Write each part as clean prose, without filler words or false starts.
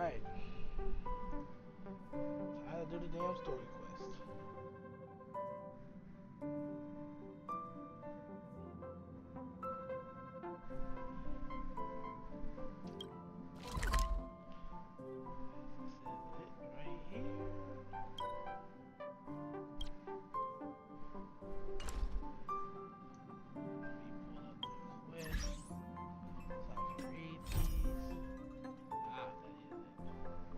Alright. Time to do the damn story quest. This is it right here. Let me pull up the quest. So I can read these. Ah, that is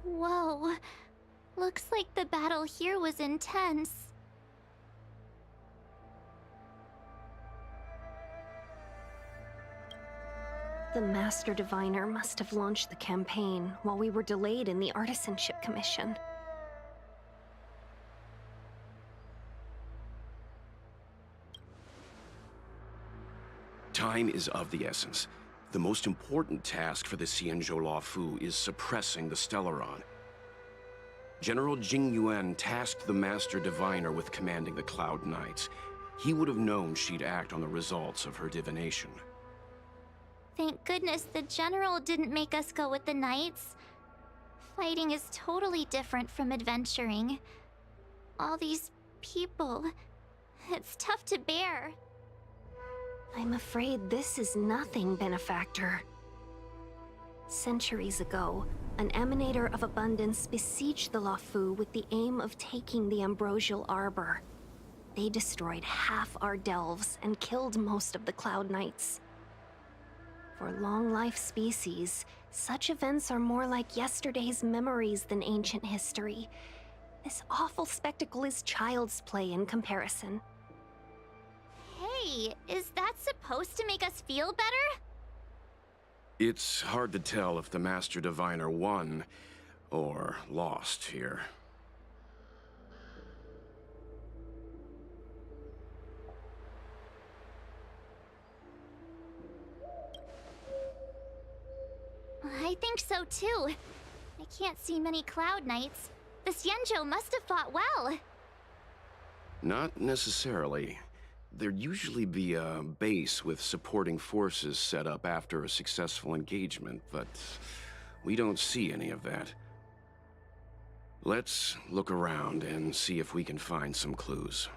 Whoa. Looks like the battle here was intense. The Master Diviner must have launched the campaign while we were delayed in the Artisanship Commission. Time is of the essence. The most important task for the Xianzhou Luofu is suppressing the Stellaron. General Jing Yuan tasked the Master Diviner with commanding the Cloud Knights. He would have known she'd act on the results of her divination. Thank goodness the General didn't make us go with the Knights. Fighting is totally different from adventuring. All these people... It's tough to bear. I'm afraid this is nothing, Benefactor. Centuries ago, an Emanator of Abundance besieged the Luofu with the aim of taking the Ambrosial Arbor. They destroyed half our delves and killed most of the Cloud Knights. For long-life species, such events are more like yesterday's memories than ancient history. This awful spectacle is child's play in comparison. Hey, is that supposed to make us feel better? It's hard to tell if the Master Diviner won or lost here. I think so too. I can't see many Cloud Knights. The Xianzhou must have fought well. Not necessarily. There'd usually be a base with supporting forces set up after a successful engagement, but we don't see any of that. Let's look around and see if we can find some clues.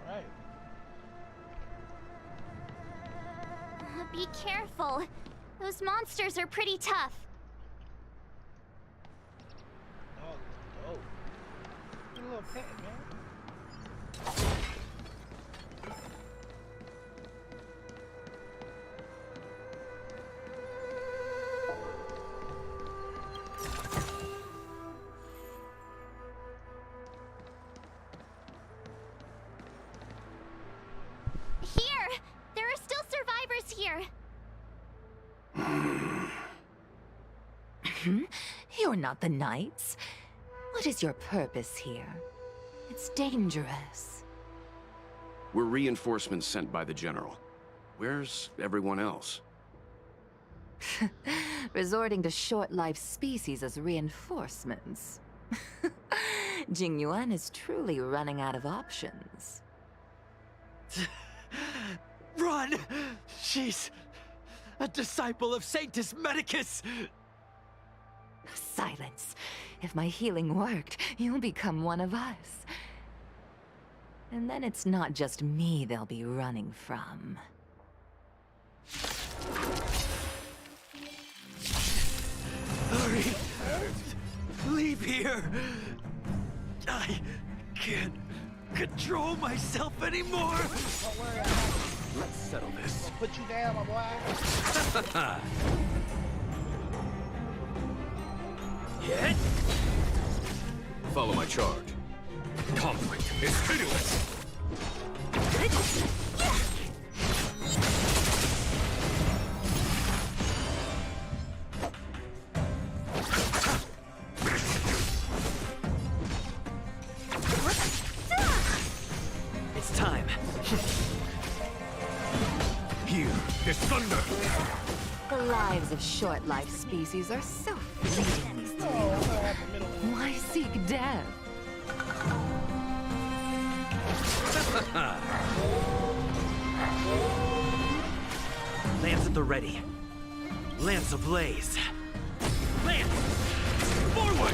Alright. Be careful. Those monsters are pretty tough. Dog is dope. Get a little pet, man. Here! There are still survivors here. You're not the Knights. What is your purpose here? It's dangerous. We're reinforcements sent by the General. Where's everyone else? Resorting to short-lived species as reinforcements. Jingyuan is truly running out of options. Run! She's a disciple of Sanctus Medicus! Silence. If my healing worked, you'll become one of us. And then it's not just me they'll be running from. Hurry! Leave here! I can't control myself anymore! Don't worry, Let's settle this. I'll put you down, my boy. Hit! Follow my charge. Conflict is pitiless! It's time. Here is thunder! The lives of short-lived species are so fleeting these days. Oh, I'm gonna have the middle one. Why seek death? Lance at the ready. Lance ablaze. Lance! Forward!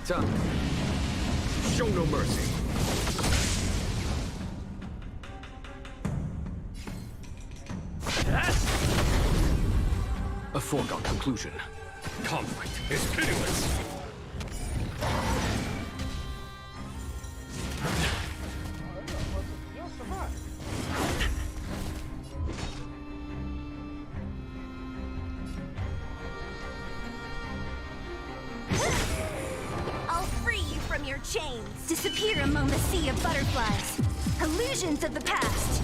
Time. Show no mercy. A foregone conclusion. Conflict is pitiless! You'll survive. I'll free you from your chains. Disappear among the sea of butterflies. Illusions of the past.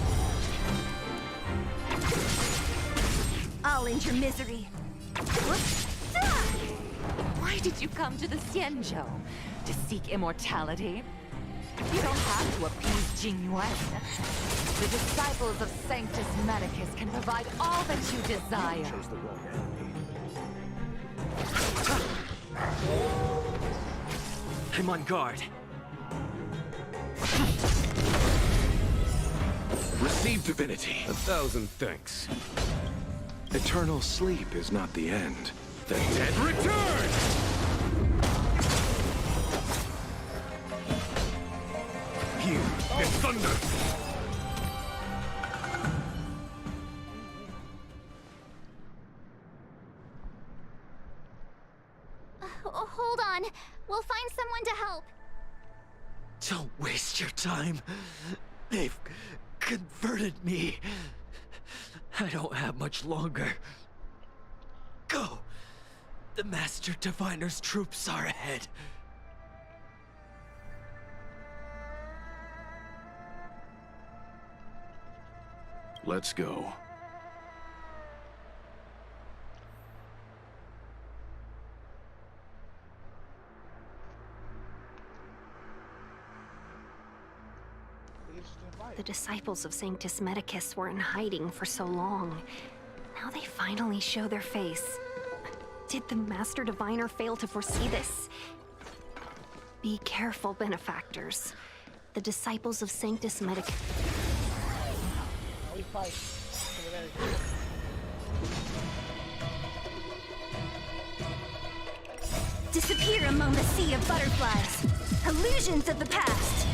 I'll end your misery. Why did you come to the Xianzhou? To seek immortality? You don't have to appease Jingyuan. The disciples of Sanctus Medicus can provide all that you desire. I'm on guard. Receive divinity. 1,000 thanks. Eternal sleep is not the end. The dead return! Here is thunder! Hold on. We'll find someone to help. Don't waste your time. They've converted me. I don't have much longer. Go! The Master Diviner's troops are ahead. Let's go. It's just a fight. The disciples of Sanctus Medicus were in hiding for so long. Now they finally show their face. Did the Master Diviner fail to foresee this? Be careful, benefactors. The disciples of Sanctus Medicus... Now we fight. Over there. Disappear among the sea of butterflies. Illusions of the past.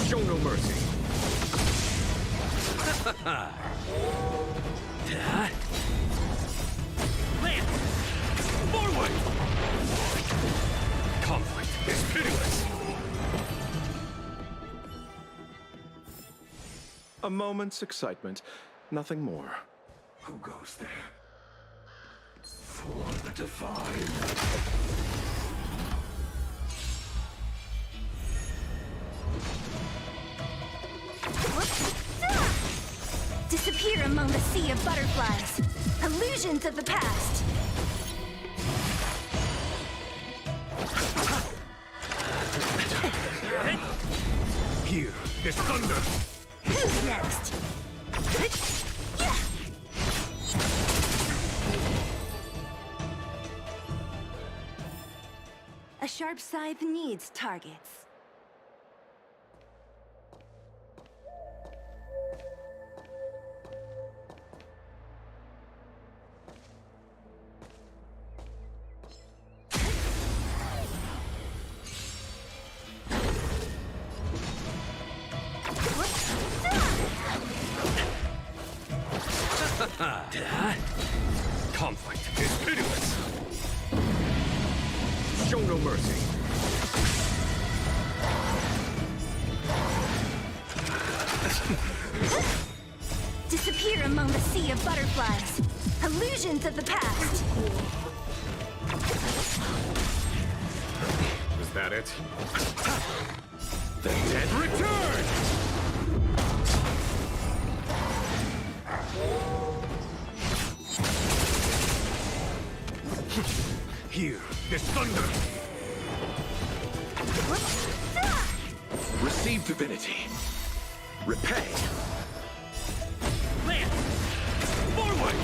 Show no mercy. Lance! Forward! Conflict is pitiless! A moment's excitement, nothing more. Who goes there? For the divine. Disappear among the sea of butterflies. Illusions of the past. Here, there's thunder. Who's next? A sharp scythe needs targets. Conflict is pitiless. Show no mercy. Disappear among the sea of butterflies. Illusions of the past. Was that it? The dead return! Here, there's thunder. Receive divinity. Repay. Land! Forward!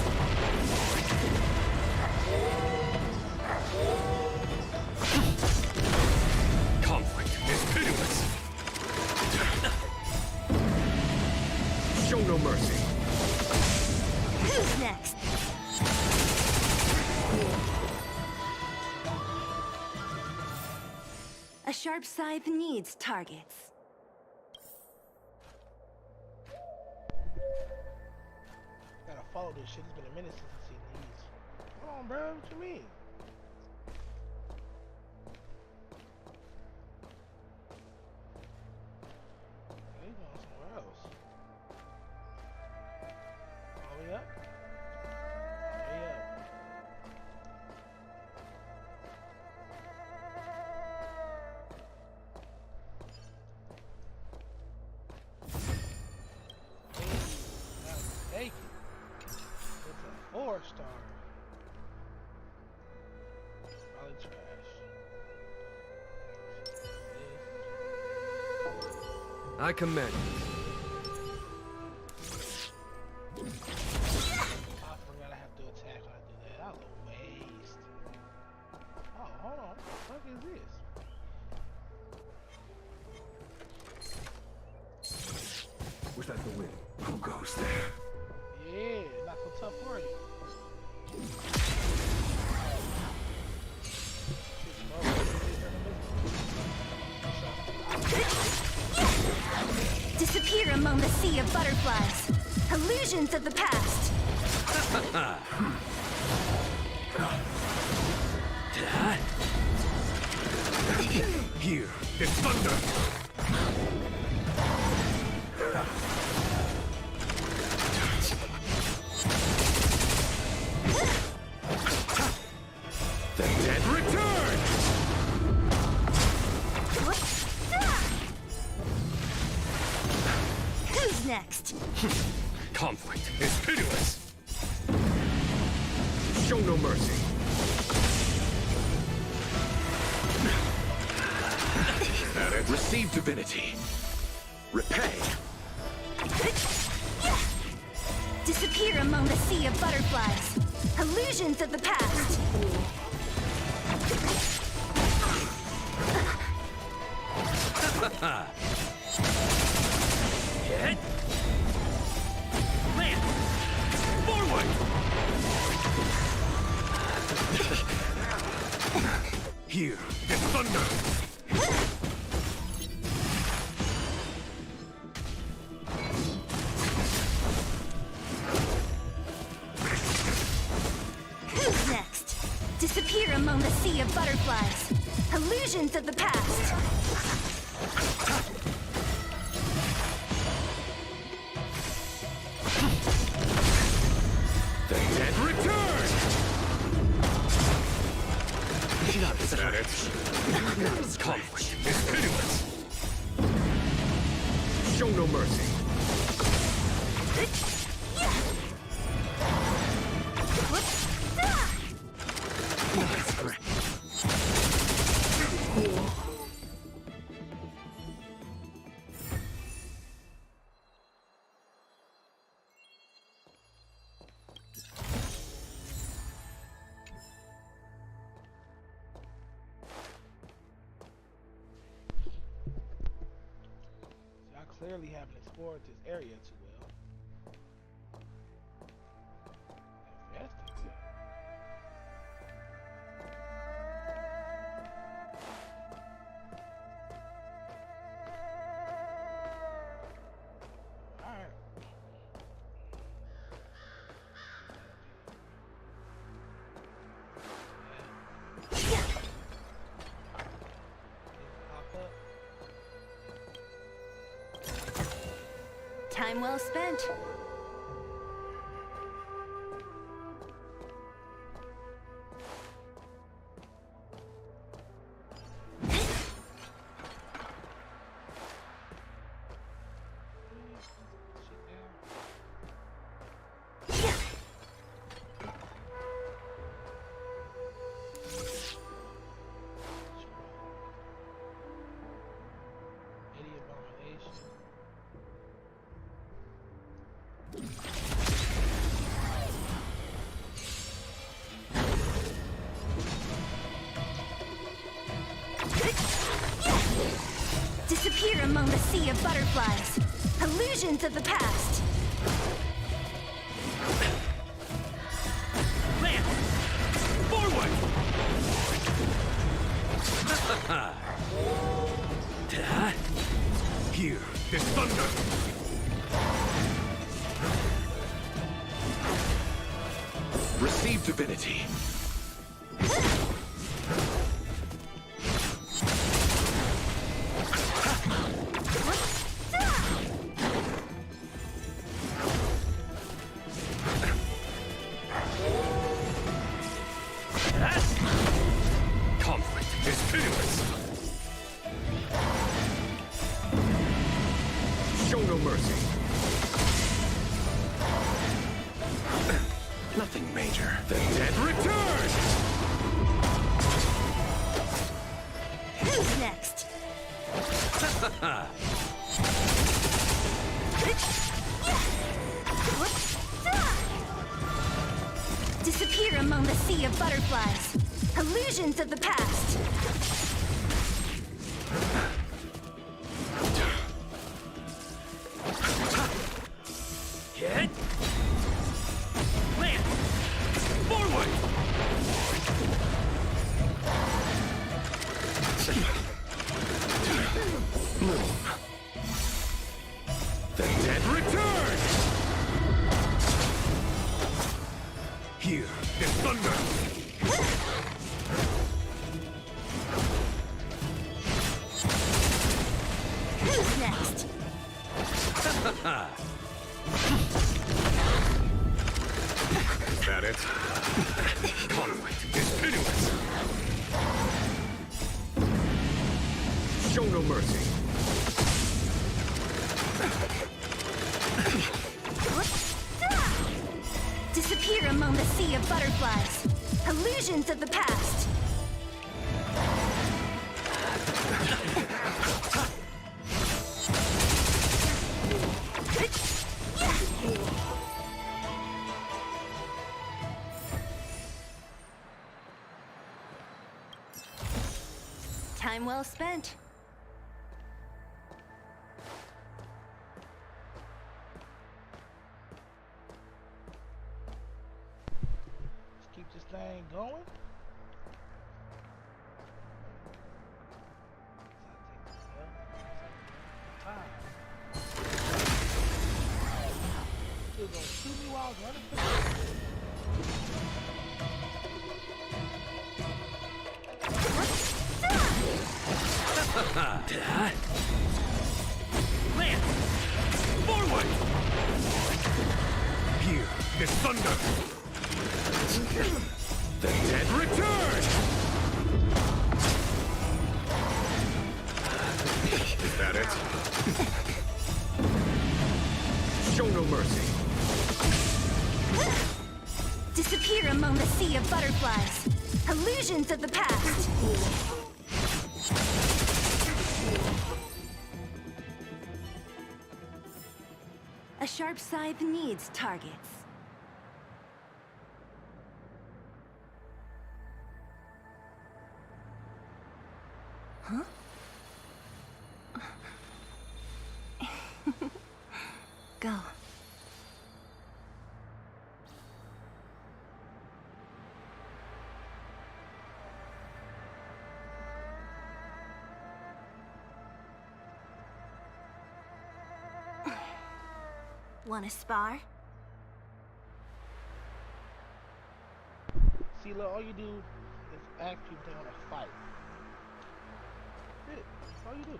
Conflict is pitiless. Show no mercy. Who's next? A sharp scythe needs targets. Gotta follow this shit. It's been a minute since I've seen these. Hold on, bro. What you mean? They going somewhere else. All the way up? Way up. Hey, it's a 4-star. Probably trash. I commend you. I forgot I have to attack when I do that. That was a waste. Oh, hold on. What the fuck is this? Was that the wind? Who goes there? Yeah, not so tough for you. Disappear among the sea of butterflies. Illusions of the past. Here, there's thunder. The dead return! Who's next? Conflict is pitiless. Show no mercy. That it? Receive divinity. Repay. Disappear among the sea of butterflies. Illusions of the past. Hit! Land! Forward! Here, there's thunder. Who's next? Disappear among the sea of butterflies. Illusions of the past. The dead return! Is that it? Conflict is pitiless. Show no mercy. clearly haven't explored this area too well. Investigate. Alright. Pop up. Time well spent. Any abomination. Disappear among the sea of butterflies. Illusions of the past. Lance! Forward! Here, this thunder! Receive divinity. Conflict is pitiless! Show no mercy. Nothing major. The dead Return! Who's next? Disappear among the sea of butterflies. Illusions of the past. Hit! Lance! Forward! The dead Return! Here, this thunder! Who's next? Is that it? Conflict is pitiless! Show no mercy. Disappear among the sea of butterflies. Illusions of the past. Time well spent. Let's keep this thing going. Still gonna shoot me while I was running for Lance! Forward! Here, this thunder! The dead Return! Is that it? Show no mercy. Disappear among the sea of butterflies. Illusions of the past. A sharp scythe needs targets. Huh? go. Wanna spar? See, look, all you do is ask people they want to fight. That's it. That's all you do.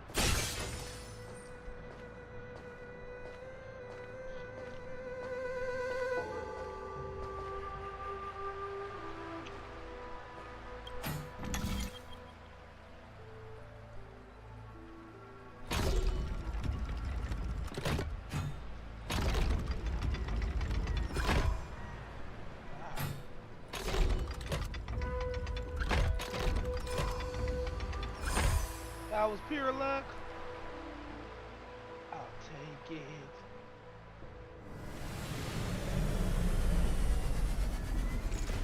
That was pure luck. I'll take it.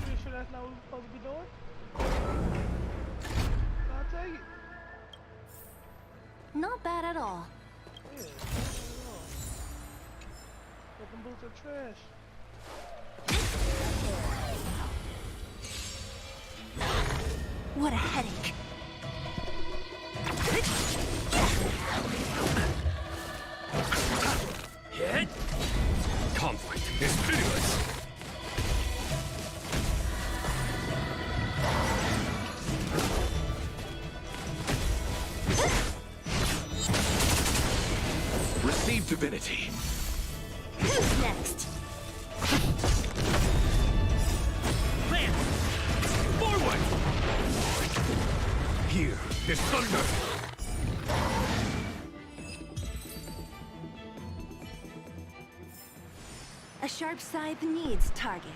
Pretty sure that's not what we're supposed to be doing. I'll take it. Not bad at all. Yeah. But them boots are trash. What a headache. Hit! Conflict is pitiless! Receive divinity. Who's next? Land! Forward! Here is thunder! A sharp scythe needs targets.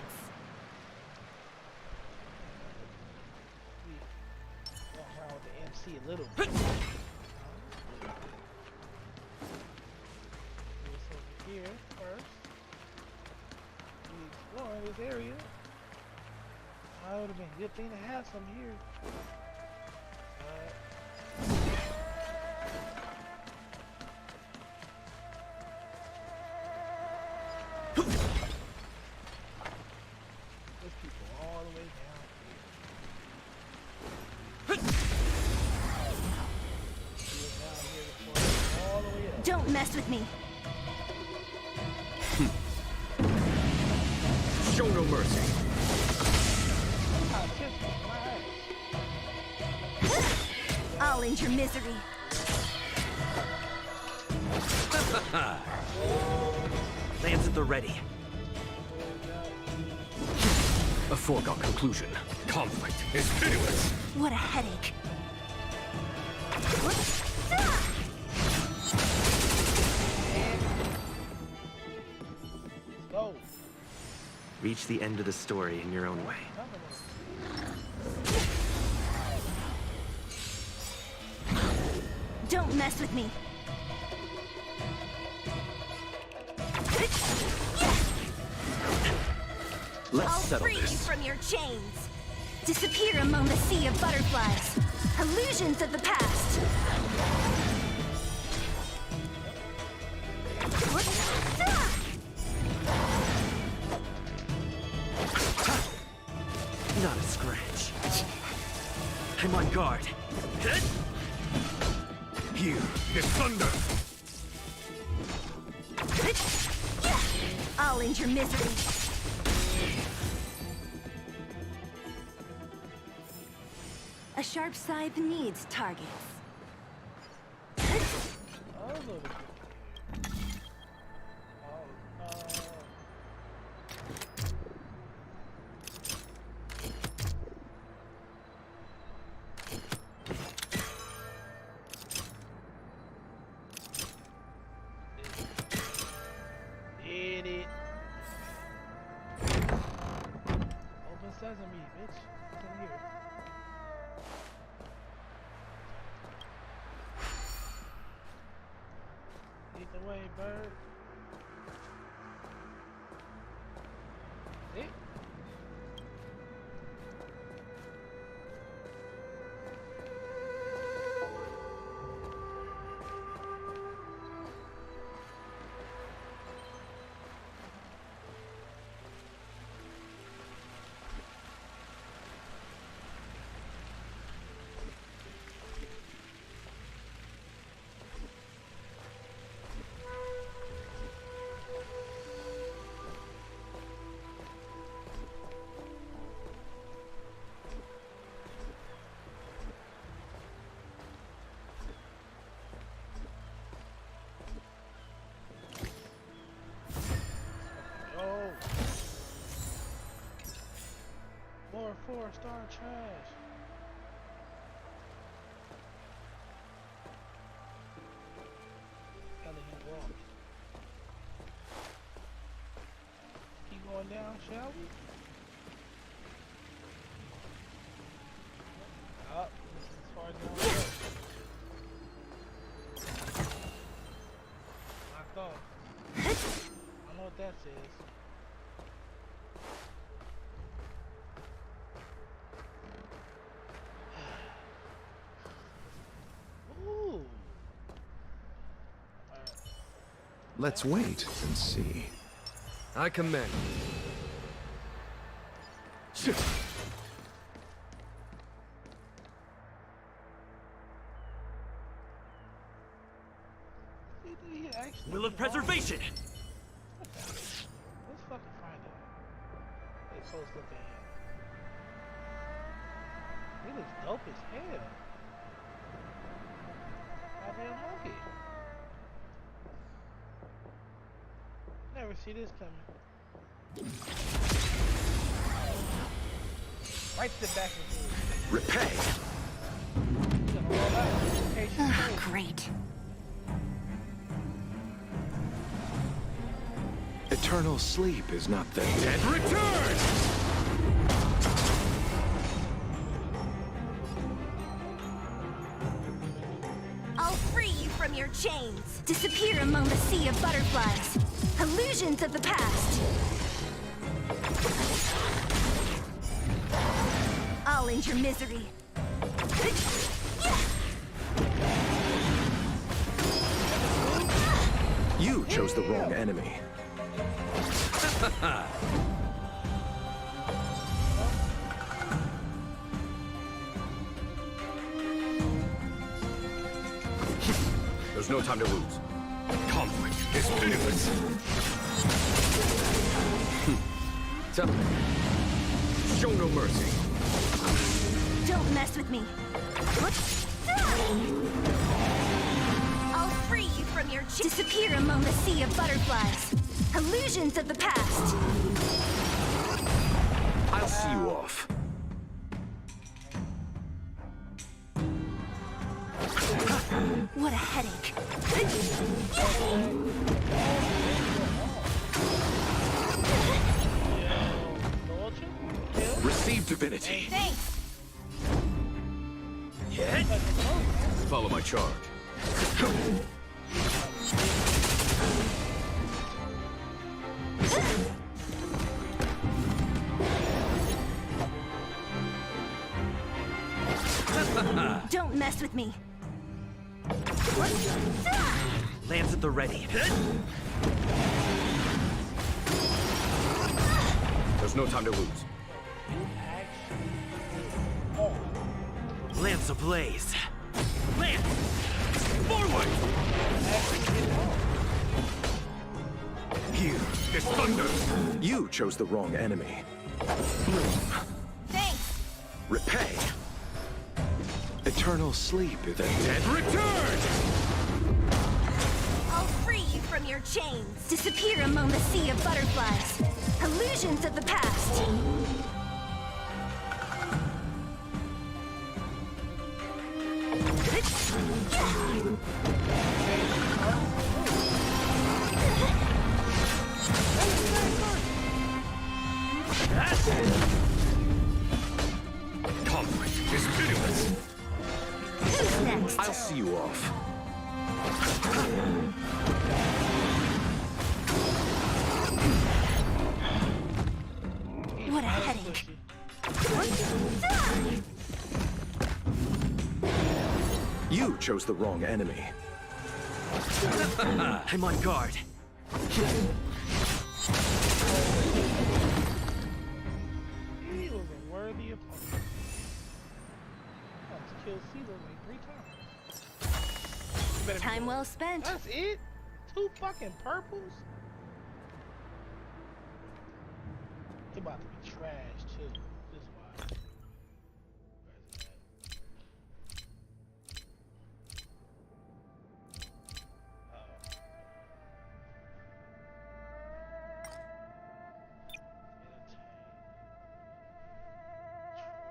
Walk around with the MC a little bit. This over here first. We exploring this area. That would have been a good thing to have some here. There's people all the way down here. Down here before all the way up. Don't mess with me. Show no mercy! Ah, kiss my ass. I'll end your misery. Lance at the ready. A foregone conclusion. Conflict is pitiless! What a headache. Go. Reach the end of the story in your own way. Don't mess with me. Let's I'll settle free you this. from your chains. Disappear among the sea of butterflies. Illusions of the past. Not a scratch. I'm on guard. Here is thunder! I'll end your misery. A sharp scythe needs targets. All over the place. Did it. Open sesame, bitch. What's in here? Get away, bird. See? 4-star trash. Gotta keep walking. Keep going down, shall we? Up. This is as far as down we go. Locked off. I don't know what that says. Ooh. Let's wait and see. I commend. He actually Will of preservation! Let's fucking find out. Let's close look at him. He looks dope as hell. Goddamn monkey. Never see this coming. Right to the back of the Repay. Great. Eternal sleep is not the dead return! I'll free you from your chains. Disappear among the sea of butterflies. Illusions of the past. I'll end your misery. You chose the wrong enemy. There's no time to lose. Conflict is meaningless. Tell me. Show no mercy. Don't mess with me. I'll free you from your chains. Disappear among the sea of butterflies. Illusions of the past. I'll see you off. What a headache. Receive divinity. Thanks. Follow my charge. Don't mess with me. Lance at the ready. There's no time to lose. Lance ablaze. Lance! Forward! Here is thunder. You chose the wrong enemy. Thanks. Repay. Eternal sleep is the dead return! I'll free you from your chains. Disappear among the sea of butterflies. Illusions of the past. Conflict is meaningless. Who's next? I'll see you off. What a headache. You chose the wrong enemy. I'm on guard. He was a worthy opponent. Had to kill CeeLo like 3 times. You better be Time good. well spent. That's it? 2 fucking purples? They about to be trash too. This is why. Where's it at?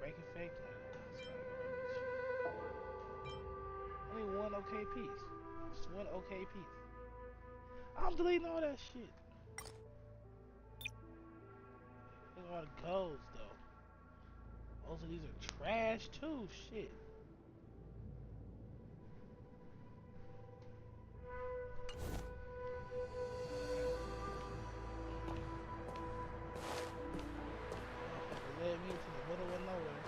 Break effect. It's not garbage. Only one okay piece. Just one okay piece. I'm deleting all that shit. Look at all the golds though. Most of these are trash too. Shit. It led me into the middle of nowhere.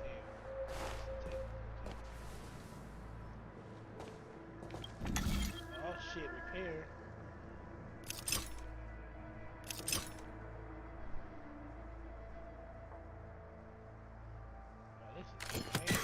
Damn. Oh shit, repair. Oh, this is crazy.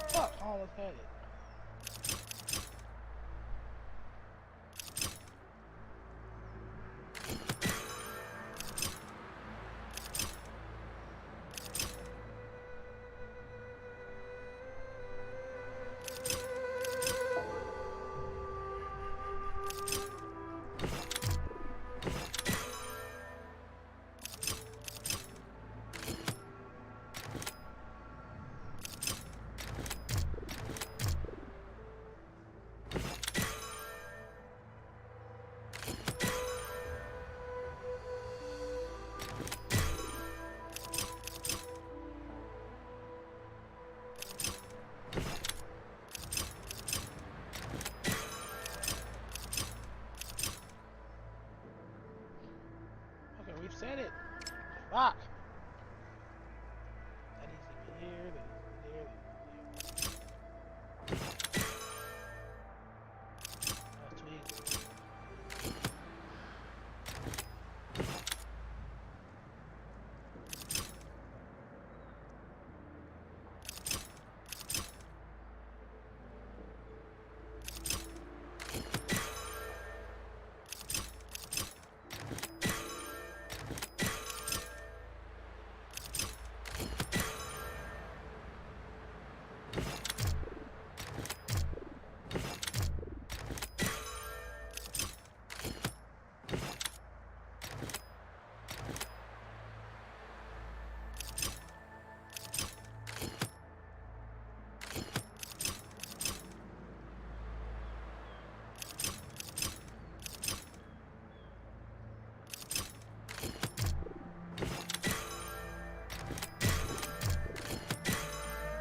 Fuck, I almost had it. Okay, we've said it. Fuck. That needs to be here, that needs to be there, that needs to be there. That's too easy.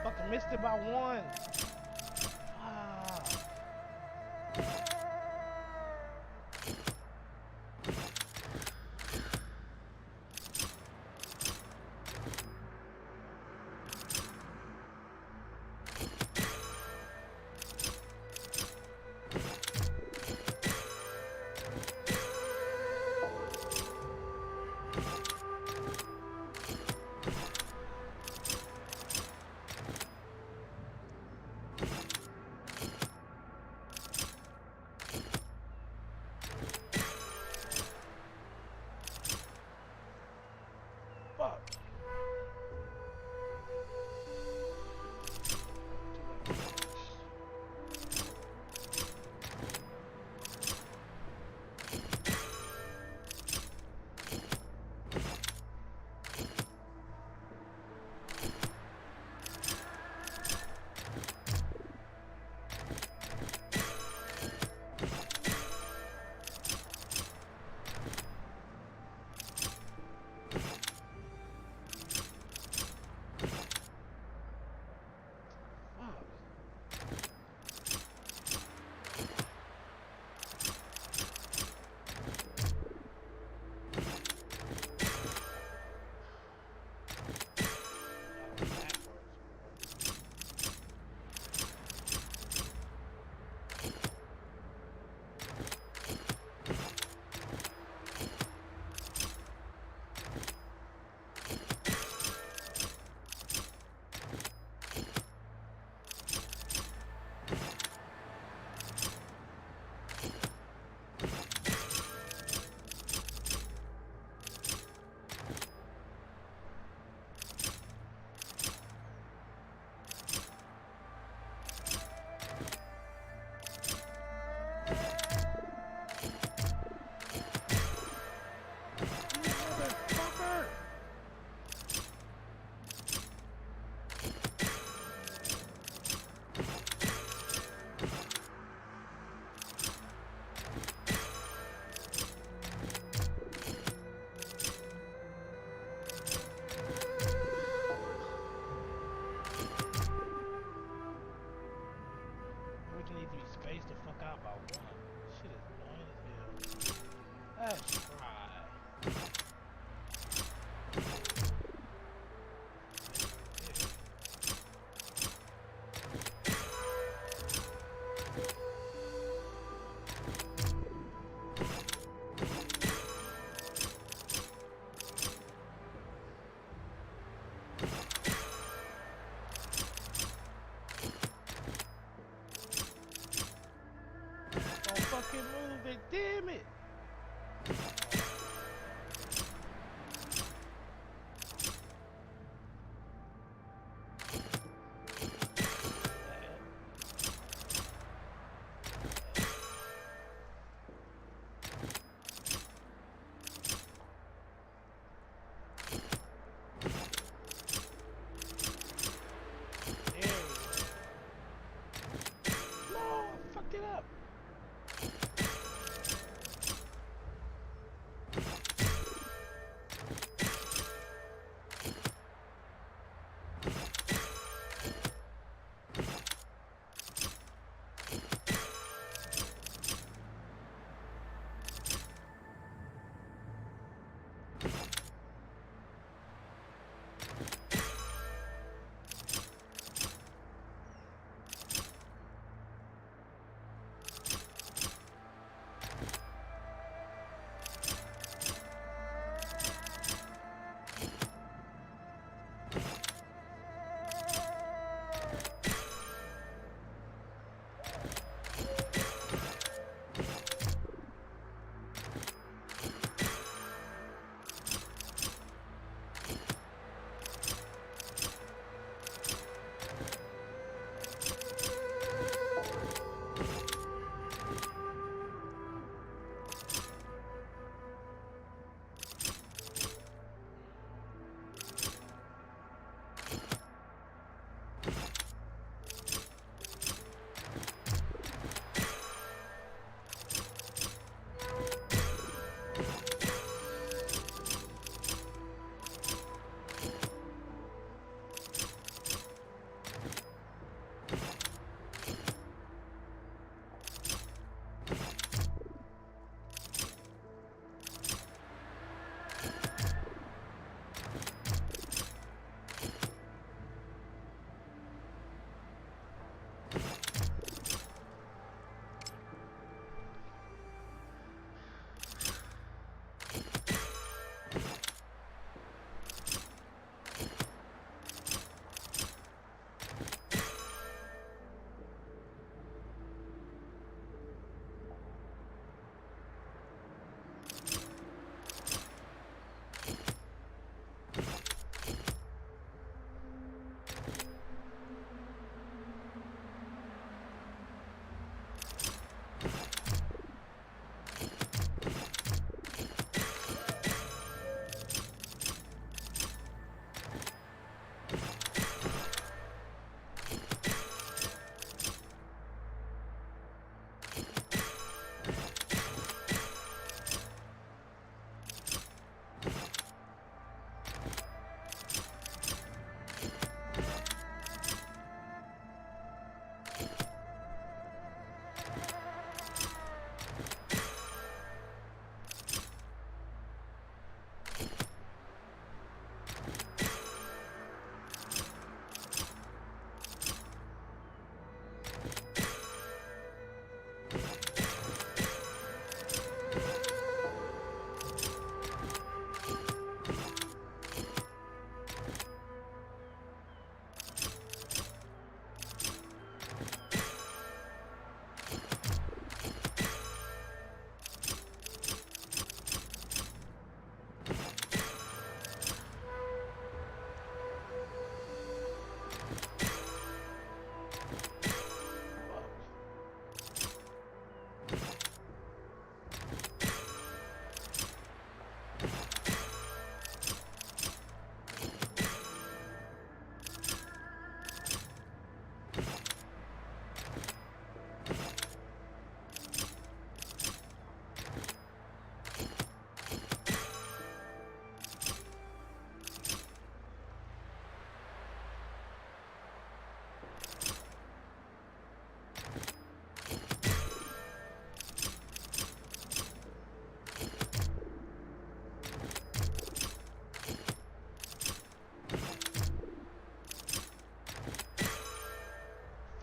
Fucking missed it by one. Ah.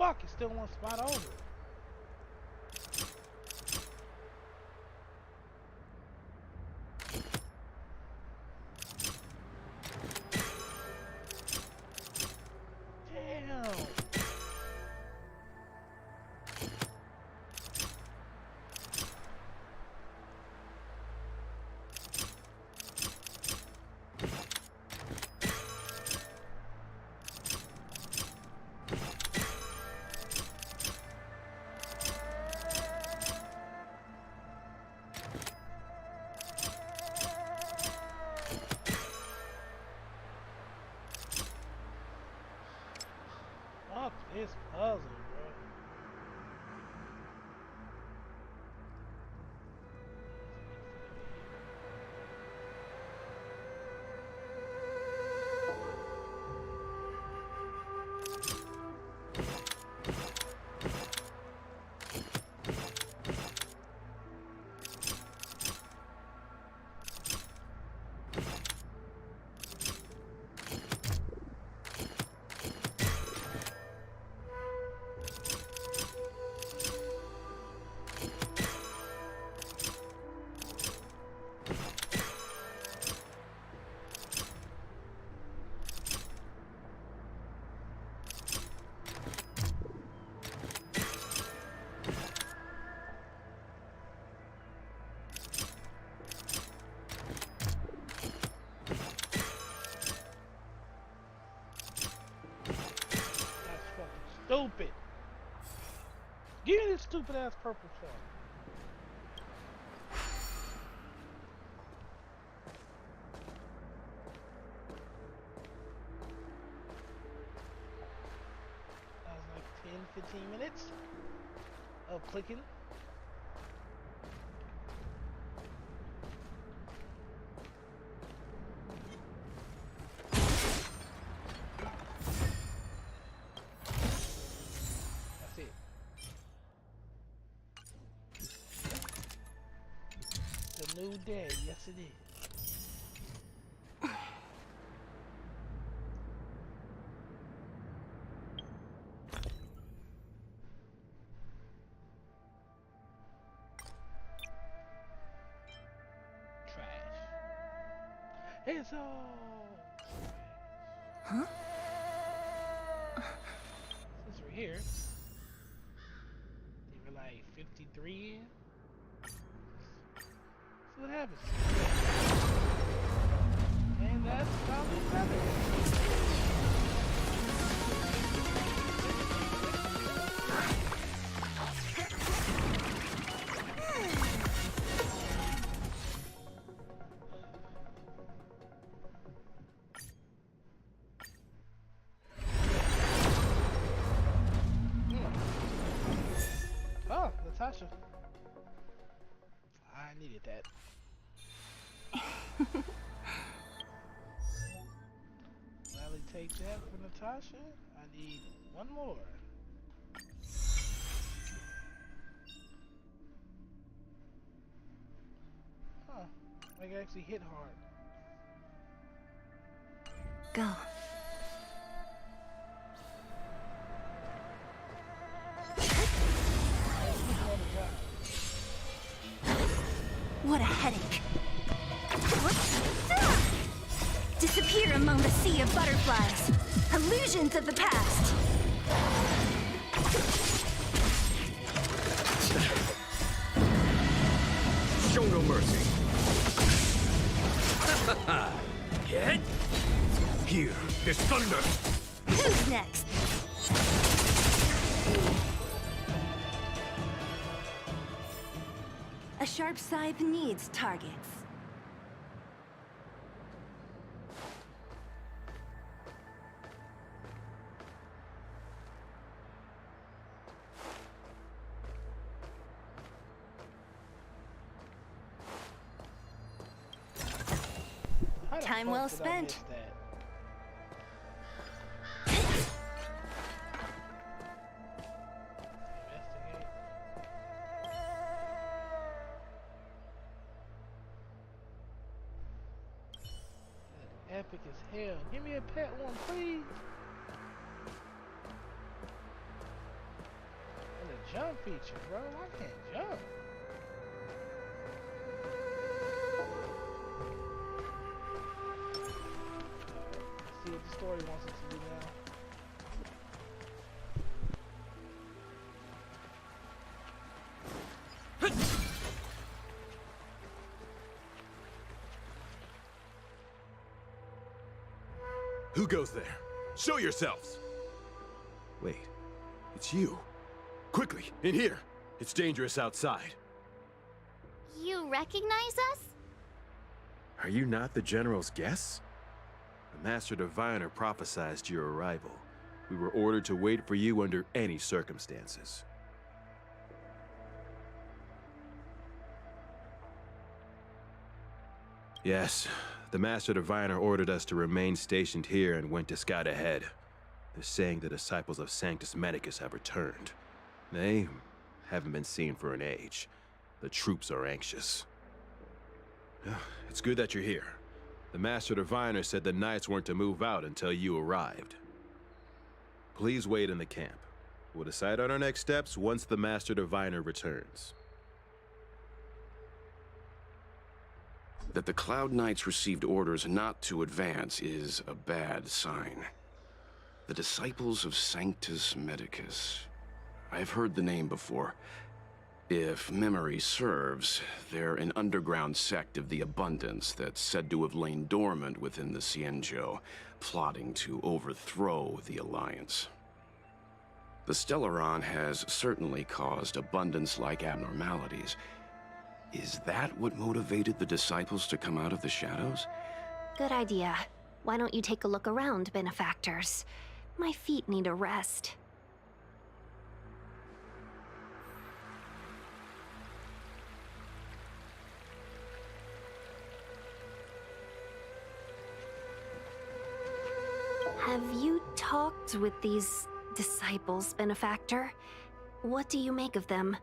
Fuck, it's still one spot over. Damn. stupid. Give me this stupid ass purple shell. That was like 10, 15 minutes of clicking. That's it. The new day, yes it is. It's all Huh? since we're here. They were like 53 in. See what happens. And that's probably better. Oh, Natasha. I needed that. Gladly take that for Natasha. I need one more. Huh. I can actually hit hard. Go. What a headache. Disappear among the sea of butterflies. Illusions of the past. Show no mercy. Get here. This thunder. Who's next? A sharp scythe needs targets. How the Time fuck well did I spent. miss that? Investigate. That epic as hell. Give me a pet one, please. And a jump feature, bro. I can't jump. See what the story wants us to do now. Who goes there? Show yourselves! Wait, it's you. Quickly, in here. It's dangerous outside. You recognize us? Are you not the General's guests? The Master Diviner prophesized your arrival. We were ordered to wait for you under any circumstances. Yes, the Master Diviner ordered us to remain stationed here and went to scout ahead. They're saying the disciples of Sanctus Medicus have returned. They haven't been seen for an age. The troops are anxious. It's good that you're here. The Master Diviner said the Knights weren't to move out until you arrived. Please wait in the camp. We'll decide on our next steps once the Master Diviner returns. That the Cloud Knights received orders not to advance is a bad sign. The disciples of Sanctus Medicus. I've heard the name before. If memory serves, they're an underground sect of the Abundance that's said to have lain dormant within the Xianzhou, plotting to overthrow the Alliance. The Stellaron has certainly caused abundance-like abnormalities. Is that what motivated the disciples to come out of the shadows? Good idea. Why don't you take a look around, benefactors? My feet need a rest. Have you talked with these disciples, benefactor? What do you make of them?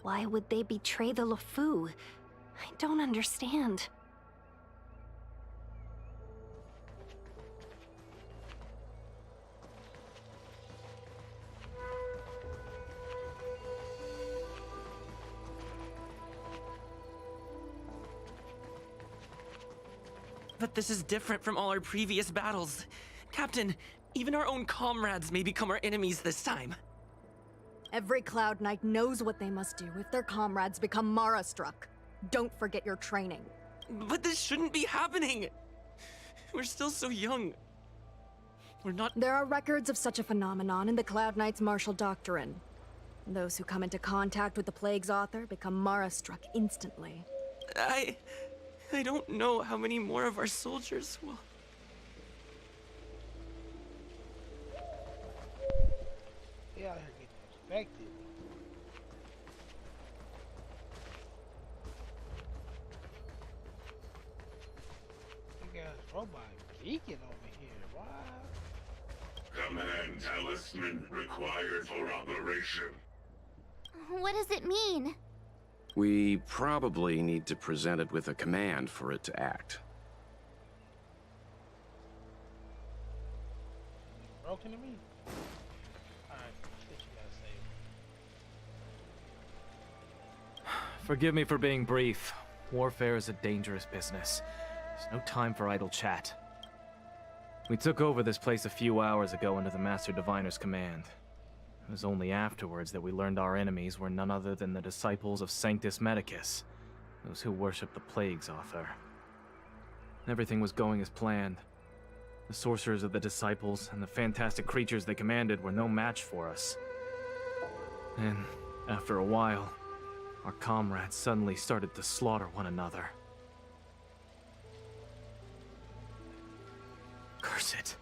Why would they betray the LeFou? I don't understand. But this is different from all our previous battles. Captain, even our own comrades may become our enemies this time. Every Cloud Knight knows what they must do if their comrades become Mara-struck. Don't forget your training. But this shouldn't be happening! We're still so young. We're not— There are records of such a phenomenon in the Cloud Knight's martial doctrine. Those who come into contact with the Plague's author become Mara-struck instantly. I don't know how many more of our soldiers will— They out here getting infected. You got a robot geeking over here. Wow. Command talisman required for operation. What does it mean? We probably need to present it with a command for it to act. Broken to me. Alright, what you gotta say? Forgive me for being brief. Warfare is a dangerous business. There's no time for idle chat. We took over this place a few hours ago under the Master Diviner's command. It was only afterwards that we learned our enemies were none other than the disciples of Sanctus Medicus, those who worship the Plague's author. Everything was going as planned. The sorcerers of the disciples and the fantastic creatures they commanded were no match for us. And after a while, our comrades suddenly started to slaughter one another. Curse it.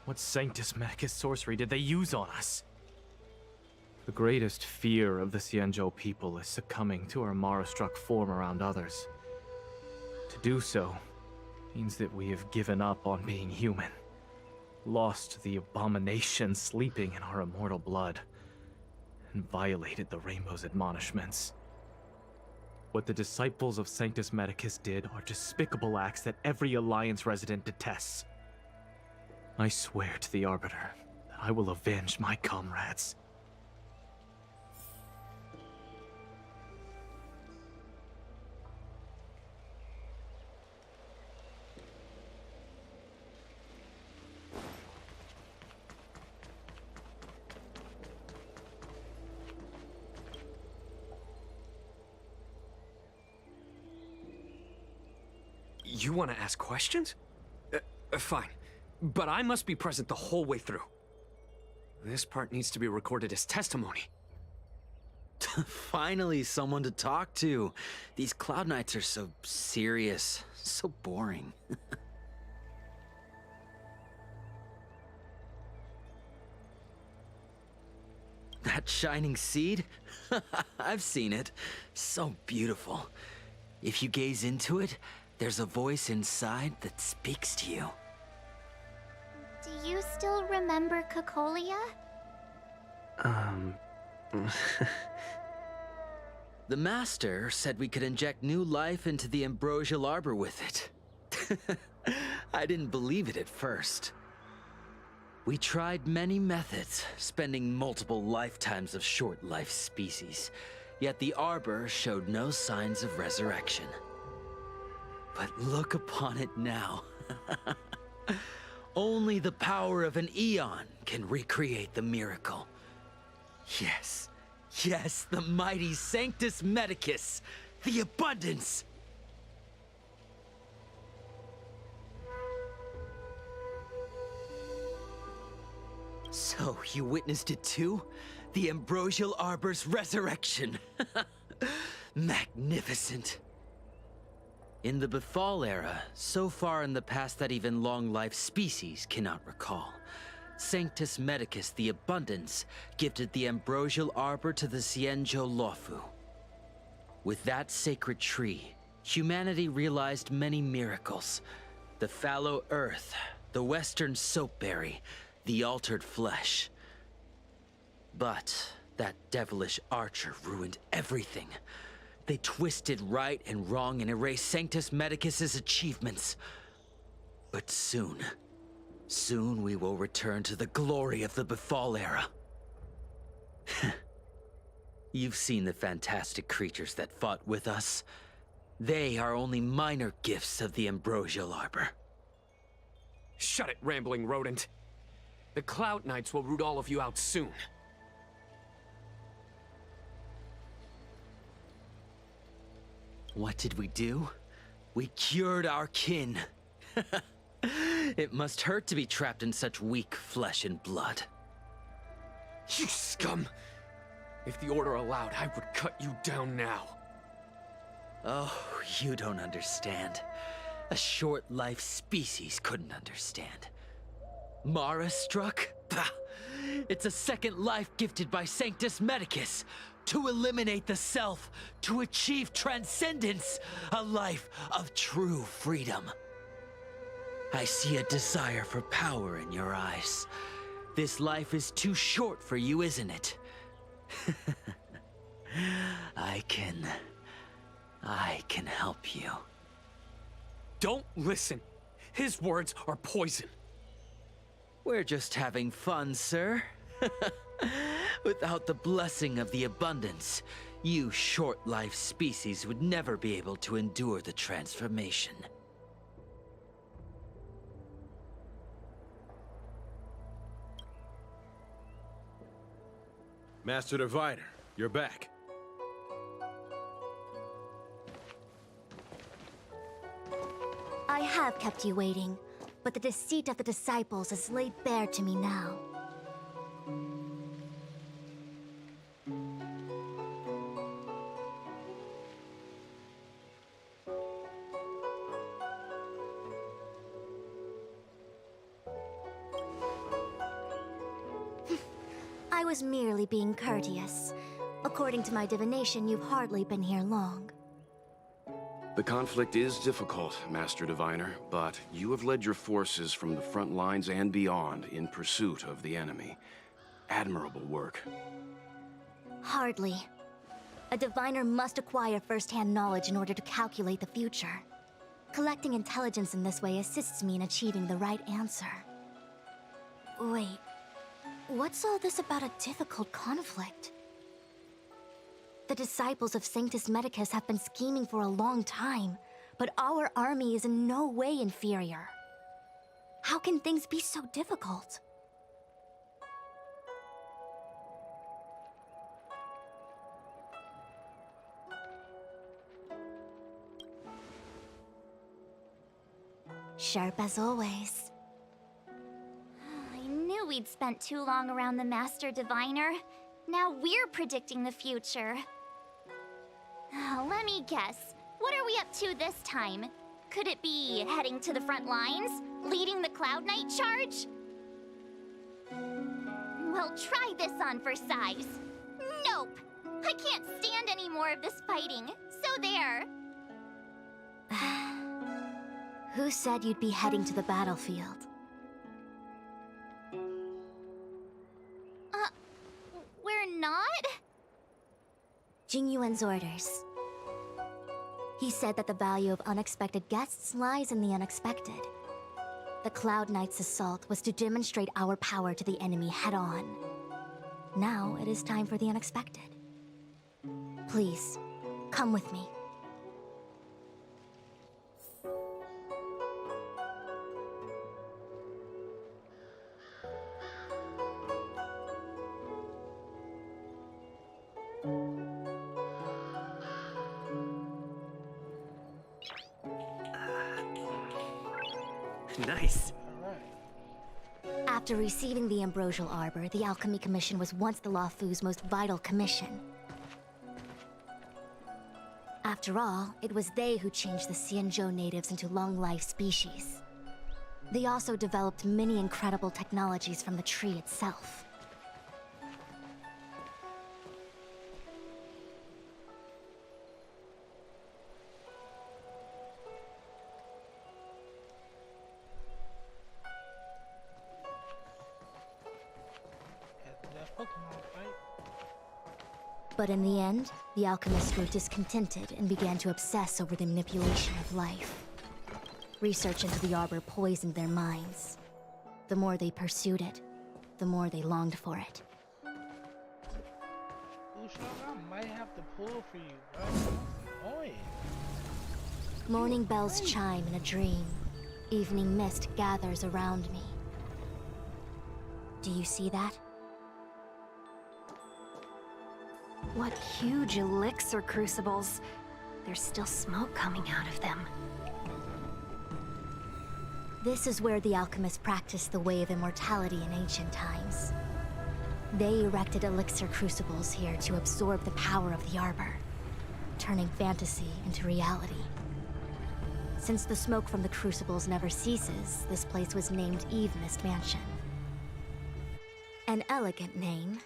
What Sanctus Medicus sorcery did they use on us? The greatest fear of the Xianzhou people is succumbing to our Mara-struck form around others. To do so means that we have given up on being human, lost the abomination sleeping in our immortal blood, and violated the Rainbow's admonishments. What the disciples of Sanctus Medicus did are despicable acts that every Alliance resident detests. I swear to the Arbiter that I will avenge my comrades. You want to ask questions? Fine. But I must be present the whole way through. This part needs to be recorded as testimony. Finally, someone to talk to. These Cloud Knights are so serious, so boring. That shining seed? I've seen it. So beautiful. If you gaze into it, there's a voice inside that speaks to you. Do you still remember Cocolia? The Master said we could inject new life into the ambrosial arbor with it. I didn't believe it at first. We tried many methods, spending multiple lifetimes of short-life species, yet the arbor showed no signs of resurrection. But look upon it now. Only the power of an eon can recreate the miracle. Yes, yes, the mighty Sanctus Medicus, the abundance. So, you witnessed it too? The Ambrosial Arbor's resurrection! Magnificent! In the Befall era, so far in the past that even long-life species cannot recall, Sanctus Medicus the Abundance gifted the Ambrosial Arbor to the Xianzhou Luofu. With that sacred tree, humanity realized many miracles. The fallow earth, the western soapberry, the altered flesh. But that devilish archer ruined everything. They twisted right and wrong and erased Sanctus Medicus's achievements. But soon we will return to the glory of the Befall era. You've seen the fantastic creatures that fought with us. They are only minor gifts of the Ambrosial Arbor. Shut it, rambling rodent. The Cloud Knights will root all of you out soon. What did we do? We cured our kin. It must hurt to be trapped in such weak flesh and blood. You scum! If the Order allowed, I would cut you down now. Oh, you don't understand. A short-life species couldn't understand. Mara struck? Pah! It's a second life gifted by Sanctus Medicus. To eliminate the self, to achieve transcendence, a life of true freedom. I see a desire for power in your eyes. This life is too short for you, isn't it? I can help you. Don't listen. His words are poison. We're just having fun, sir. Without the blessing of the Abundance, you short-life species would never be able to endure the transformation. Master Diviner, you're back. I have kept you waiting, but the deceit of the disciples is laid bare to me now. I was merely being courteous. According to my divination, you've hardly been here long. The conflict is difficult, Master Diviner, but you have led your forces from the front lines and beyond in pursuit of the enemy. Admirable work. Hardly. A diviner must acquire first-hand knowledge in order to calculate the future. Collecting intelligence in this way assists me in achieving the right answer. Wait, what's all this about a difficult conflict? The disciples of Sanctus Medicus have been scheming for a long time, but our army is in no way inferior. How can things be so difficult? Sharp as always. I knew we'd spent too long around the Master Diviner. Now we're predicting the future. Let me guess. What are we up to this time? Could it be heading to the front lines? Leading the Cloud Knight charge? Well, try this on for size. Nope! I can't stand any more of this fighting. So there. Who said you'd be heading to the battlefield? We're not? Jing Yuan's orders. He said that the value of unexpected guests lies in the unexpected. The Cloud Knight's assault was to demonstrate our power to the enemy head-on. Now it is time for the unexpected. Please, come with me. Nice. After receiving the Ambrosial Arbor, the Alchemy Commission was once the Luofu's most vital commission. After all, it was they who changed the Xianzhou natives into long-life species. They also developed many incredible technologies from the tree itself. That Pokemon fight. But in the end, the alchemists grew discontented and began to obsess over the manipulation of life. Research into the Arbor poisoned their minds. The more they pursued it, the more they longed for it. Ushang, I might have to pull for you, bro. That's annoying. Morning bells chime in a dream. Evening mist gathers around me. Do you see that? What huge elixir crucibles. There's still smoke coming out of them. This is where the alchemists practiced the way of immortality in ancient times. They erected elixir crucibles here to absorb the power of the Arbor, turning fantasy into reality. Since the smoke from the crucibles never ceases, this place was named Eve Mist Mansion. An elegant name,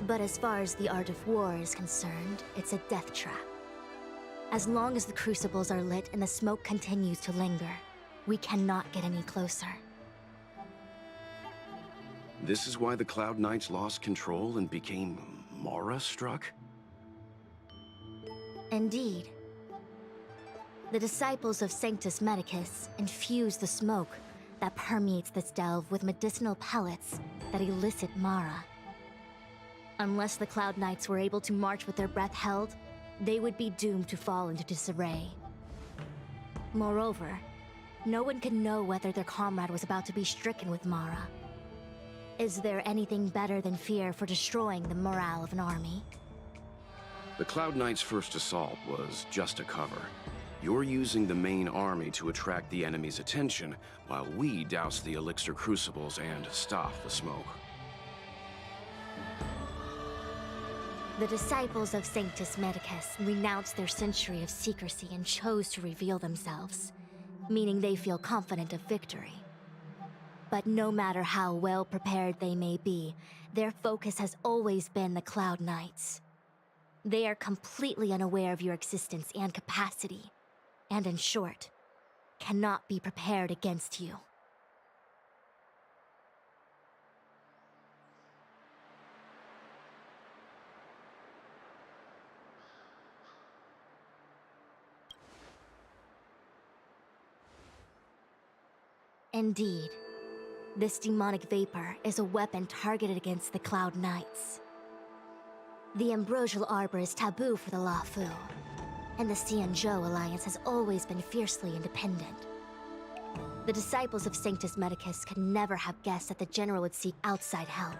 but as far as the art of war is concerned, it's a death trap. As long as the crucibles are lit and the smoke continues to linger, we cannot get any closer. This is why the Cloud Knights lost control and became Mara-struck? Indeed. The disciples of Sanctus Medicus infuse the smoke that permeates this delve with medicinal pellets that elicit Mara. Unless the Cloud Knights were able to march with their breath held, they would be doomed to fall into disarray. Moreover, no one could know whether their comrade was about to be stricken with Mara. Is there anything better than fear for destroying the morale of an army? The Cloud Knights' first assault was just a cover. You're using the main army to attract the enemy's attention, while we douse the elixir crucibles and stop the smoke. The disciples of Sanctus Medicus renounced their century of secrecy and chose to reveal themselves, meaning they feel confident of victory. But no matter how well prepared they may be, their focus has always been the Cloud Knights. They are completely unaware of your existence and capacity, and in short, cannot be prepared against you. Indeed, this demonic vapor is a weapon targeted against the Cloud Knights. The Ambrosial Arbor is taboo for the Luofu, and the Xianzhou Alliance has always been fiercely independent. The disciples of Sanctus Medicus could never have guessed that the General would seek outside help.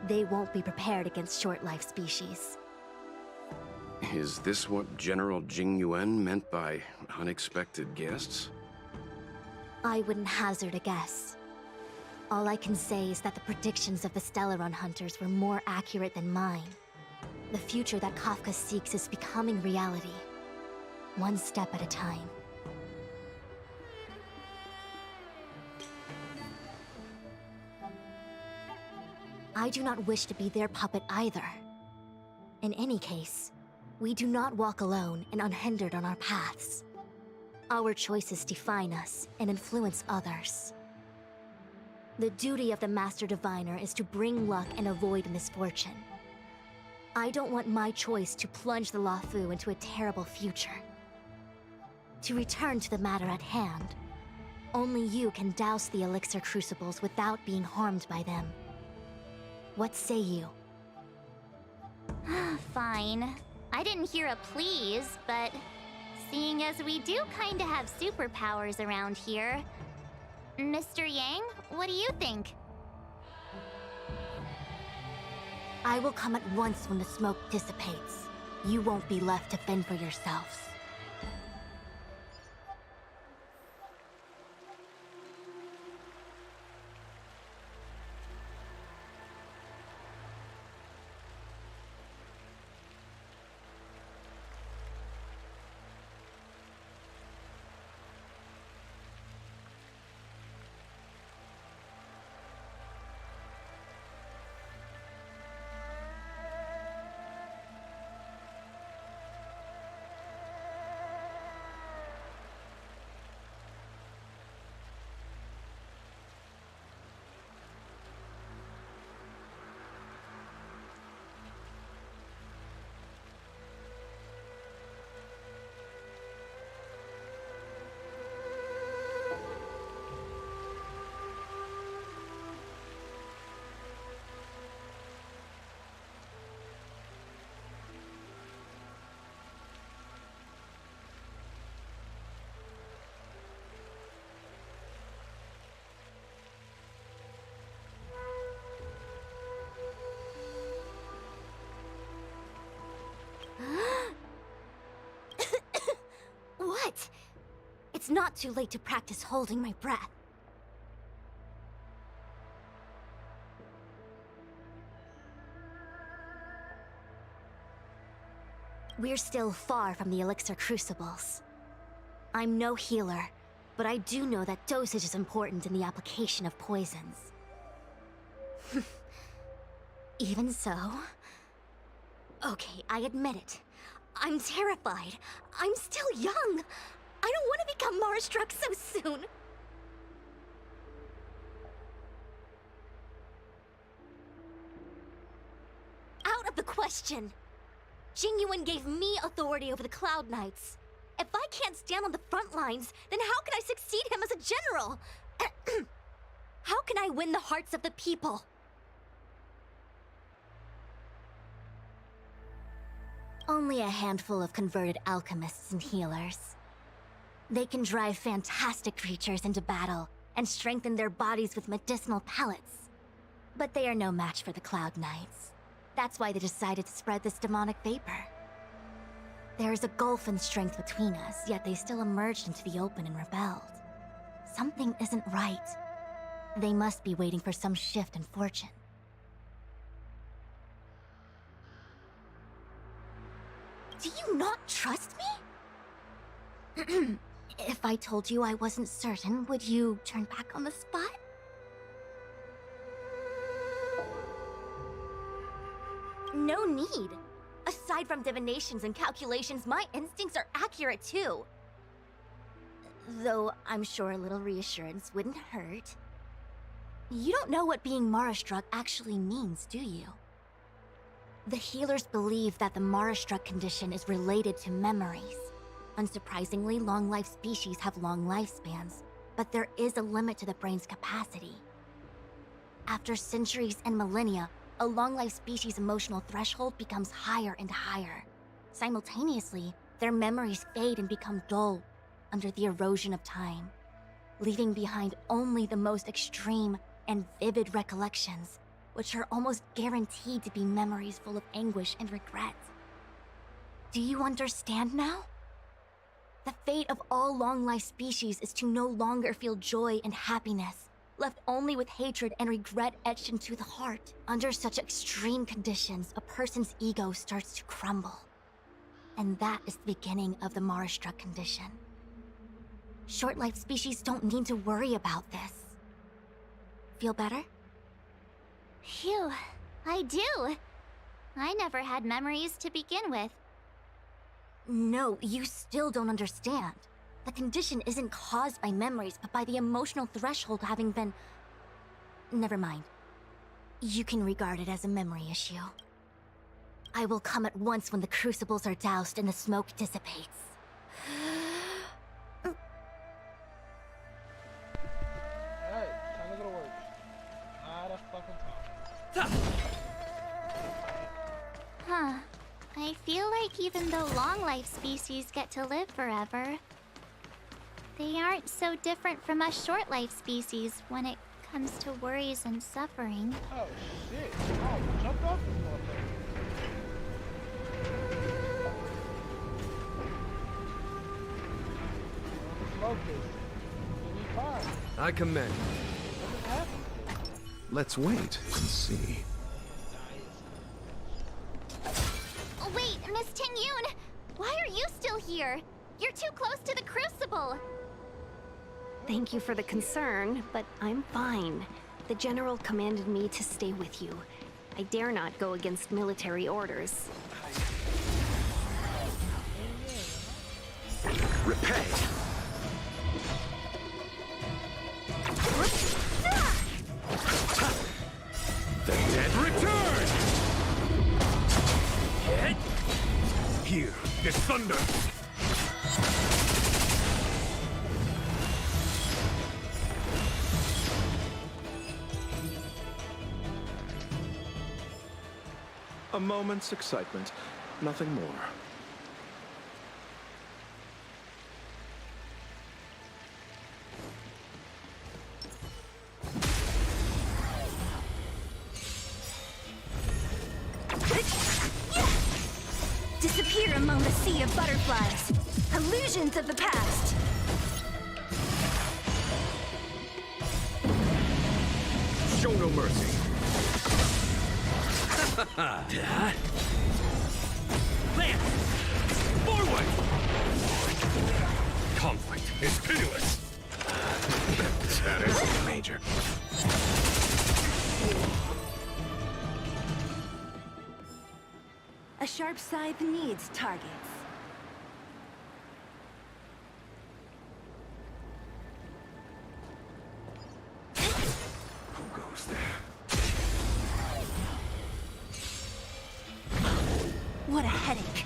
They won't be prepared against short-life species. Is this what General Jing Yuan meant by unexpected guests? I wouldn't hazard a guess. All I can say is that the predictions of the Stellaron hunters were more accurate than mine. The future that Kafka seeks is becoming reality, one step at a time. I do not wish to be their puppet either. In any case, we do not walk alone and unhindered on our paths. Our choices define us and influence others. The duty of the Master Diviner is to bring luck and avoid misfortune. I don't want my choice to plunge the Luofu into a terrible future. To return to the matter at hand, only you can douse the elixir crucibles without being harmed by them. What say you? Fine. I didn't hear a please, but seeing as we do kinda have superpowers around here, Mr. Yang, what do you think? I will come at once when the smoke dissipates. You won't be left to fend for yourselves. It's not too late to practice holding my breath. We're still far from the elixir crucibles. I'm no healer, but I do know that dosage is important in the application of poisons. Even so... Okay, I admit it. I'm terrified. I'm still young. I don't want to become Mara-struck so soon. Out of the question. Jingyuan gave me authority over the Cloud Knights. If I can't stand on the front lines, then how can I succeed him as a general? How can I win the hearts of the people? Only a handful of converted alchemists and healers. They can drive fantastic creatures into battle and strengthen their bodies with medicinal pellets. But they are no match for the Cloud Knights. That's why they decided to spread this demonic vapor. There is a gulf in strength between us, yet they still emerged into the open and rebelled. Something isn't right. They must be waiting for some shift in fortune. Do you not trust me? If I told you I wasn't certain, would you turn back on the spot? No need. Aside from divinations and calculations, my instincts are accurate too. Though I'm sure a little reassurance wouldn't hurt. You don't know what being Mara-struck actually means, do you? The healers believe that the Mara-struck condition is related to memories. Unsurprisingly, long-life species have long lifespans, but there is a limit to the brain's capacity. After centuries and millennia, a long-life species' emotional threshold becomes higher and higher. Simultaneously, their memories fade and become dull under the erosion of time, leaving behind only the most extreme and vivid recollections, which are almost guaranteed to be memories full of anguish and regret. Do you understand now? The fate of all long-life species is to no longer feel joy and happiness, left only with hatred and regret etched into the heart. Under such extreme conditions, a person's ego starts to crumble. And that is the beginning of the Mara-struck condition. Short-life species don't need to worry about this. Feel better? Phew, I do. I never had memories to begin with. No, you still don't understand. The condition isn't caused by memories, but by the emotional threshold having been... Never mind. You can regard it as a memory issue. I will come at once when the crucibles are doused and the smoke dissipates. Alright, time to go to work. Not a fucking talk. Huh. I feel like even though long-life species get to live forever, they aren't so different from us short-life species when it comes to worries and suffering. Oh shit. Oh, jump off this motherfucker. Smoke this. You'll be fine. I commend. What just happened? Let's wait and see. Oh, wait, Miss Ting-Yun! Why are you still here? You're too close to the crucible! Thank you for the concern, but I'm fine. The General commanded me to stay with you. I dare not go against military orders. Repay! The dead return! Hear this thunder! A moment's excitement, nothing more. Disappear among the sea of butterflies. Illusions of the past. Show no mercy. Land! Forward! Conflict is pitiless. Status major. A sharp scythe needs targets. Who goes there? What a headache.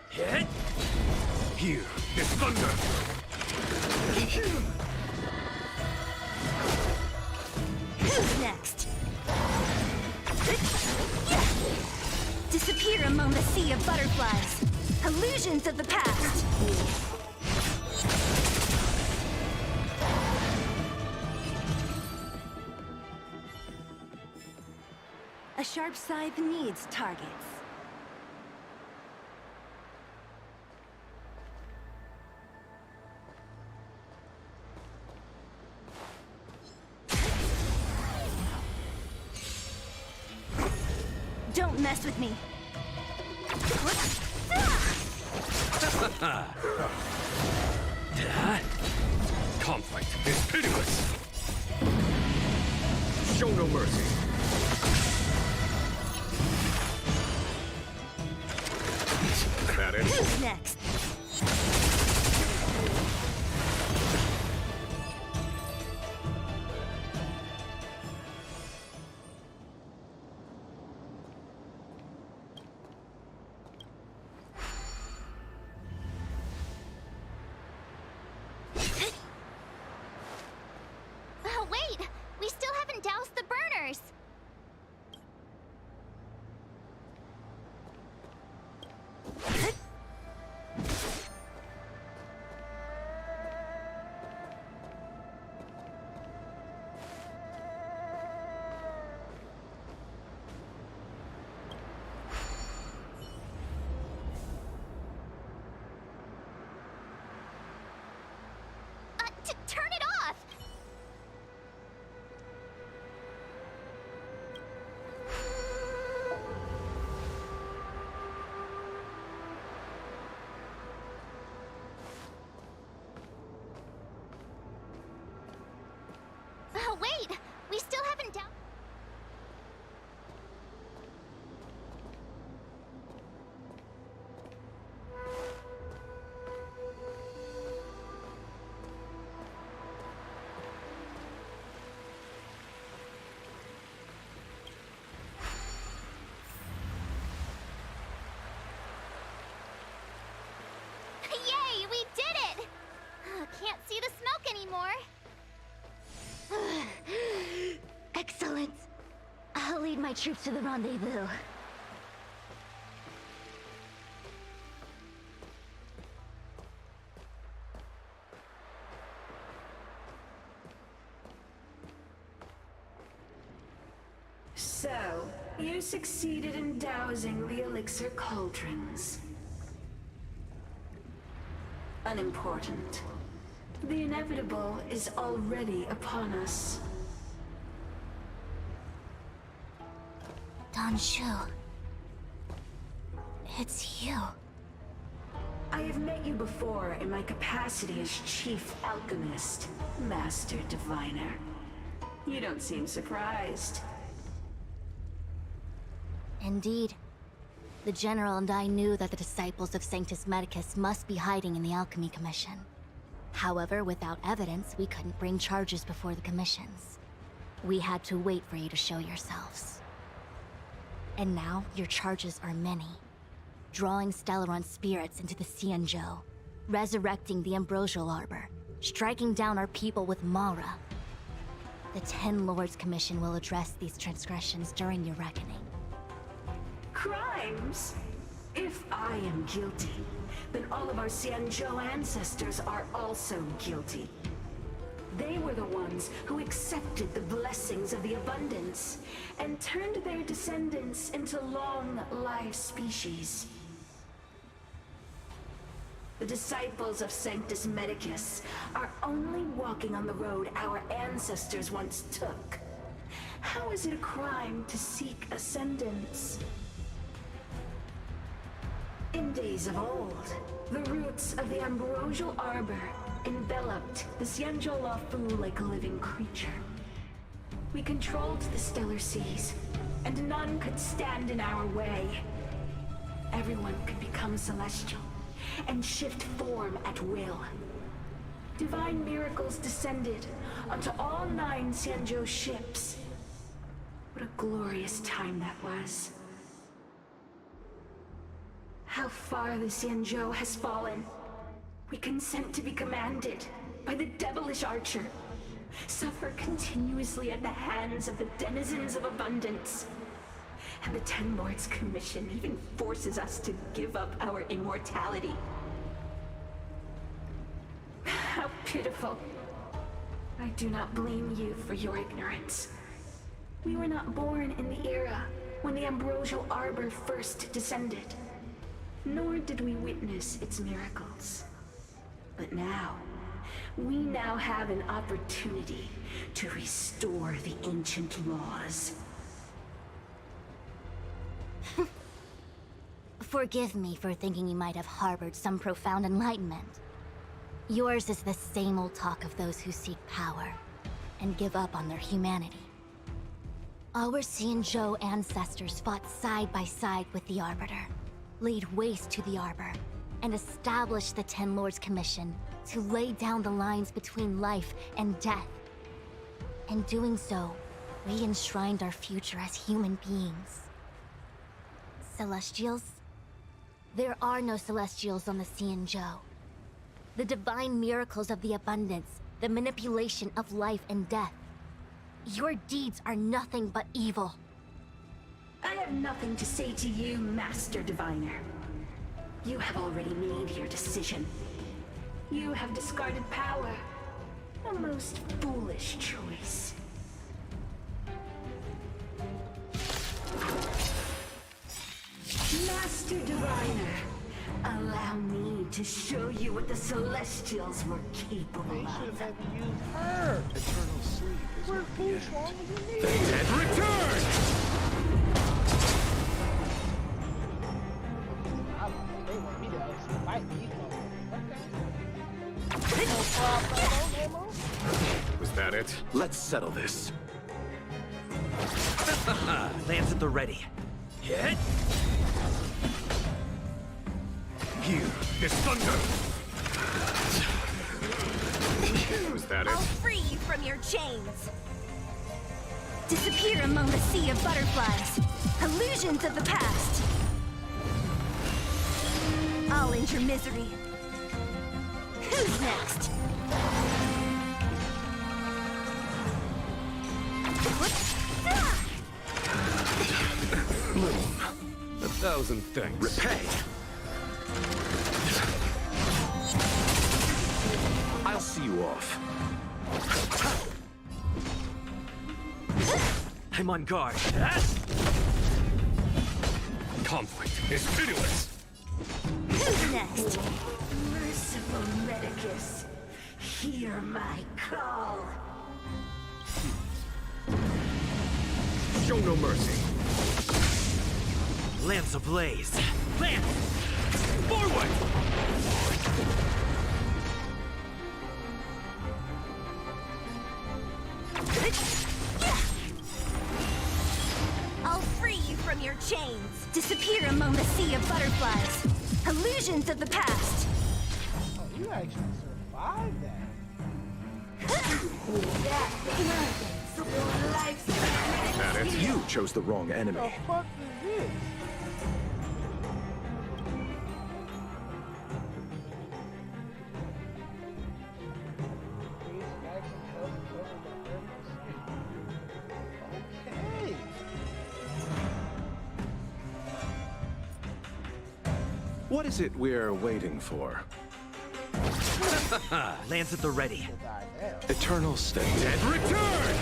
Hit! Here is thunder! Who's next? Disappear among the sea of butterflies. Illusions of the past. A sharp scythe needs targets. Don't mess with me. Conflict is pitiless. Show no mercy. That it? Who's next? Oh, wait! We still haven't doused the burners! Turn it off! Oh, wait! We still haven't down. Yay! We did it! Can't see the smoke anymore. Excellent. I'll lead my troops to the rendezvous. So, you succeeded in dousing the elixir cauldrons. Unimportant. The inevitable is already upon us. Danshu. It's you. I have met you before in my capacity as Chief Alchemist, Master Diviner. You don't seem surprised. Indeed. The General and I knew that the disciples of Sanctus Medicus must be hiding in the Alchemy Commission. However, without evidence, we couldn't bring charges before the commissions. We had to wait for you to show yourselves. And now, your charges are many. Drawing Stellaron spirits into the Xianzhou, resurrecting the Ambrosial Arbor, striking down our people with Mara. The Ten Lords Commission will address these transgressions during your reckoning. Crimes? If I am guilty, then all of our Xianzhou ancestors are also guilty. They were the ones who accepted the blessings of the abundance and turned their descendants into long-lived species. The disciples of Sanctus Medicus are only walking on the road our ancestors once took. How is it a crime to seek ascendance? In days of old, the roots of the ambrosial arbor enveloped the Xianzhou Luofu like a living creature. We controlled the stellar seas, and none could stand in our way. Everyone could become celestial and shift form at will. Divine miracles descended onto all 9 Xianzhou ships. What a glorious time that was. How far the Xianzhou has fallen. We consent to be commanded by the devilish archer. Suffer continuously at the hands of the denizens of abundance. And the Ten Lords' Commission even forces us to give up our immortality. How pitiful. I do not blame you for your ignorance. We were not born in the era when the ambrosial arbor first descended, nor did we witness its miracles. But now, we now have an opportunity to restore the ancient laws. Forgive me for thinking you might have harbored some profound enlightenment. Yours is the same old talk of those who seek power and give up on their humanity. Our Xianzhou ancestors fought side by side with the Arbiter, laid waste to the Arbor, and established the Ten Lords' Commission to lay down the lines between life and death. In doing so, we enshrined our future as human beings. Celestials? There are no Celestials on the Xianzhou. The divine miracles of the abundance, the manipulation of life and death. Your deeds are nothing but evil. I have nothing to say to you, Master Diviner. You have already made your decision. You have discarded power. A most foolish choice. Master Diviner, allow me to show you what the Celestials were capable They of. should have used her. Eternal sleep is We're what too the strong end. as you The need. dead return! They want me to actually fight me. Okay. No problem, no more. Was that it? Let's settle this. Lance at the ready. Hit! Here is thunder! Was that I'll it? free you from your chains. Disappear among the sea of butterflies. Illusions of the past. I'll end your misery. Who's next? Bloom. 1,000 thanks. Repay! I'll see you off. I'm on guard. Conflict is pitiless. Who's next? Merciful Medicus, hear my call. Show no mercy. Lance ablaze. Lance! Forward! I'll free you from your chains. Disappear among the sea of butterflies. Illusions of the past. Oh, you actually survived that. That it? You chose the wrong What enemy. the fuck is this? Okay. What is it we're waiting for? Lance at the ready. Eternal state. Dead return!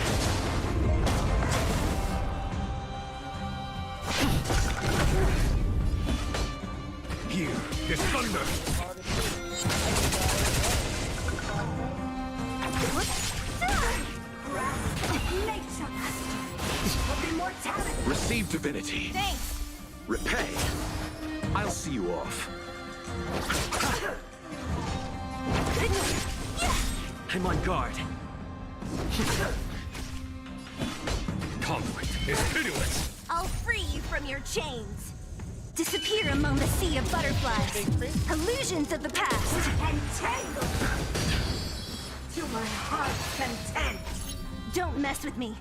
Here is thunder! Nature mastery of immortality. Receive divinity. Thanks. Repay. I'll see you off. I'm on guard. Conflict is pitiless. I'll free you from your chains. Disappear among the sea of butterflies. Illusions of the past. Entangled to my heart's content. Don't mess with me.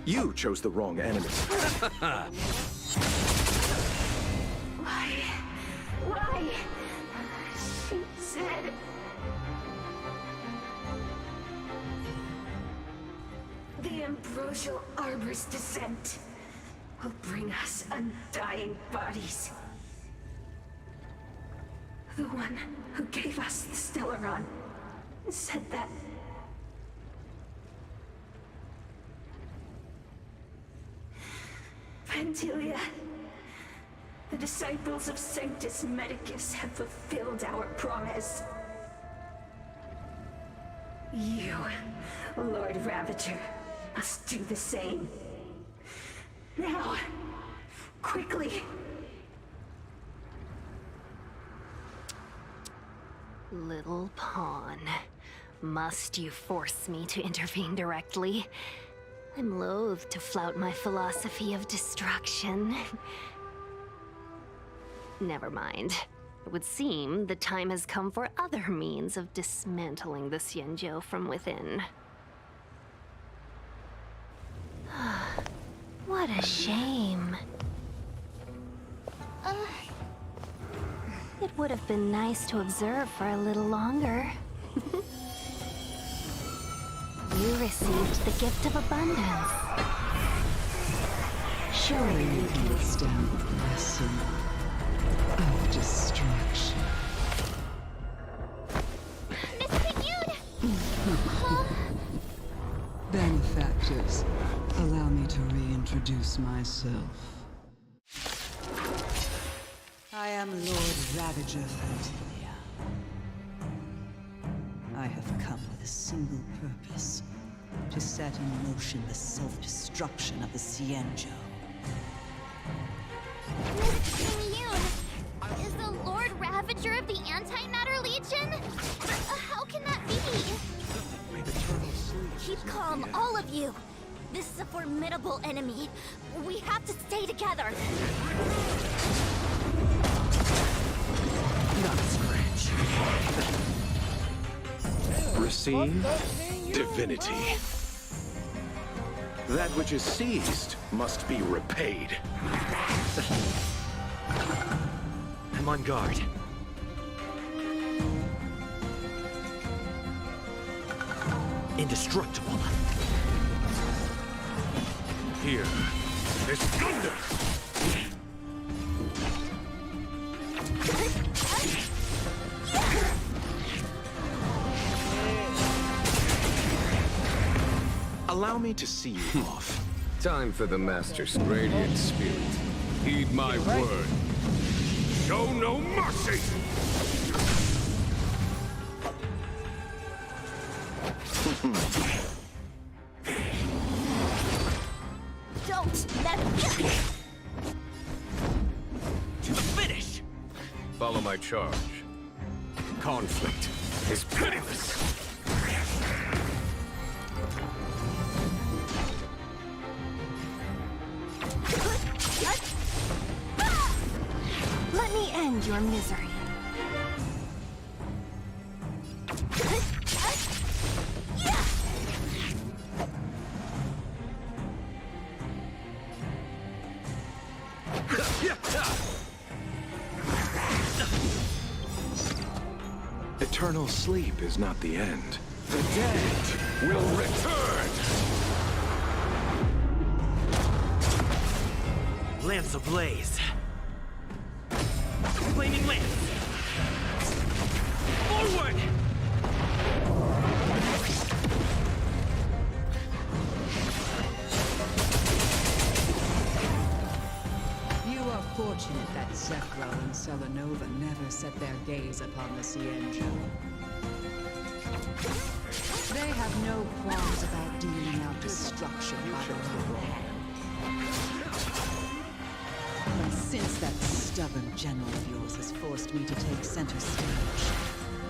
You chose the wrong enemy. Why? She said... The ambrosial arbor's descent will bring us undying bodies. The one who gave us the Stellaron said that. Vantilia, the disciples of Sanctus Medicus have fulfilled our promise. You, Lord Ravager, must do the same. Now, quickly. Little pawn. Must you force me to intervene directly? I'm loath to flout my philosophy of destruction. Never mind. It would seem the time has come for other means of dismantling the Xianzhou from within. What a shame. It would have been nice to observe for a little longer. You received the gift of abundance. Surely you can withstand the blessing of destruction. Miss Pignoon! Benefactors, allow me to reintroduce myself. I am Lord Ravager Vantilia. I have come with a single purpose: to set in motion the self-destruction of the Xianzhou. Miss Pignoon! Is the Lord Ravager of the Antimatter Legion? How can that be? Keep calm, all of you. This is a formidable enemy. We have to stay together. Not a scratch. Receive divinity. That which is seized must be repaid. I'm on guard. Indestructible. Here is thunder! Allow me to see you off. Time for the Master's radiant spirit. Heed my word. Show no mercy! Don't let me. To the finish! Follow my charge. Conflict is pitiless! Let me end your misery. Eternal sleep is not the end. The dead will return! Lance ablaze. Flaming lance. Forward! You are fortunate that Zephyr and Selenova never set their gaze upon the Xianzhou. They have no qualms about dealing out destruction by the hand. But since that stubborn general of yours has forced me to take center stage,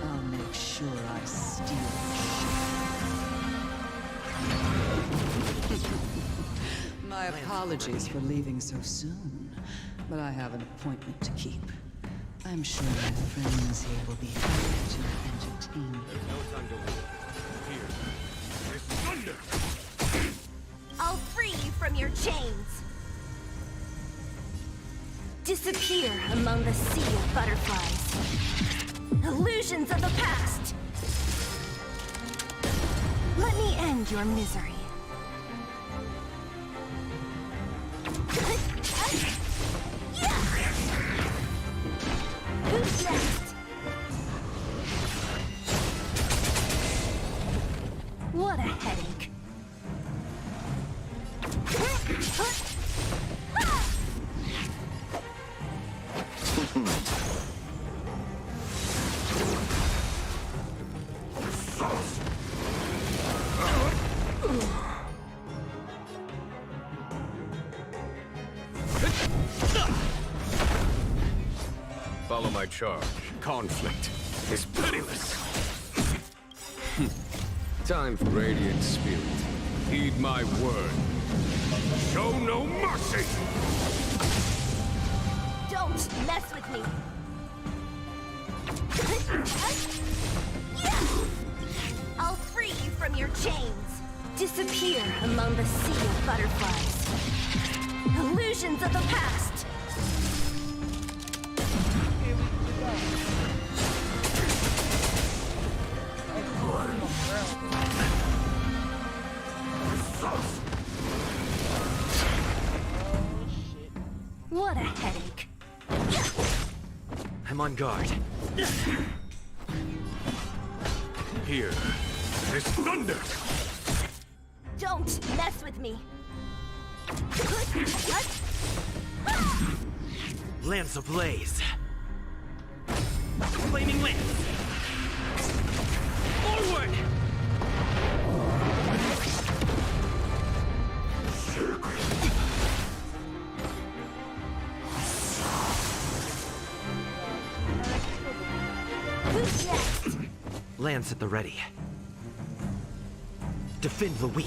I'll make sure I steal the show. My apologies for leaving so soon, but I have an appointment to keep. I'm sure my friends here will be happy to entertain you. No time to wait. Here. There's thunder! I'll free you from your chains. Disappear among the sea of butterflies. Illusions of the past. Let me end your misery. Who's next? What a headache. Follow my charge. Conflict is pitiless. Time for radiant spirit. Heed my word. Show no mercy! Don't mess with me. I'll free you from your chains. Disappear among the sea of butterflies. Illusions of the past. What a headache. I'm on guard. Here. There's thunder! Don't mess with me. Lance ablaze. Flaming lance. Forward! Who's next? Lance at the ready. Defend the weak.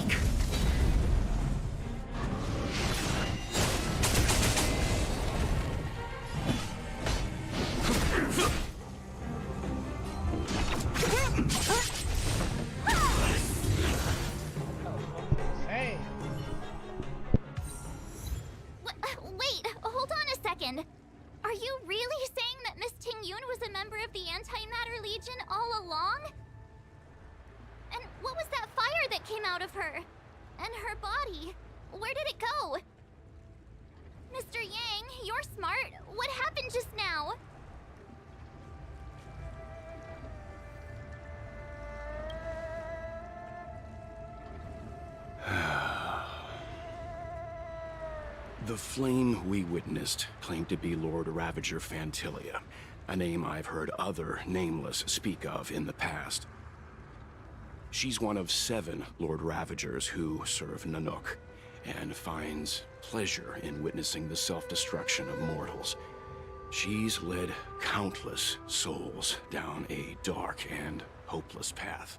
Hey. Wait, hold on a second. Are you really saying that Miss Ting Yun was a member of the Antimatter Legion all along? And what was that fire that came out of her? And her body? Where did it go? Mr. Yang, you're smart. What happened just now? The flame we witnessed claimed to be Lord Ravager Fantilia, a name I've heard other Nameless speak of in the past. She's one of 7 Lord Ravagers who serve Nanook, and finds pleasure in witnessing the self-destruction of mortals. She's led countless souls down a dark and hopeless path.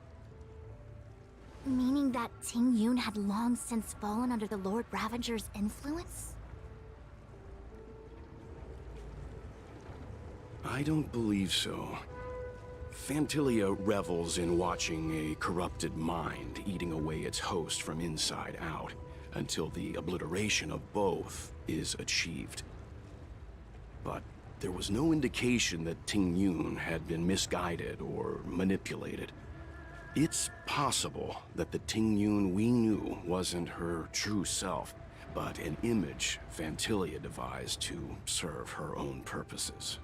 Meaning that Ting Yun had long since fallen under the Lord Ravager's influence? I don't believe so. Fantilia revels in watching a corrupted mind eating away its host from inside out, until the obliteration of both is achieved. But there was no indication that Ting Yun had been misguided or manipulated. It's possible that the Ting Yun we knew wasn't her true self, but an image Fantilia devised to serve her own purposes.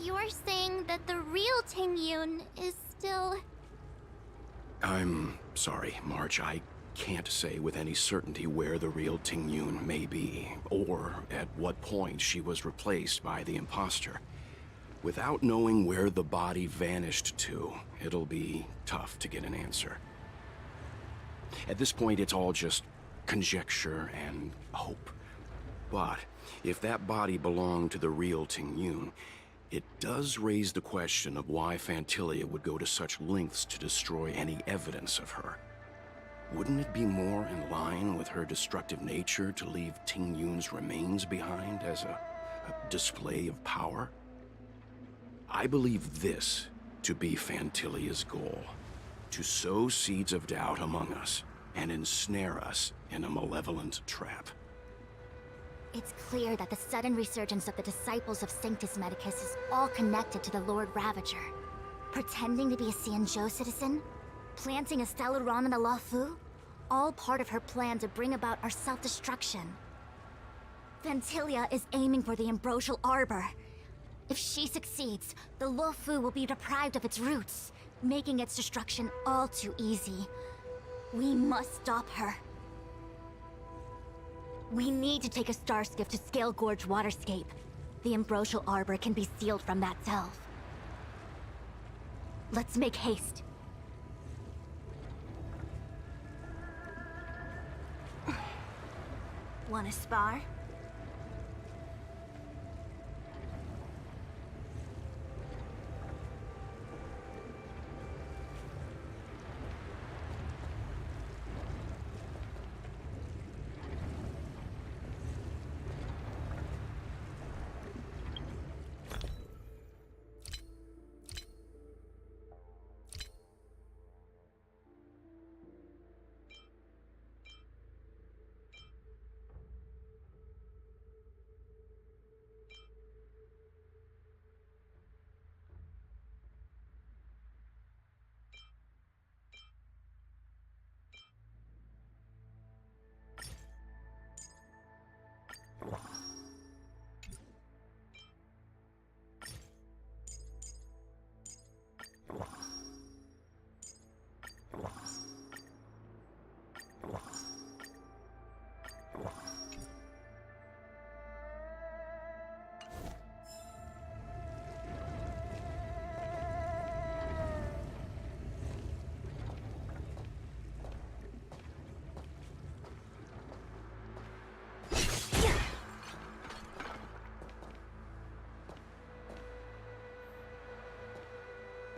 You're saying that the real Ting Yun is still... I'm sorry, March. I can't say with any certainty where the real Ting Yun may be, or at what point she was replaced by the imposter. Without knowing where the body vanished to, it'll be tough to get an answer. At this point, it's all just conjecture and hope. But if that body belonged to the real Ting Yun, it does raise the question of why Fantilia would go to such lengths to destroy any evidence of her. Wouldn't it be more in line with her destructive nature to leave Ting Yun's remains behind as a display of power? I believe this to be Fantilia's goal: to sow seeds of doubt among us and ensnare us in a malevolent trap. It's clear that the sudden resurgence of the disciples of Sanctus Medicus is all connected to the Lord Ravager. Pretending to be a Xianzhou citizen, planting a Stellaron in the Luofu, all part of her plan to bring about our self-destruction. Fantilia is aiming for the Ambrosial Arbor. If she succeeds, the Luofu will be deprived of its roots, making its destruction all too easy. We must stop her. We need to take a star skiff to Scale Gorge Waterscape. The Ambrosial Arbor can be sealed from that delve. Let's make haste. Wanna spar?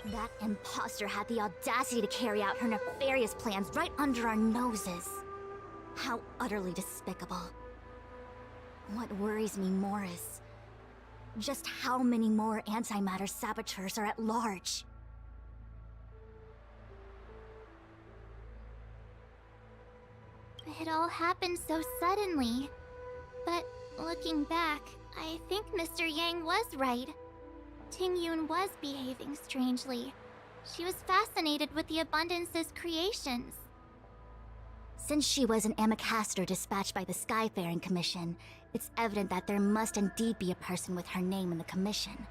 That imposter had the audacity to carry out her nefarious plans right under our noses. How utterly despicable. What worries me more is just how many more antimatter saboteurs are at large. It all happened so suddenly. But looking back, I think Mr. Yang was right. Ting Yun was behaving strangely. She was fascinated with the Abundance's creations. Since she was an Amicastor dispatched by the Skyfaring Commission, it's evident that there must indeed be a person with her name in the Commission.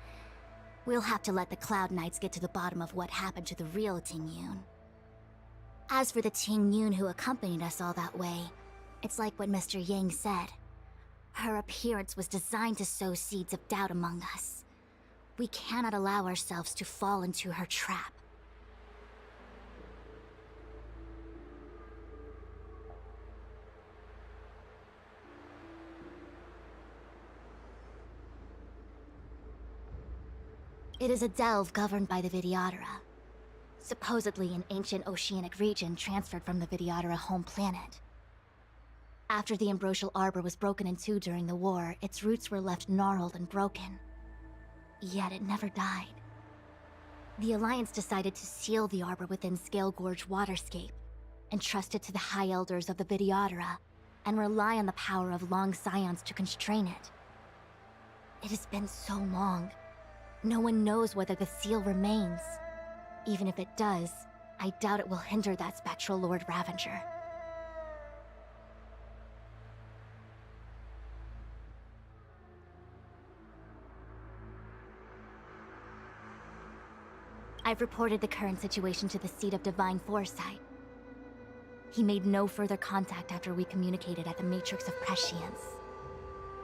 We'll have to let the Cloud Knights get to the bottom of what happened to the real Ting Yun. As for the Ting Yun who accompanied us all that way, it's like what Mr. Yang said. Her appearance was designed to sow seeds of doubt among us. We cannot allow ourselves to fall into her trap. It is a delve governed by the Vidyadhara. Supposedly an ancient oceanic region transferred from the Vidyadhara home planet. After the Ambrosial Arbor was broken in two during the war, its roots were left gnarled and broken. Yet it never died. The Alliance decided to seal the arbor within Scale Gorge Waterscape, entrust it to the High Elders of the Vidyadhara, and rely on the power of long scions to constrain it. It has been so long. No one knows whether the seal remains. Even if it does, I doubt it will hinder that spectral Lord Ravager. I've reported the current situation to the seat of Divine Foresight. He made no further contact after we communicated at the Matrix of Prescience.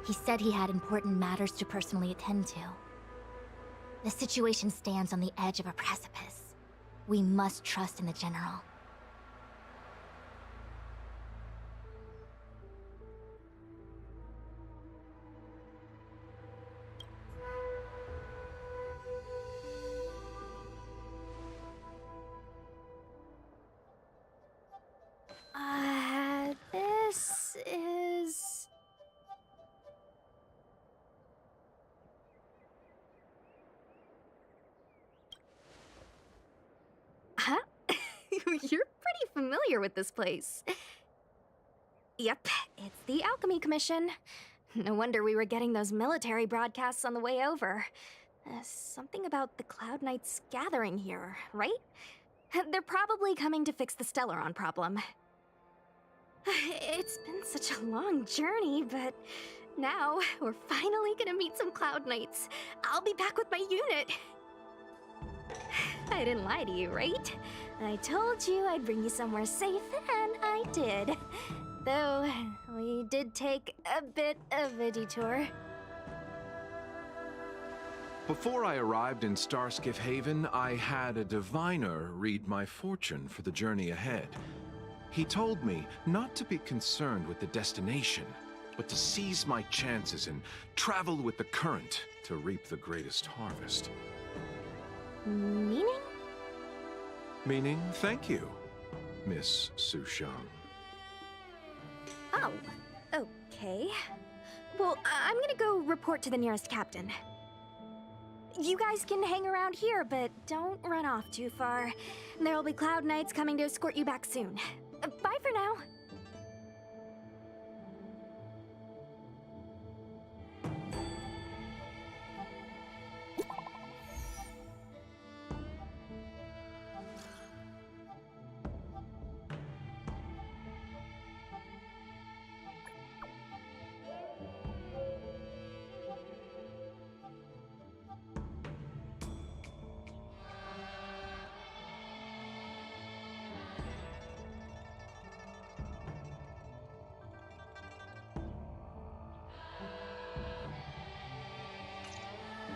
He said he had important matters to personally attend to. The situation stands on the edge of a precipice. We must trust in the General. This is... Huh? You're pretty familiar with this place. Yep, it's the Alchemy Commission. No wonder we were getting those military broadcasts on the way over. Something about the Cloud Knights gathering here, right? They're probably coming to fix the Stellaron problem. It's been such a long journey, but now we're finally gonna meet some Cloud Knights. I'll be back with my unit. I didn't lie to you, right? I told you I'd bring you somewhere safe, and I did. Though, we did take a bit of a detour. Before I arrived in Starskiff Haven, I had a diviner read my fortune for the journey ahead. He told me not to be concerned with the destination, but to seize my chances and travel with the current to reap the greatest harvest. Meaning? Meaning, thank you, Miss Sushang. Oh, okay. Well, I'm gonna go report to the nearest captain. You guys can hang around here, but don't run off too far. There'll be Cloud Knights coming to escort you back soon. Bye for now.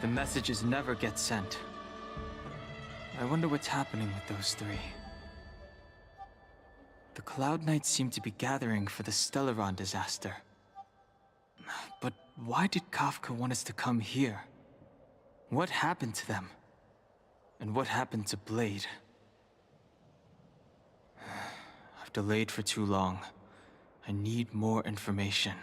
The messages never get sent. I wonder what's happening with those three. The Cloud Knights seem to be gathering for the Stellaron disaster. But why did Kafka want us to come here? What happened to them? And what happened to Blade? I've delayed for too long. I need more information.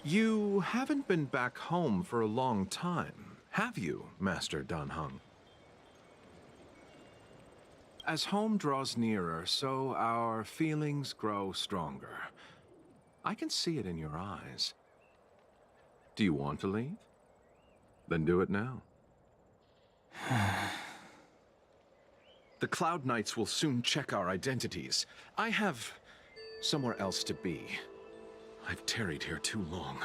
You haven't been back home for a long time, have you, Master Danheng? As home draws nearer, so our feelings grow stronger. I can see it in your eyes. Do you want to leave? Then do it now. The Cloud Knights will soon check our identities. I have somewhere else to be. I've tarried here too long.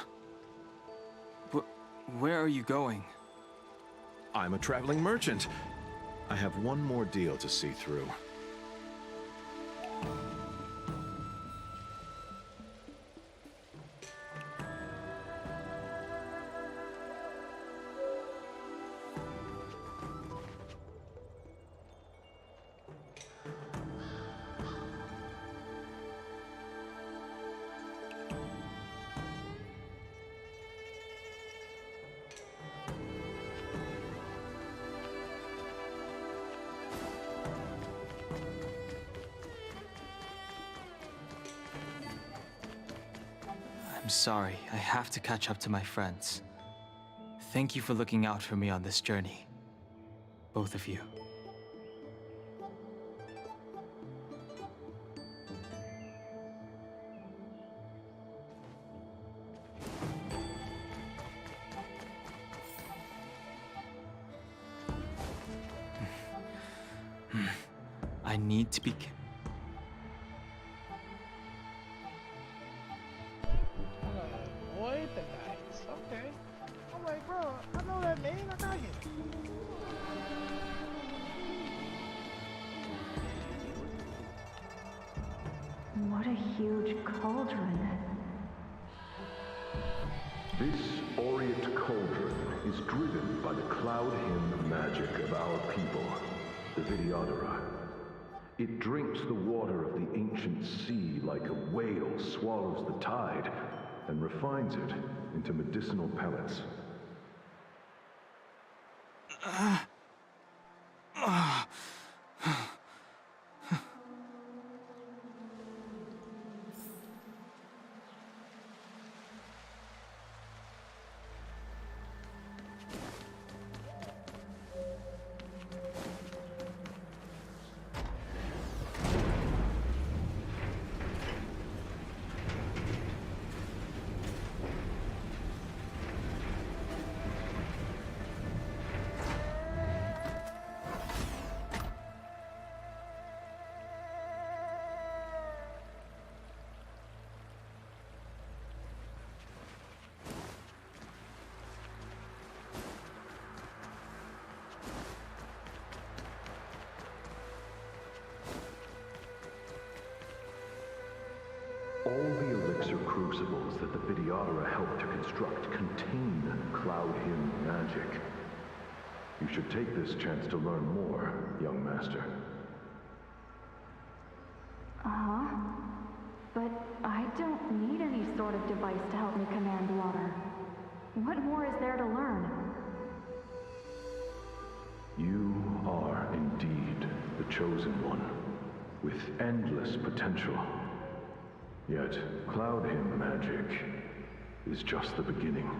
Where are you going? I'm a traveling merchant. I have one more deal to see through. I'm sorry, I have to catch up to my friends. Thank you for looking out for me on this journey. Both of you. I need to be... Hold on. huge cauldron. This aureate cauldron is driven by the cloud hymn magic of our people, the Vidyadhara. It drinks the water of the ancient sea like a whale swallows the tide, and refines it into medicinal pellets. All the elixir crucibles that the Vidyadhara helped to construct contain cloud hymn magic. You should take this chance to learn more, young master. Uh-huh. But I don't need any sort of device to help me command water. What more is there to learn? You are indeed the chosen one, with endless potential. Yet, cloud hymn magic is just the beginning.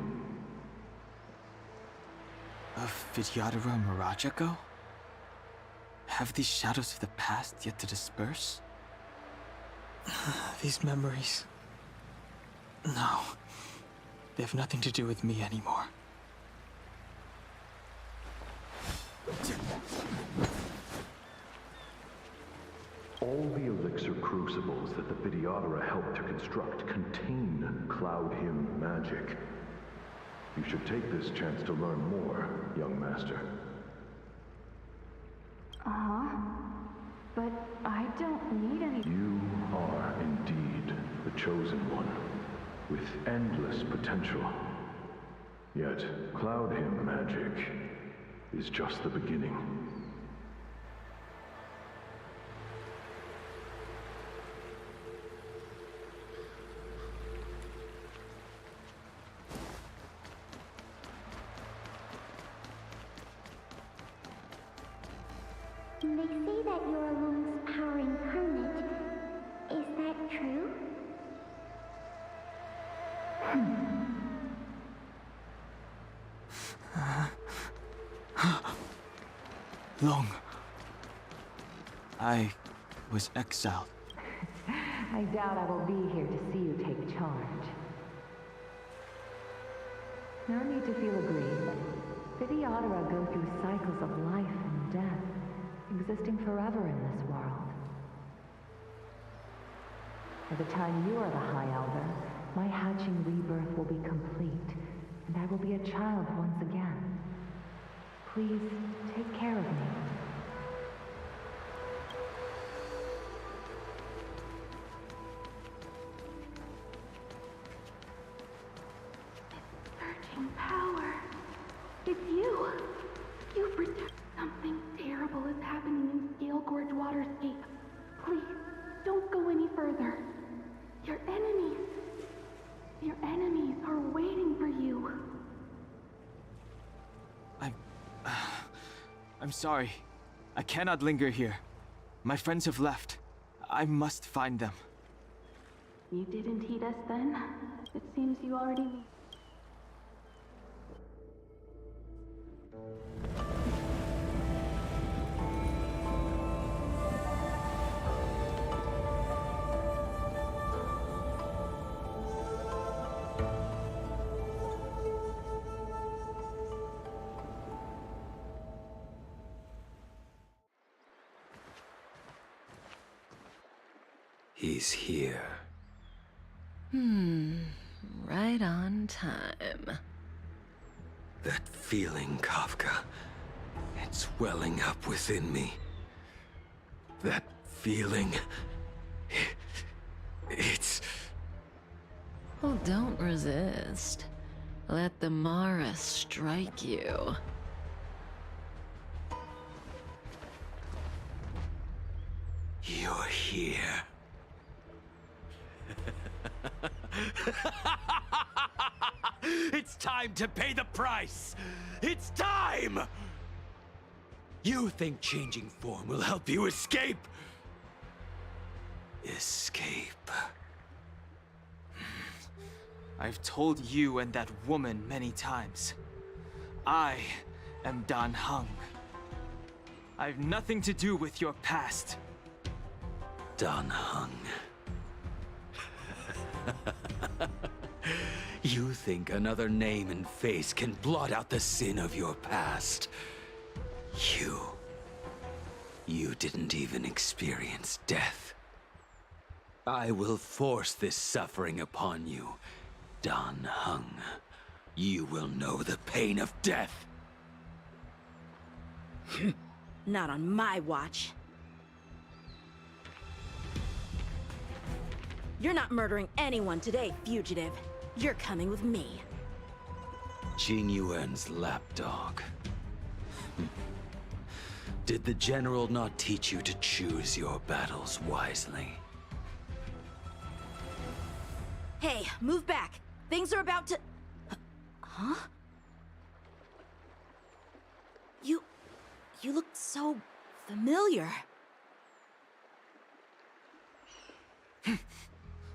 Of Vidyadhara Mirajago? Have these shadows of the past yet to disperse? These memories... No. They have nothing to do with me anymore. All the elixir crucibles that the Vidyadhara helped to construct contain cloud hymn magic. You should take this chance to learn more, young master. Uh-huh. But I don't need any... You are indeed the chosen one, with endless potential. Yet, cloud hymn magic is just the beginning. They say that you're Loon's power incarnate. Is that true? Long. I was exiled. I doubt I will be here to see you take charge. No need to feel aggrieved. Vidyadhara go through cycles of life and death, existing forever in this world. By the time you are the High Elder, my hatching rebirth will be complete, and I will be a child once again. Please, take care of me. Surging power. It's you. You protect something terrible is happening in Scale Gorge Waterscape. Please, don't go any further. Your enemies are waiting for you. I'm sorry. I cannot linger here. My friends have left. I must find them. You didn't heed us then? It seems you already... He's here. Right on time. That feeling, Kafka. It's welling up within me. That feeling... It's... Well, don't resist. Let the Mara strike you. You're here. It's time to pay the price! It's time! You think changing form will help you escape? Escape. I've told you and that woman many times. I am Dan Heng. I've nothing to do with your past. Dan Heng. You think another name and face can blot out the sin of your past? You didn't even experience death. I will force this suffering upon you, Dan Heng. You will know the pain of death. Not on my watch. You're not murdering anyone today, fugitive. You're coming with me. Jing Yuan's lapdog. Did the General not teach you to choose your battles wisely? Hey, move back. Things are about to... Huh? You look so familiar.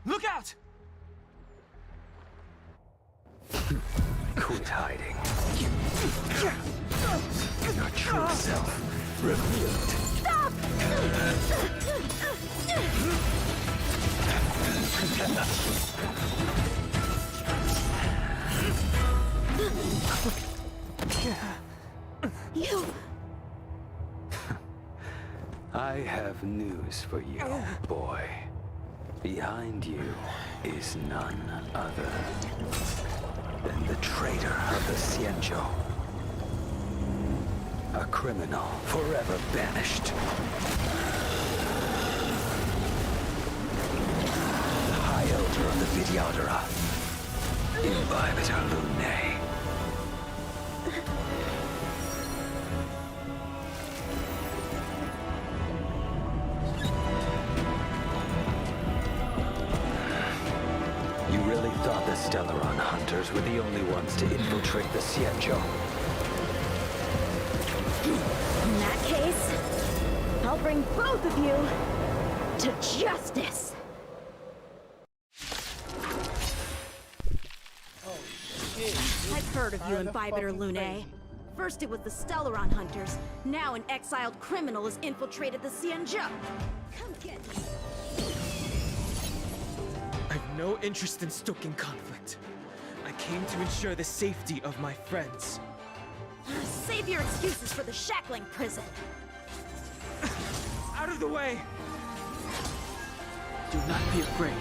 Look out! Quit hiding. Your true self revealed. Stop! You... I have news for you, boy. Behind you is none other than the traitor of the Xianzhou. A criminal forever banished. The High Elder of the Vidyadhara. Imbibitor Lunae. You really thought the Stellaron hunters were the only ones to infiltrate the Xianzhou? In that case, I'll bring both of you to justice. I've heard of you, Imbibitor Lunae. First it was the Stellaron hunters, now an exiled criminal has infiltrated the Xianzhou. Come get me. I've no interest in stoking conflict. I came to ensure the safety of my friends. Save your excuses for the shackling prison. Out of the way! Do not be afraid.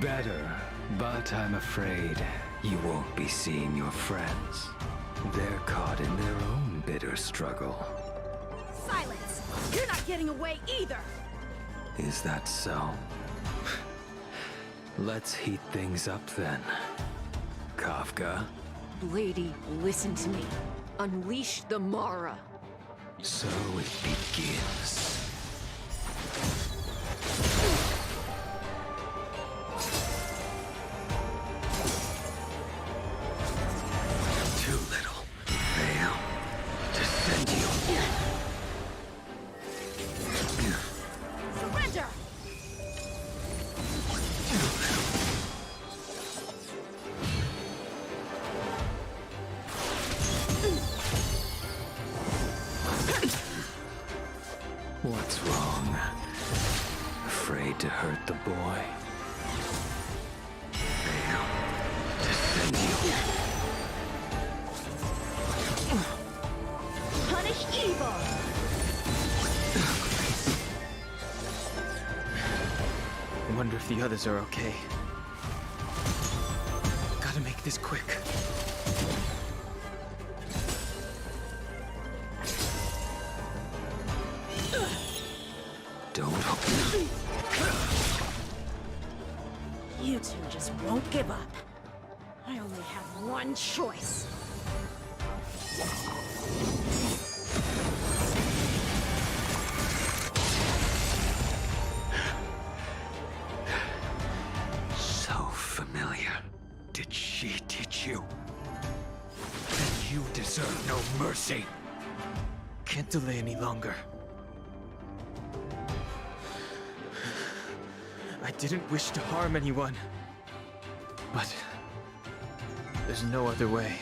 Better, but I'm afraid you won't be seeing your friends. They're caught in their own bitter struggle. Silence! You're not getting away either! Is that so? Let's heat things up then. Kafka? Lady, listen to me. Unleash the Mara. So it begins. Too little. Fail. To send you. Surrender! What's wrong? Afraid to hurt the boy? Fail. To send you. Punish evil! I wonder if the others are okay. Gotta make this quick. won't give up. I only have one choice. So familiar. Did she teach you? That you deserve no mercy. Can't delay any longer. I didn't wish to harm anyone. But there's no other way.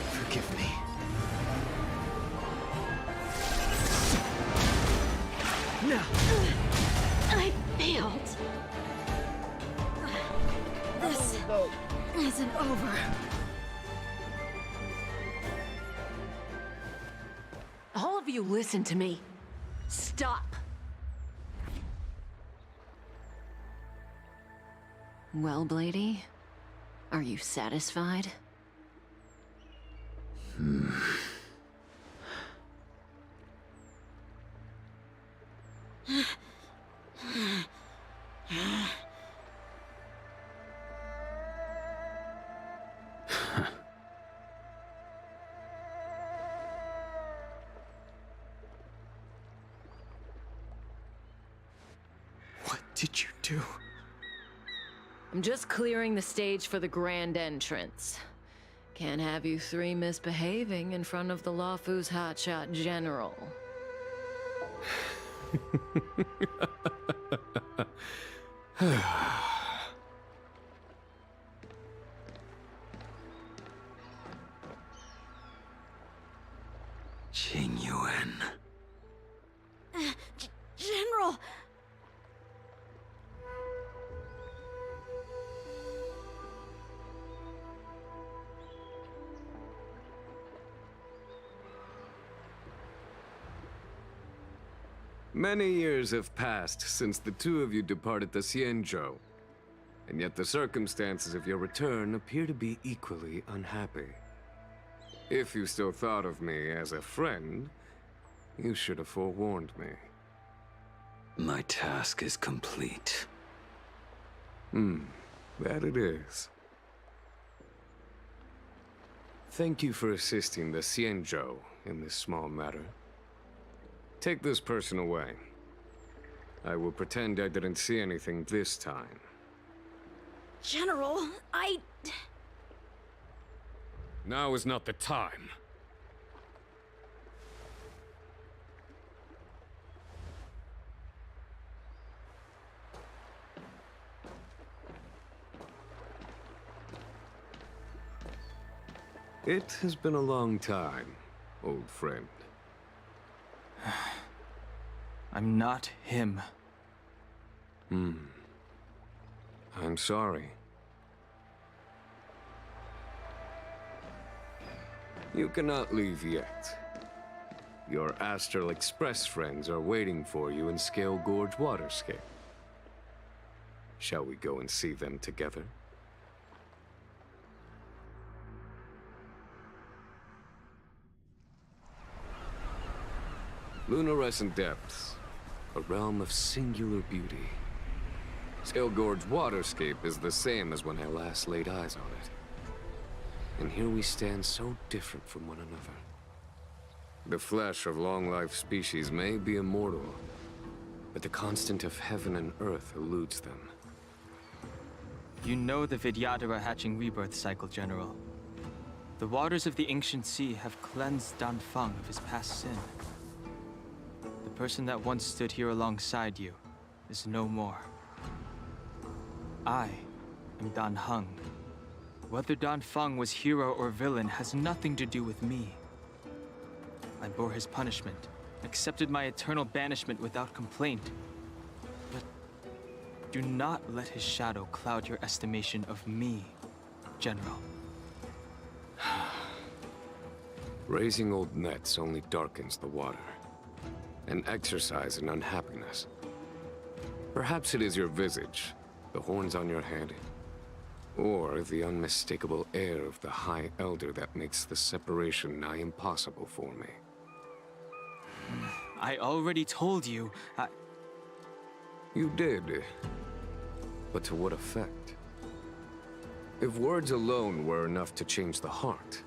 Forgive me. No. I failed. This isn't over. All of you listen to me. Stop. Well, Blady, are you satisfied? What did you do? I'm just clearing the stage for the grand entrance. Can't have you three misbehaving in front of the Lawfu's hotshot general. Jing Yuan. General! Many years have passed since the two of you departed the Xianzhou, and yet the circumstances of your return appear to be equally unhappy. If you still thought of me as a friend, you should have forewarned me. My task is complete. That it is. Thank you for assisting the Xianzhou in this small matter. Take this person away. I will pretend I didn't see anything this time. General, Now is not the time. It has been a long time, old friend. I'm not him. I'm sorry. You cannot leave yet. Your Astral Express friends are waiting for you in Scale Gorge Waterscape. Shall we go and see them together? Lunarescent Depths, a realm of singular beauty. Scale Gorge Waterscape is the same as when I last laid eyes on it. And here we stand so different from one another. The flesh of long-life species may be immortal, but the constant of heaven and earth eludes them. You know the Vidyadhara hatching rebirth cycle, General. The waters of the ancient sea have cleansed Dan Feng of his past sin. The person that once stood here alongside you is no more. I am Dan Heng. Whether Dan Feng was hero or villain has nothing to do with me. I bore his punishment, accepted my eternal banishment without complaint. But do not let his shadow cloud your estimation of me, General. Raising old nets only darkens the water. An exercise in unhappiness. Perhaps it is your visage, the horns on your head, or the unmistakable air of the High Elder that makes the separation nigh impossible for me. I already told you, You did. But to what effect? If words alone were enough to change the heart,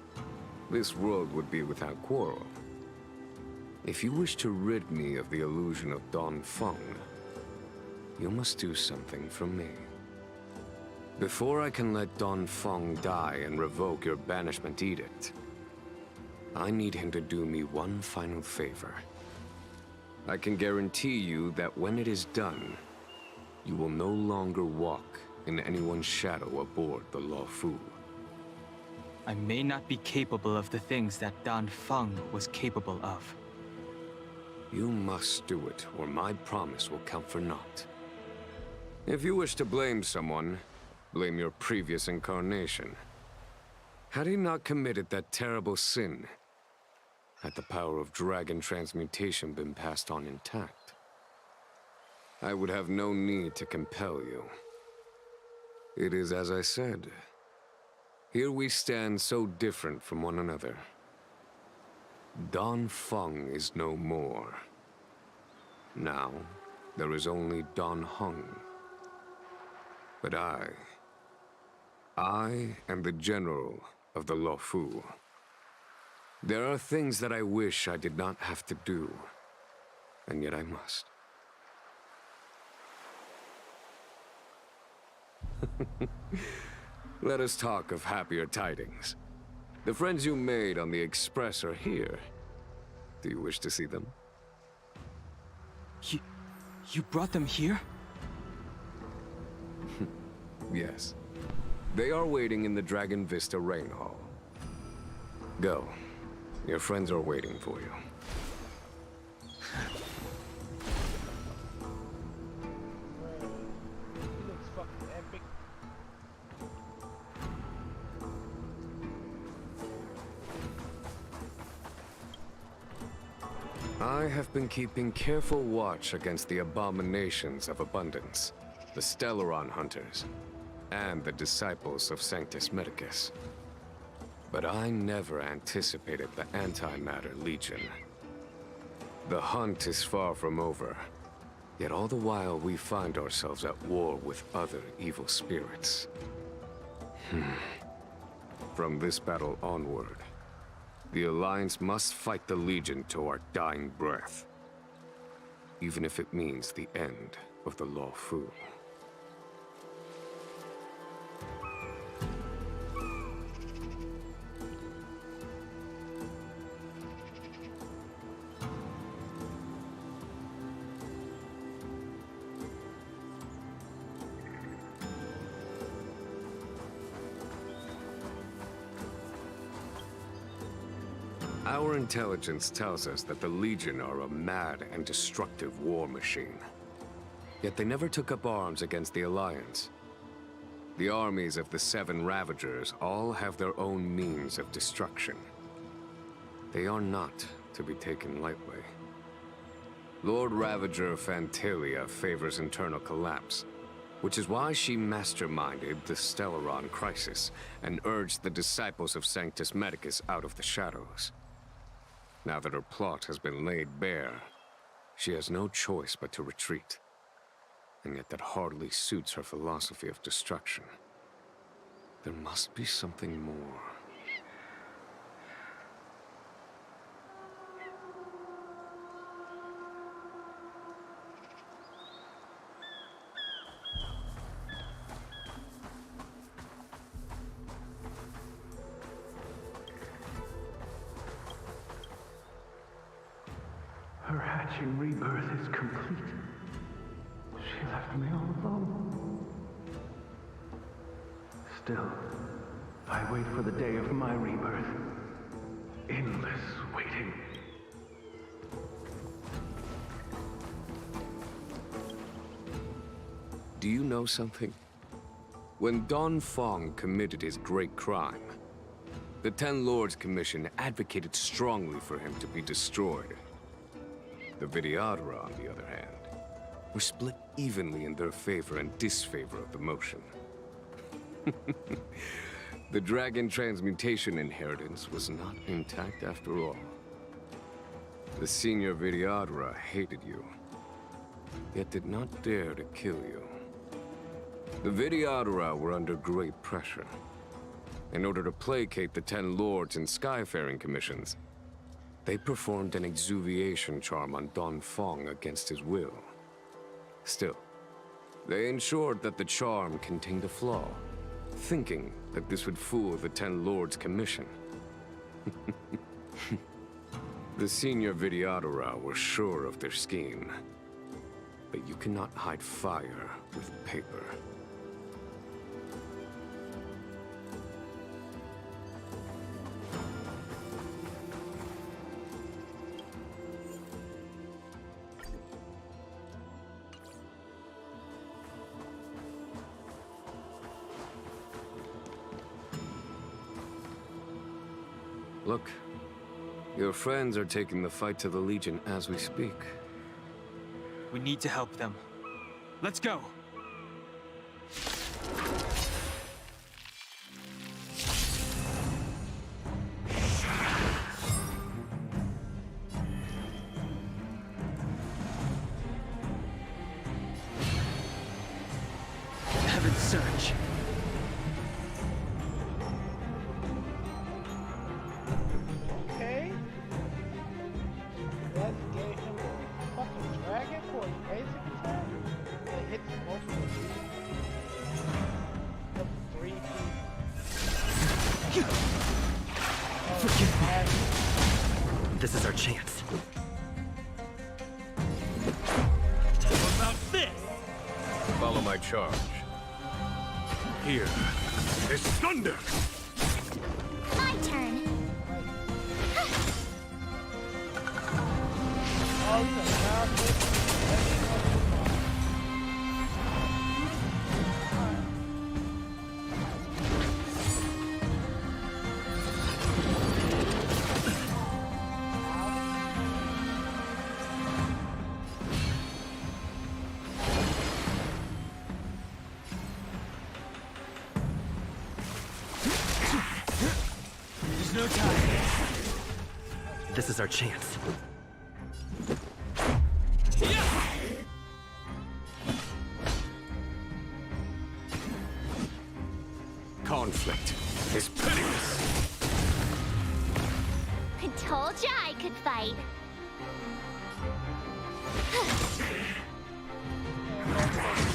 this world would be without quarrel. If you wish to rid me of the illusion of Don Feng, you must do something for me. Before I can let Don Feng die and revoke your banishment edict, I need him to do me one final favor. I can guarantee you that when it is done, you will no longer walk in anyone's shadow aboard the Luofu. I may not be capable of the things that Don Feng was capable of. You must do it, or my promise will count for naught. If you wish to blame someone, blame your previous incarnation. Had he not committed that terrible sin, had the power of dragon transmutation been passed on intact, I would have no need to compel you. It is as I said. Here we stand so different from one another. Don Feng is no more. Now, there is only Don Hung. But I am the general of the Luofu. There are things that I wish I did not have to do, and yet I must. Let us talk of happier tidings. The friends you made on the Express are here. Do you wish to see them? You brought them here? Yes. They are waiting in the Dragon Vista Rain Hall. Go. Your friends are waiting for you. He looks fucking epic. I have been keeping careful watch against the abominations of abundance, the Stellaron Hunters, and the disciples of Sanctus Medicus. But I never anticipated the Antimatter Legion. The hunt is far from over, yet all the while we find ourselves at war with other evil spirits. From this battle onward, the Alliance must fight the Legion to our dying breath, even if it means the end of the Luofu. Our intelligence tells us that the Legion are a mad and destructive war machine. Yet they never took up arms against the Alliance. The armies of the Seven Ravagers all have their own means of destruction. They are not to be taken lightly. Lord Ravager Fantalia favors internal collapse, which is why she masterminded the Stellaron crisis and urged the disciples of Sanctus Medicus out of the shadows. Now that her plot has been laid bare, she has no choice but to retreat. And yet that hardly suits her philosophy of destruction. There must be something more. Her hatching rebirth is complete. She left me all alone. Still, I wait for the day of my rebirth. Endless waiting. Do you know something? When Don Feng committed his great crime, the Ten Lords Commission advocated strongly for him to be destroyed. The Vidyadhara, on the other hand, were split evenly in their favor and disfavor of the motion. The dragon transmutation inheritance was not intact after all. The senior Vidyadhara hated you, yet did not dare to kill you. The Vidyadhara were under great pressure. In order to placate the 10 lords and skyfaring commissions, they performed an exuviation charm on Don Fong against his will. Still, they ensured that the charm contained a flaw, thinking that this would fool the 10 lords' commission. The senior Vidyadhara were sure of their scheme. But you cannot hide fire with paper. Look, your friends are taking the fight to the Legion as we speak. We need to help them. Let's go! Heaven's Surge. Okay. That gave him a fucking dragon for his basic attack. It hits multiple up to 3 feet. Forgive me. This is our chance. How about this? Follow my charge. Here is thunder! My turn. Oh, he's a powerful. There's no time. This is our chance. Conflict is pitiless. I told ya I could fight.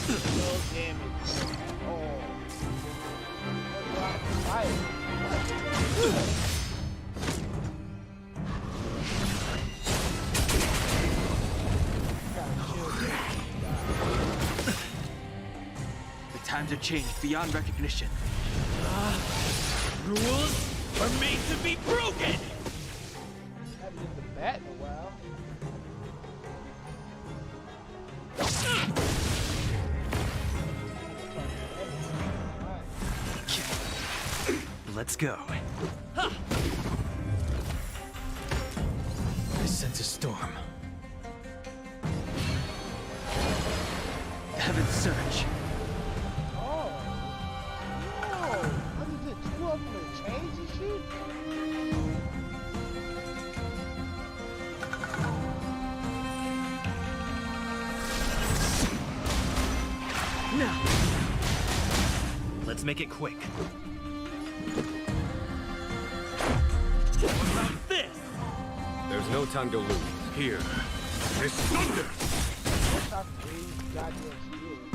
No damage. Oh. The times have changed beyond recognition. Rules are made to be broken! Haven't used the bat in a while. Let's go. I sense a storm. Heaven's Surge. Oh. Oh. What is it? 2 of them to change and shit? Now. Let's make it quick. What about this? There's no time to lose. Here is thunder! What's up, please? Goddamn shield.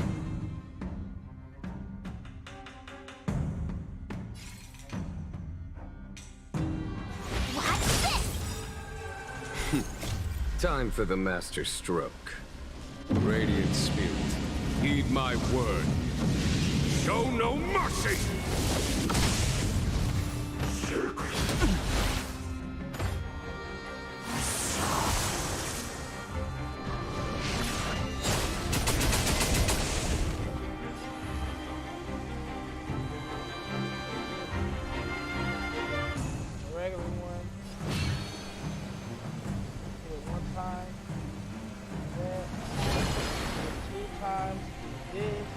What's this? Time for the master stroke. Radiant Spirit, heed my word. Show no mercy! Regular one. Hit it 1 time. That. Hit it 2 times. This.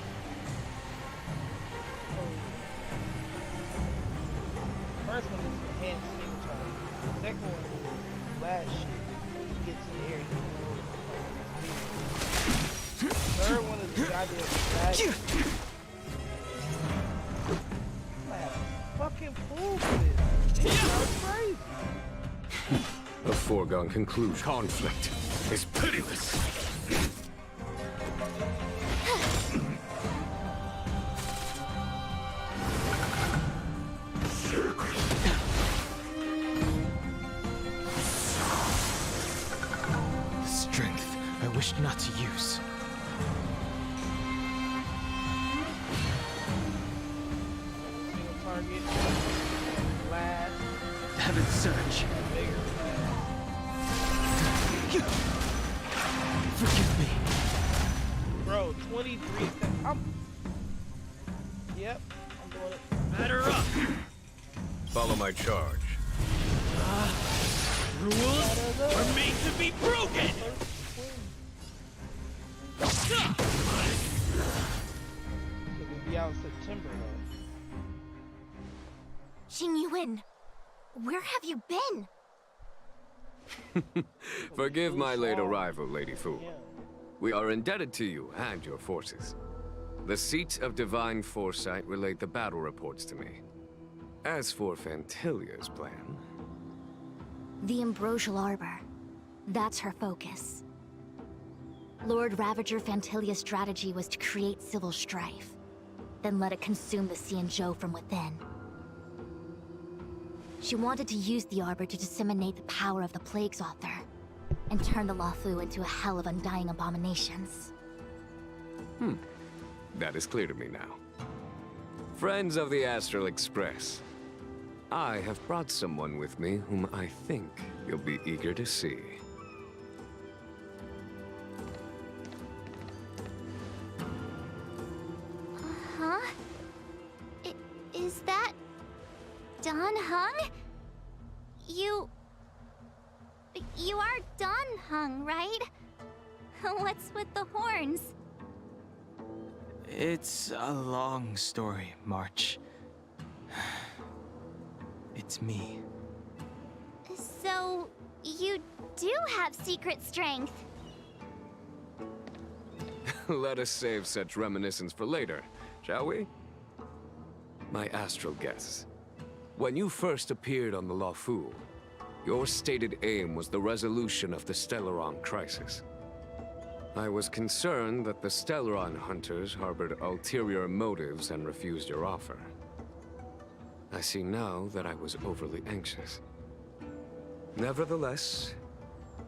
First one is the hand single charge. The second one is blast shit. He gets in the air. Third one is the goddamn blast. move this. It's crazy. A foregone conclusion. Conflict is pitiless. Strength I wished not to use. Single target. Last. Heaven surge. Forgive me. Bro, 23 seconds. Yep, I'm doing it. Batter up. Follow my charge. Rules are made to be broken! It'll be out in September though. Xing Yuan, where have you been? Forgive my late arrival, Lady Fu. We are indebted to you and your forces. The seat of divine foresight relayed the battle reports to me. As for Fantilia's plan... The Ambrosial Arbor. That's her focus. Lord Ravager Fantilia's strategy was to create civil strife, then let it consume the Xianzhou from within. She wanted to use the Arbor to disseminate the power of the Plague's Author, and turn the Luofu into a hell of undying abominations. That is clear to me now. Friends of the Astral Express, I have brought someone with me whom I think you'll be eager to see. Huh? Is that... Dan Heng? You are Dan Heng, right? What's with the horns? It's a long story, March. It's me. So, you do have secret strength. Let us save such reminiscence for later, shall we? My astral guess. When you first appeared on the Luofu, your stated aim was the resolution of the Stellaron crisis. I was concerned that the Stellaron hunters harbored ulterior motives and refused your offer. I see now that I was overly anxious. Nevertheless,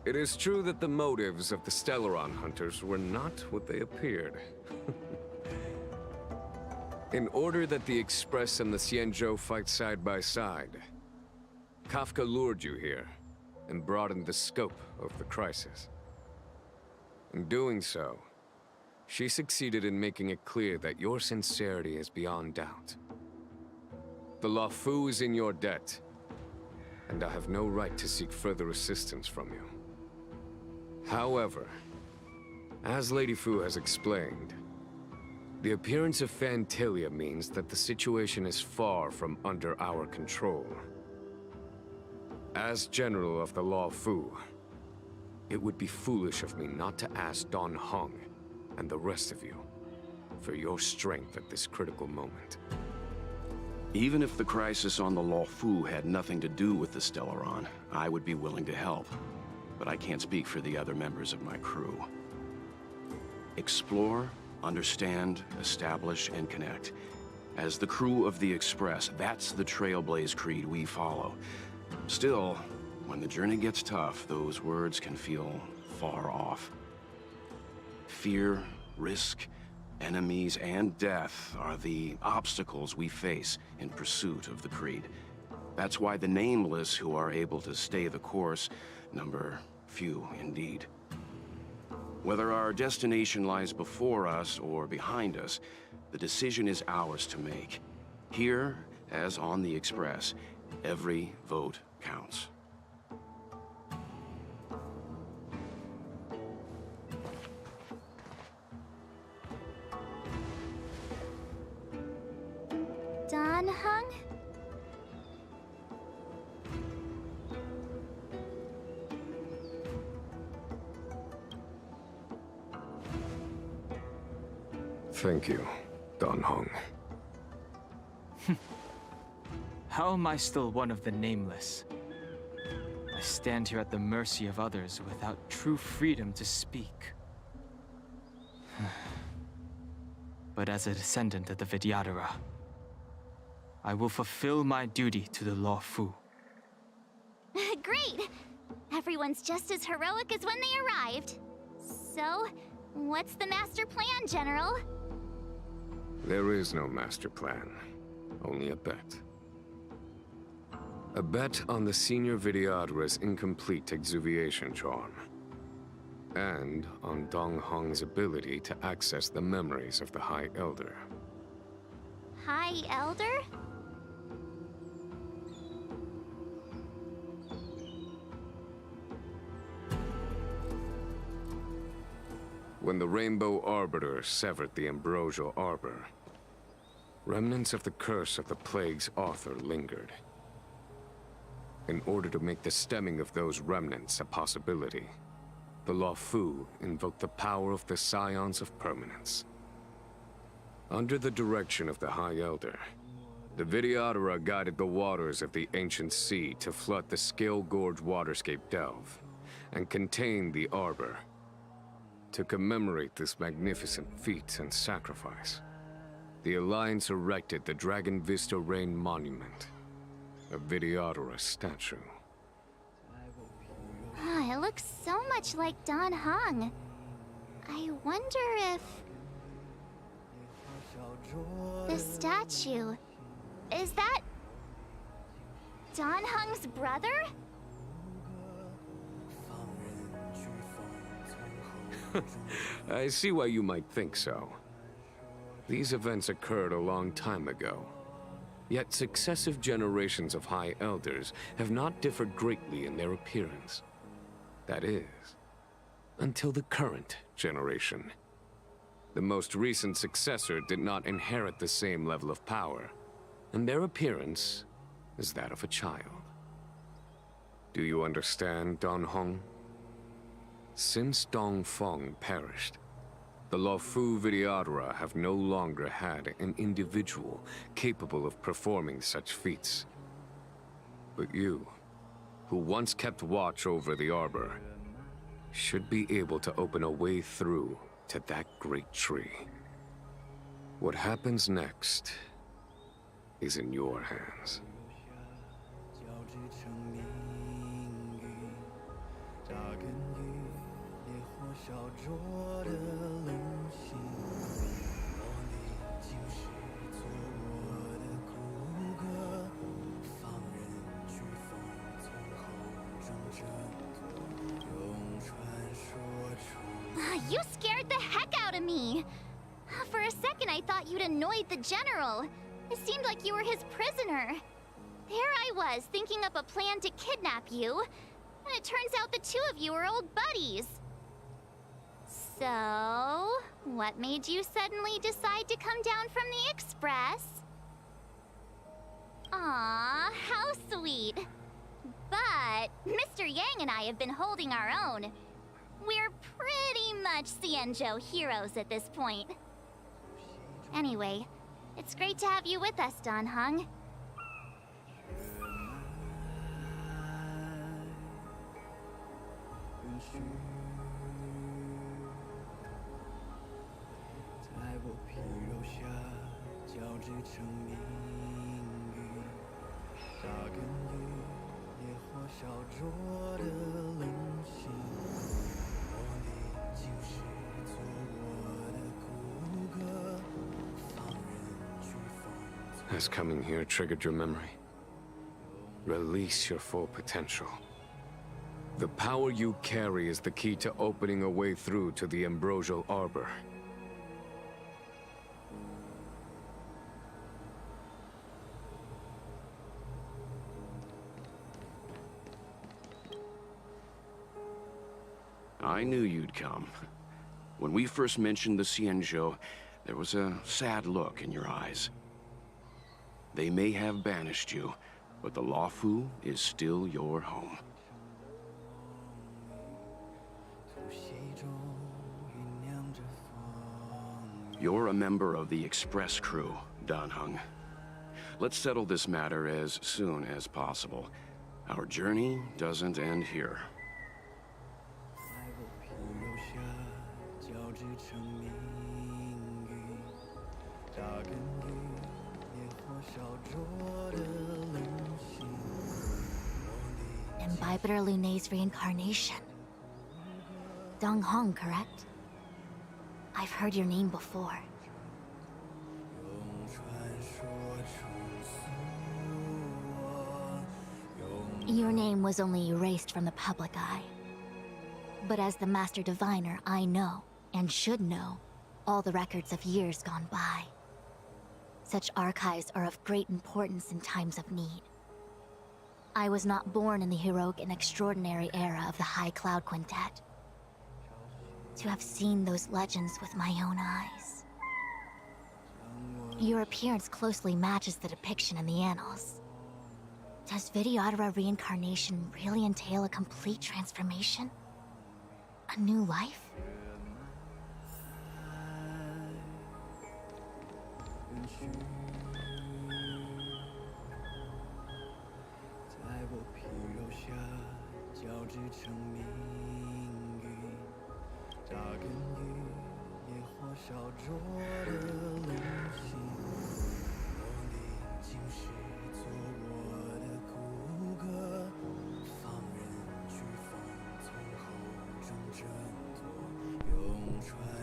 it is true that the motives of the Stellaron hunters were not what they appeared. In order that the Express and the Xianzhou fight side by side, Kafka lured you here and broadened the scope of the crisis. In doing so, she succeeded in making it clear that your sincerity is beyond doubt. The Luofu is in your debt, and I have no right to seek further assistance from you. However, as Lady Fu has explained, the appearance of Fantilia means that the situation is far from under our control. As General of the Luofu, it would be foolish of me not to ask Dan Heng and the rest of you for your strength at this critical moment. Even if the crisis on the Luofu had nothing to do with the Stellaron, I would be willing to help. But I can't speak for the other members of my crew. Explore, understand, establish, and connect. As the crew of the Express, that's the Trailblaze creed we follow. Still, when the journey gets tough, those words can feel far off. Fear, risk, enemies, and death are the obstacles we face in pursuit of the creed. That's why the nameless who are able to stay the course number few indeed. Whether our destination lies before us or behind us, the decision is ours to make. Here, as on the Express, every vote counts. Dan Heng? Thank you, Dan Heng. How am I still one of the nameless? I stand here at the mercy of others without true freedom to speak. But as a descendant of the Vidyadhara, I will fulfill my duty to the Law Fu. Great! Everyone's just as heroic as when they arrived. So, what's the master plan, General? There is no master plan, only a bet. A bet on the Senior Vidyadhara's incomplete exuviation charm. And on Dong Hong's ability to access the memories of the High Elder. High Elder? When the Rainbow Arbiter severed the Ambrosial Arbor, remnants of the curse of the Plague's author lingered. In order to make the stemming of those remnants a possibility, the Law Fu invoked the power of the Scions of Permanence. Under the direction of the High Elder, the Vidyadhara guided the waters of the ancient sea to flood the Scale Gorge waterscape delve and contain the Arbor. To commemorate this magnificent feat and sacrifice, the Alliance erected the Dragon Vista Rain Monument, a Vidyadhara statue. It looks so much like Dan Heng. I wonder if... the statue... is that... Dan Heng's brother? I see why you might think so. These events occurred a long time ago. Yet successive generations of High Elders have not differed greatly in their appearance. That is, until the current generation. The most recent successor did not inherit the same level of power, and their appearance is that of a child. Do you understand, Don Hong? Since Dong Feng perished, the Law Fu Vidyadhara have no longer had an individual capable of performing such feats. But you, who once kept watch over the Arbor, should be able to open a way through to that great tree. What happens next is in your hands. You scared the heck out of me! For a second I thought you'd annoyed the General. It seemed like you were his prisoner. There I was, thinking up a plan to kidnap you, and it turns out the two of you are old buddies. So, what made you suddenly decide to come down from the Express? Aw, how sweet. But Mr. Yang and I have been holding our own. We're pretty much Xianzhou heroes at this point. Anyway, it's great to have you with us, Dan Heng. Has coming here triggered your memory? Release your full potential. The power you carry is the key to opening a way through to the Ambrosial Arbor. I knew you'd come. When we first mentioned the Xianzhou, there was a sad look in your eyes. They may have banished you, but the Law Fu is still your home. You're a member of the Express crew, Dan Heng. let's settle this matter as soon as possible. Our journey doesn't end here. Imbibitor Lunay's reincarnation. Dong Hong, correct? I've heard your name before. Your name was only erased from the public eye. But as the Master Diviner, I know, and should know, all the records of years gone by. Such archives are of great importance in times of need. I was not born in the heroic and extraordinary era of the High Cloud Quintet. To have seen those legends with my own eyes. Your appearance closely matches the depiction in the annals. Does Videodora reincarnation really entail a complete transformation? A new life?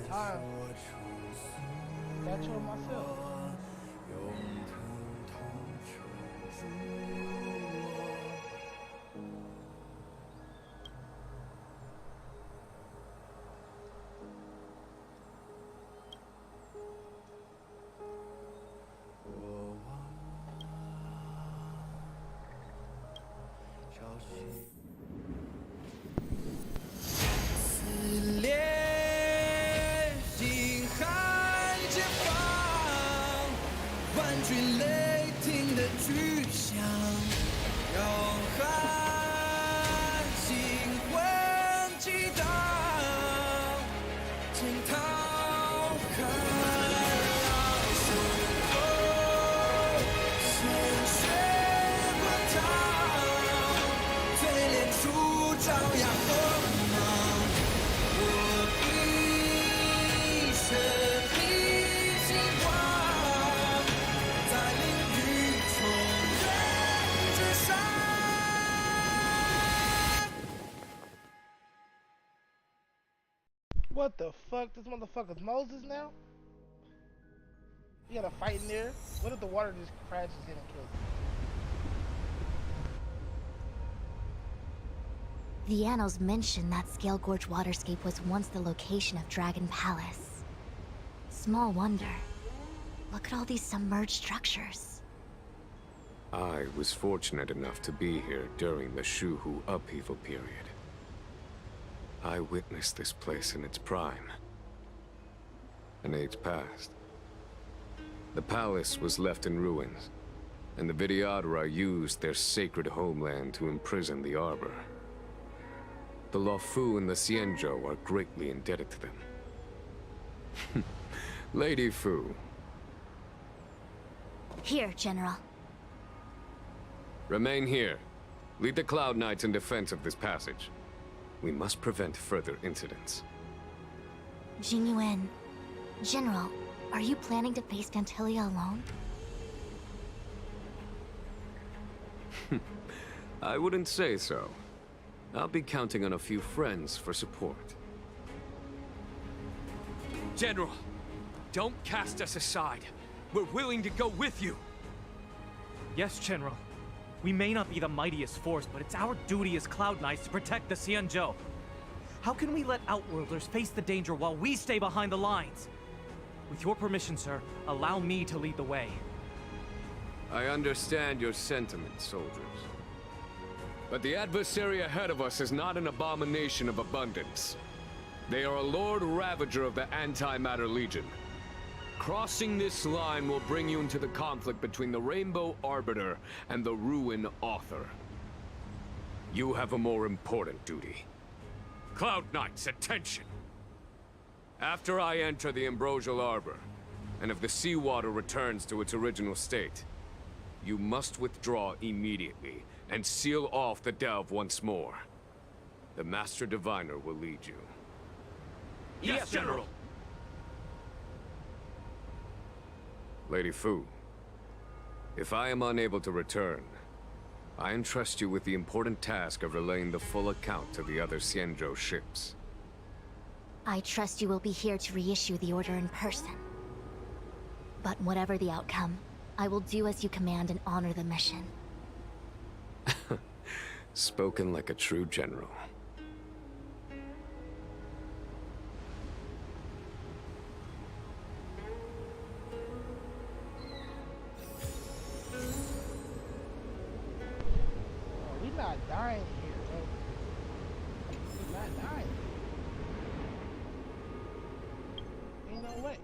Time. Statue of myself. What the fuck? This motherfucker's Moses now? You gotta fight in there? What if the water just crashes in and kills him? The annals mention that Scale Gorge waterscape was once the location of Dragon Palace. Small wonder. Look at all these submerged structures. I was fortunate enough to be here during the Shuhu upheaval period. I witnessed this place in its prime. An age passed. The palace was left in ruins, and the Videodora used their sacred homeland to imprison the Arbor. The Luofu and the Xianzhou are greatly indebted to them. Lady Fu. Here, General. Remain here. Lead the Cloud Knights in defense of this passage. We must prevent further incidents. Jingyuan, General, are you planning to face Vantilia alone? I wouldn't say so. I'll be counting on a few friends for support. General, don't cast us aside. We're willing to go with you. Yes, General. We may not be the mightiest force, but it's our duty as Cloud Knights to protect the Xianzhou. How can we let Outworlders face the danger while we stay behind the lines? With your permission, sir, allow me to lead the way. I understand your sentiments, soldiers. But the adversary ahead of us is not an abomination of abundance. They are a Lord Ravager of the Antimatter Legion. Crossing this line will bring you into the conflict between the Rainbow Arbiter and the Ruin Author. You have a more important duty. Cloud Knights, attention! After I enter the Ambrosial Arbor, and if the seawater returns to its original state, You must withdraw immediately and seal off the delve once more. The Master Diviner will lead you. Yes, General! Lady Fu, if I am unable to return, I entrust you with the important task of relaying the full account to the other Xianzhou ships. I trust you will be here to reissue the order in person. But whatever the outcome, I will do as you command and honor the mission. Spoken like a true general. Oh, we're not dying here, bro. We're not dying. Ain't no way.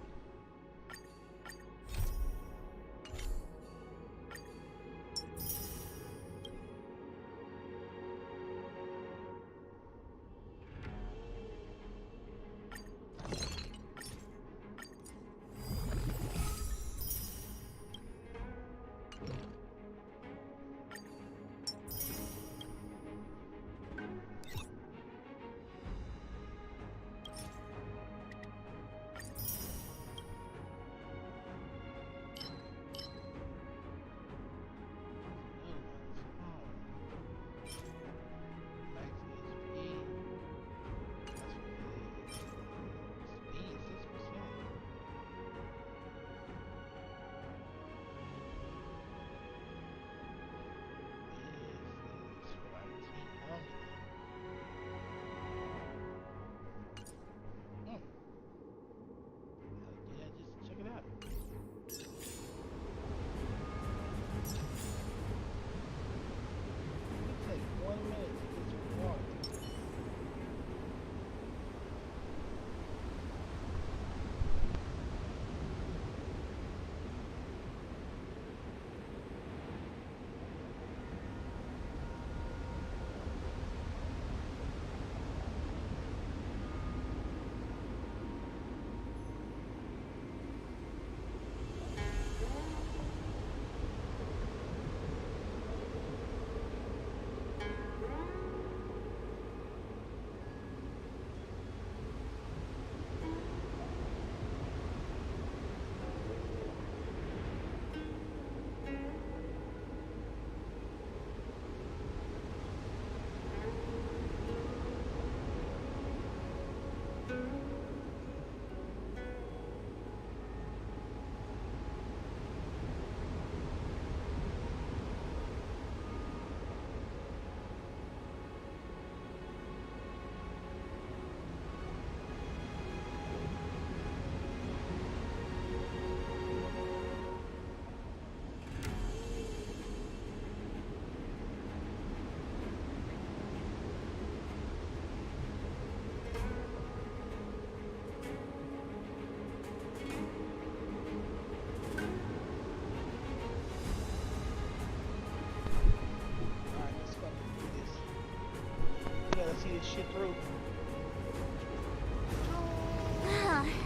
See this shit through.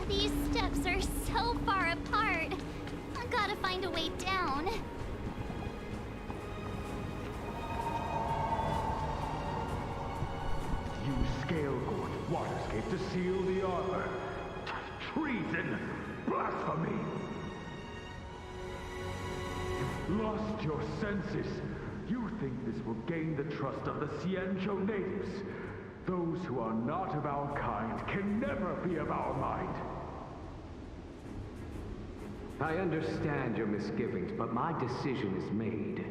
These steps are so far apart. I gotta find a way down. Use Scale-Gorge Waterscape to seal the arbor. Treason! Blasphemy! You've lost your senses. You think this will gain the trust of the Xianzhou natives. Those who are not of our kind can never be of our mind. I understand your misgivings, but my decision is made.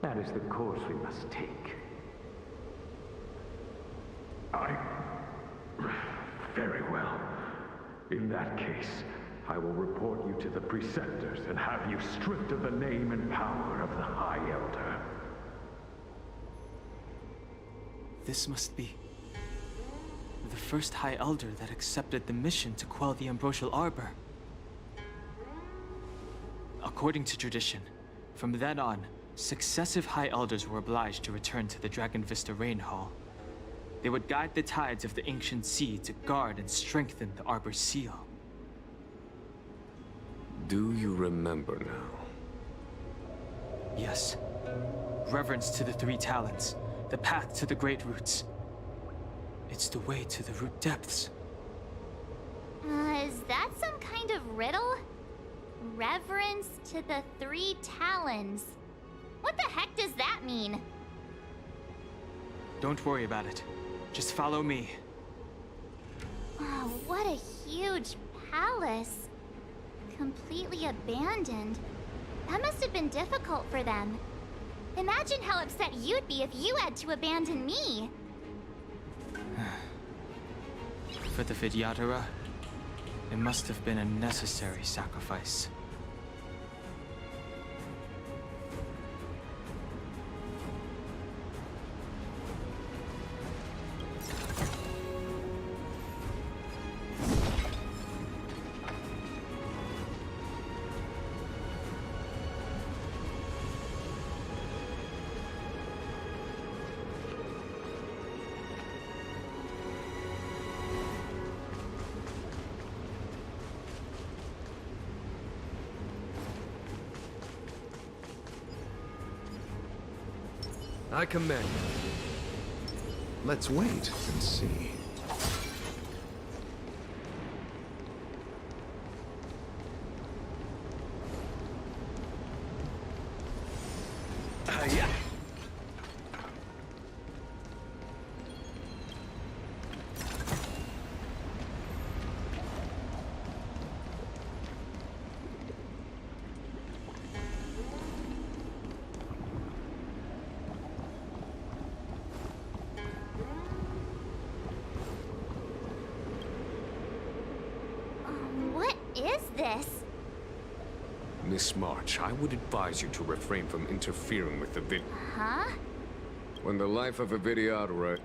That is the course we must take. Very well. In that case, I will report you to the Preceptors and have you stripped of the name and power of the High Elder. This must be the first High Elder that accepted the mission to quell the Ambrosial Arbor. According to tradition, from then on, successive High Elders were obliged to return to the Dragon Vista Rain Hall. They would guide the tides of the ancient sea to guard and strengthen the Arbor's seal. Do you remember now? Yes. Reverence to the three talents. The path to the great roots. It's the way to the root depths. Is that some kind of riddle? Reverence to the three talons. What the heck does that mean? Don't worry about it. Just follow me. Oh, what a huge palace. Completely abandoned. That must have been difficult for them. Imagine how upset you'd be if you had to abandon me. For the Vidyadhara, it must have been a necessary sacrifice. I commend you. Let's wait and see. Yeah. What is this? Miss March, I would advise you to refrain from interfering with the Huh? When the life of a Vidyadhara...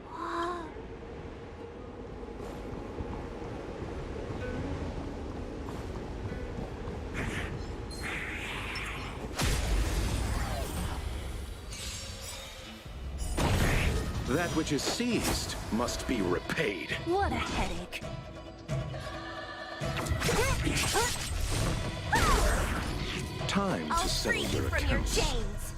That which is seized must be repaid. What a headache. Time I'll to settle free your you from your accounts. chains.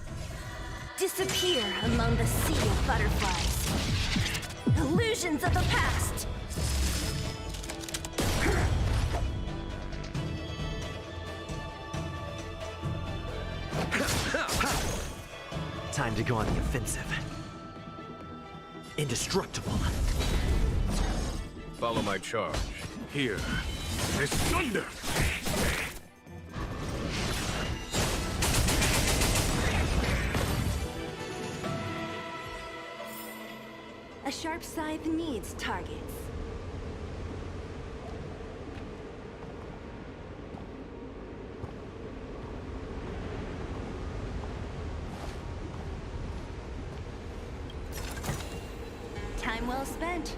Disappear among the sea of butterflies. Illusions of the past. Time to go on the offensive. Indestructible. Follow my charge. Here. This thunder! A sharp scythe needs targets. Time well spent.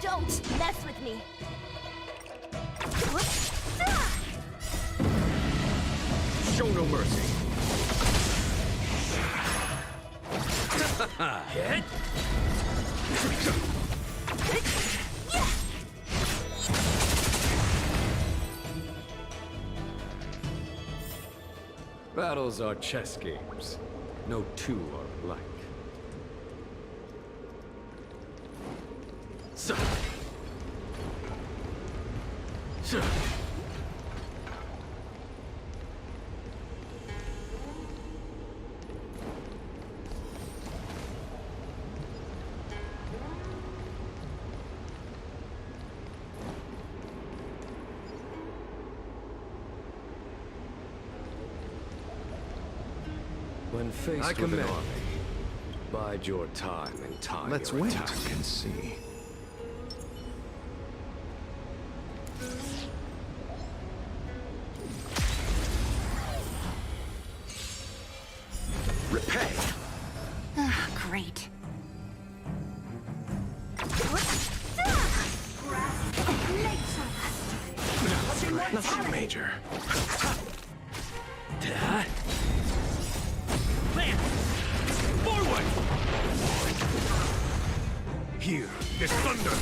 Don't mess with me. Show no mercy. Hit. Battles are chess games. No two are alike. When faced with an army, bide your time and time Let's your wait attack. and see. Repay. Ah, great. Nothing major. Forward! Here. this thunder!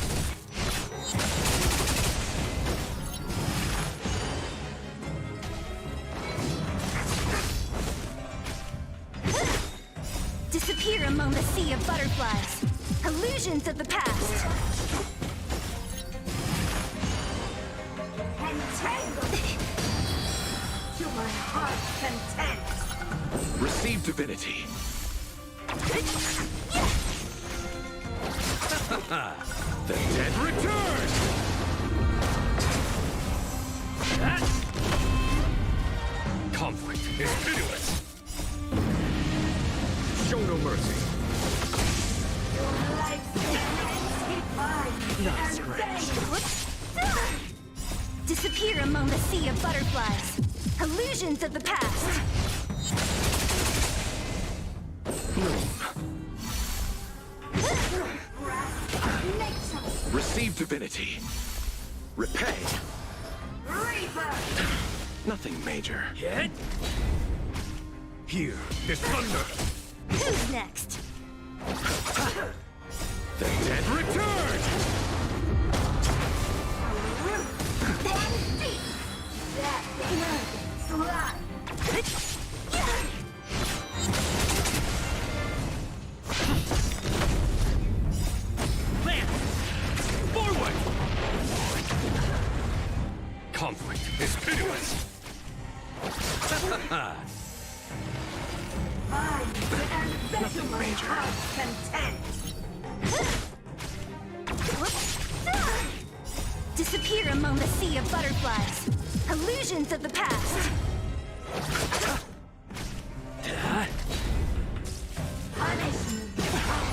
Disappear among the sea of butterflies. Illusions of the past. Entangled to my heart's content. Receive divinity. The dead Return! Conflict is pitiless. Show no mercy. Your lifespan is mine. Not a scratch. Disappear among the sea of butterflies. Illusions of the past. Receive divinity. Repay. Reaper! Nothing major. Hit. Here, this thunder. Who's next? The dead Return! That slide! Land! Forward! Conflict is pitiless. Mine and better my heart's content. Disappear among the sea of butterflies. Illusions of the past. Punishment of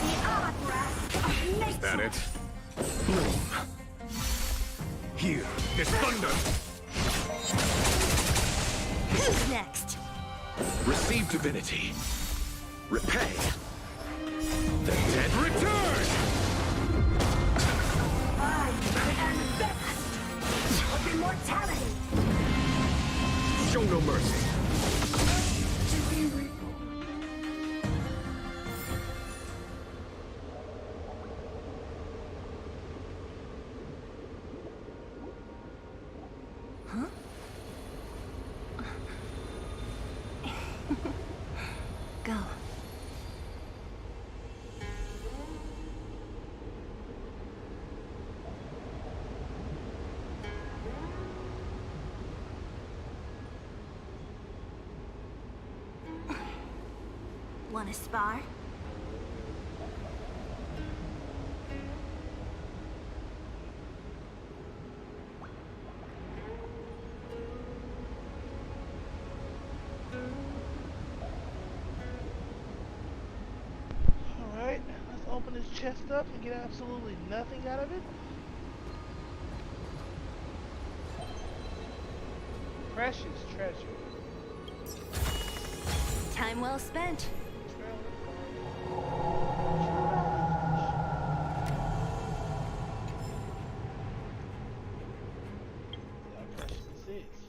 the hourglass of nature. Is that it? Here, this thunder. Who's next? Receive divinity. Repay. The dead Return! Mine and best of immortality. Show no mercy. To be reborn. Go. Wanna spar? Alright, let's open this chest up and get absolutely nothing out of it. Precious treasure. Time well spent. How precious this is.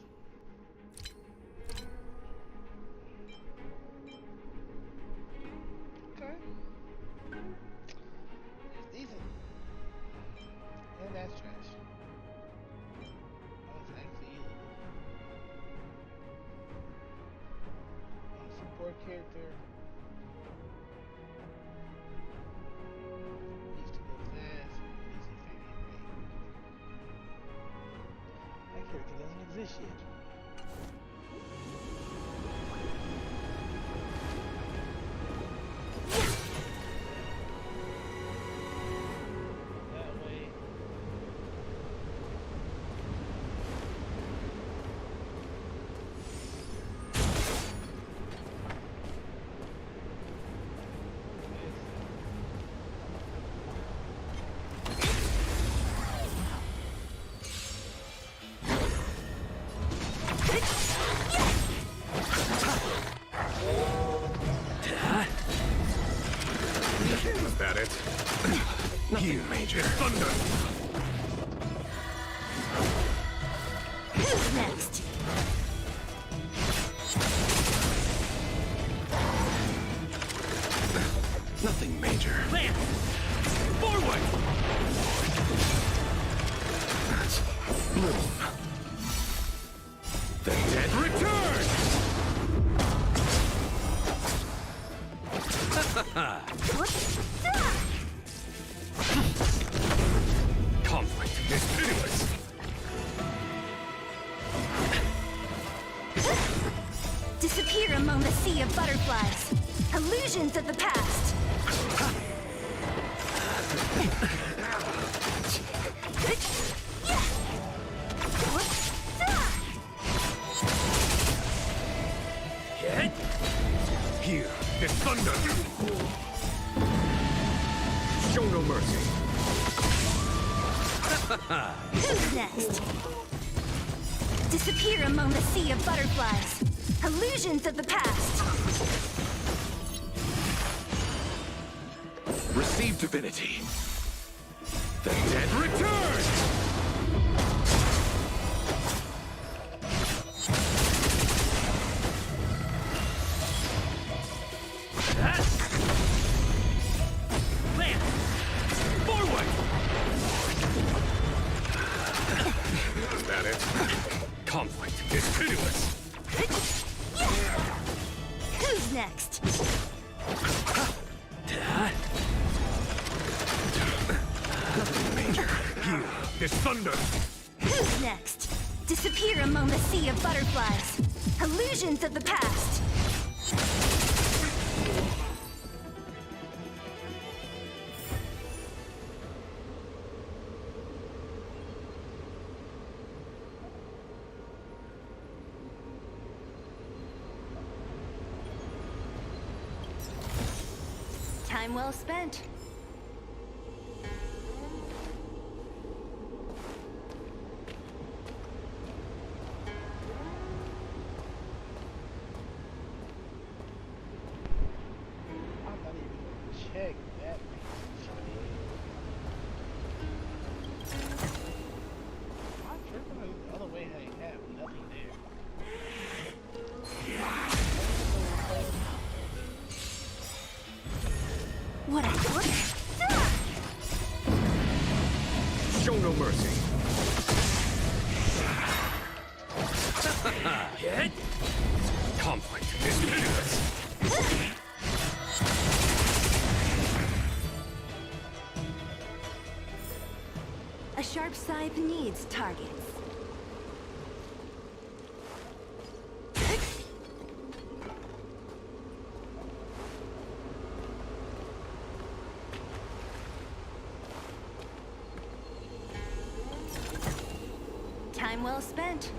Okay. It's decent. And that's trash. Oh, it's actually easy. Support character. Used to go fast. Easy fading rate. That character doesn't exist yet. That way. Is that it? Nothing major. Thunder! Who's next? Nothing major. Land! Forward! among the sea of butterflies. Illusions of the past. Here, there's thunder! Show no mercy. Who's next? Disappear among the sea of butterflies. Illusions of the past. Receive divinity. The dead return! Is that it? Conflict is pitiless! Who's next? Nothing major. Here, there's thunder! Who's next? Disappear among the sea of butterflies. Illusions of the past. Time well spent. I'm not even gonna check that. I'm tripping the other way. They have nothing there. What? Show no mercy! Conflict is pitiless! A sharp scythe needs targets. Time well spent.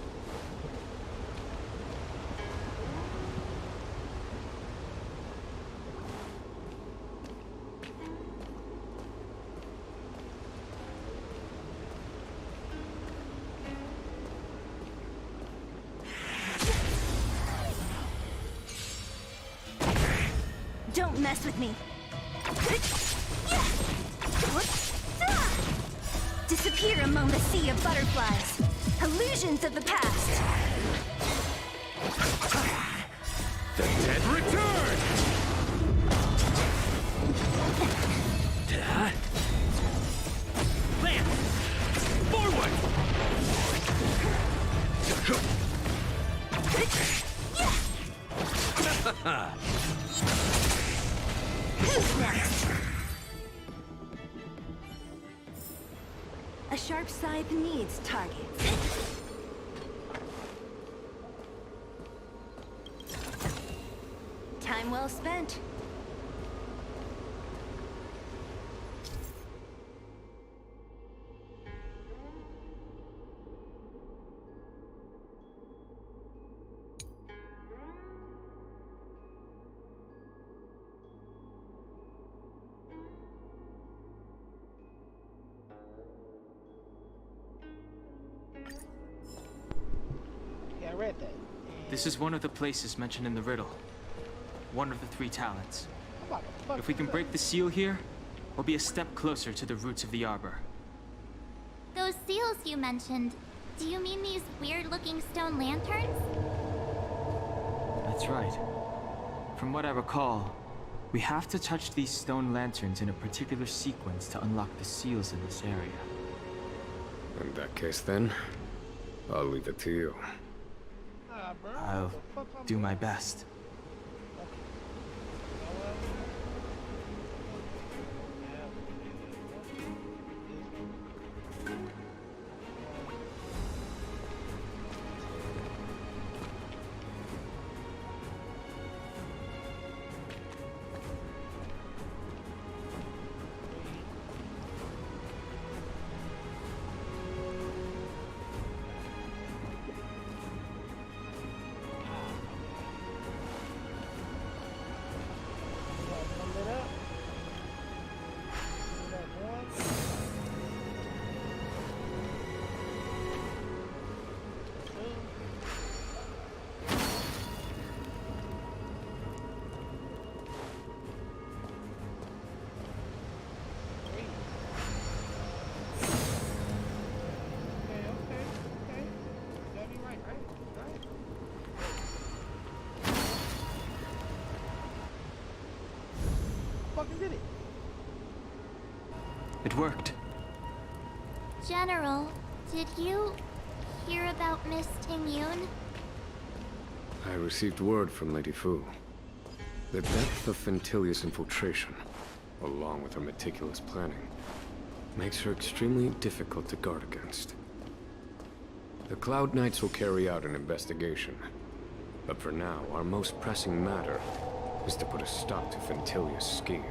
Don't mess with me. Disappear among the sea of butterflies. Illusions of the past. The dead return! Land! Forward! Who's next? A sharp scythe needs targets. Time well spent. Yeah, I read that. This is one of the places mentioned in the riddle. One of the 3 talents. How about the fuck If we can is break the seal here, we'll be a step closer to the roots of the arbor. Those seals you mentioned, do you mean these weird-looking stone lanterns? That's right. From what I recall, we have to touch these stone lanterns in a particular sequence to unlock the seals in this area. In that case, then, I'll leave it to you. I'll do my best. it worked. General, did you hear about Miss Tingyun? I received word from Lady Fu. The depth of Fentilius' infiltration, along with her meticulous planning, makes her extremely difficult to guard against. The Cloud Knights will carry out an investigation. But for now, our most pressing matter is to put a stop to Fentilius' scheme.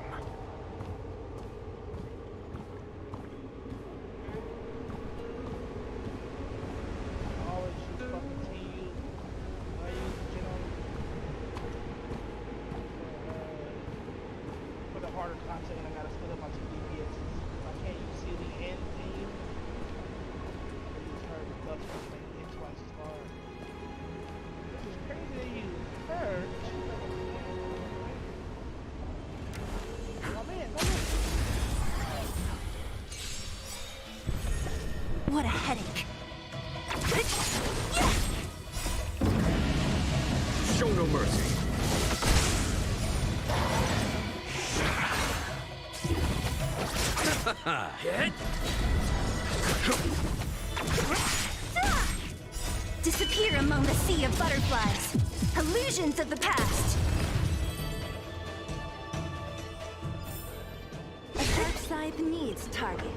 What a headache. Show no mercy. Disappear among the sea of butterflies. Illusions of the past. A dark side needs targets.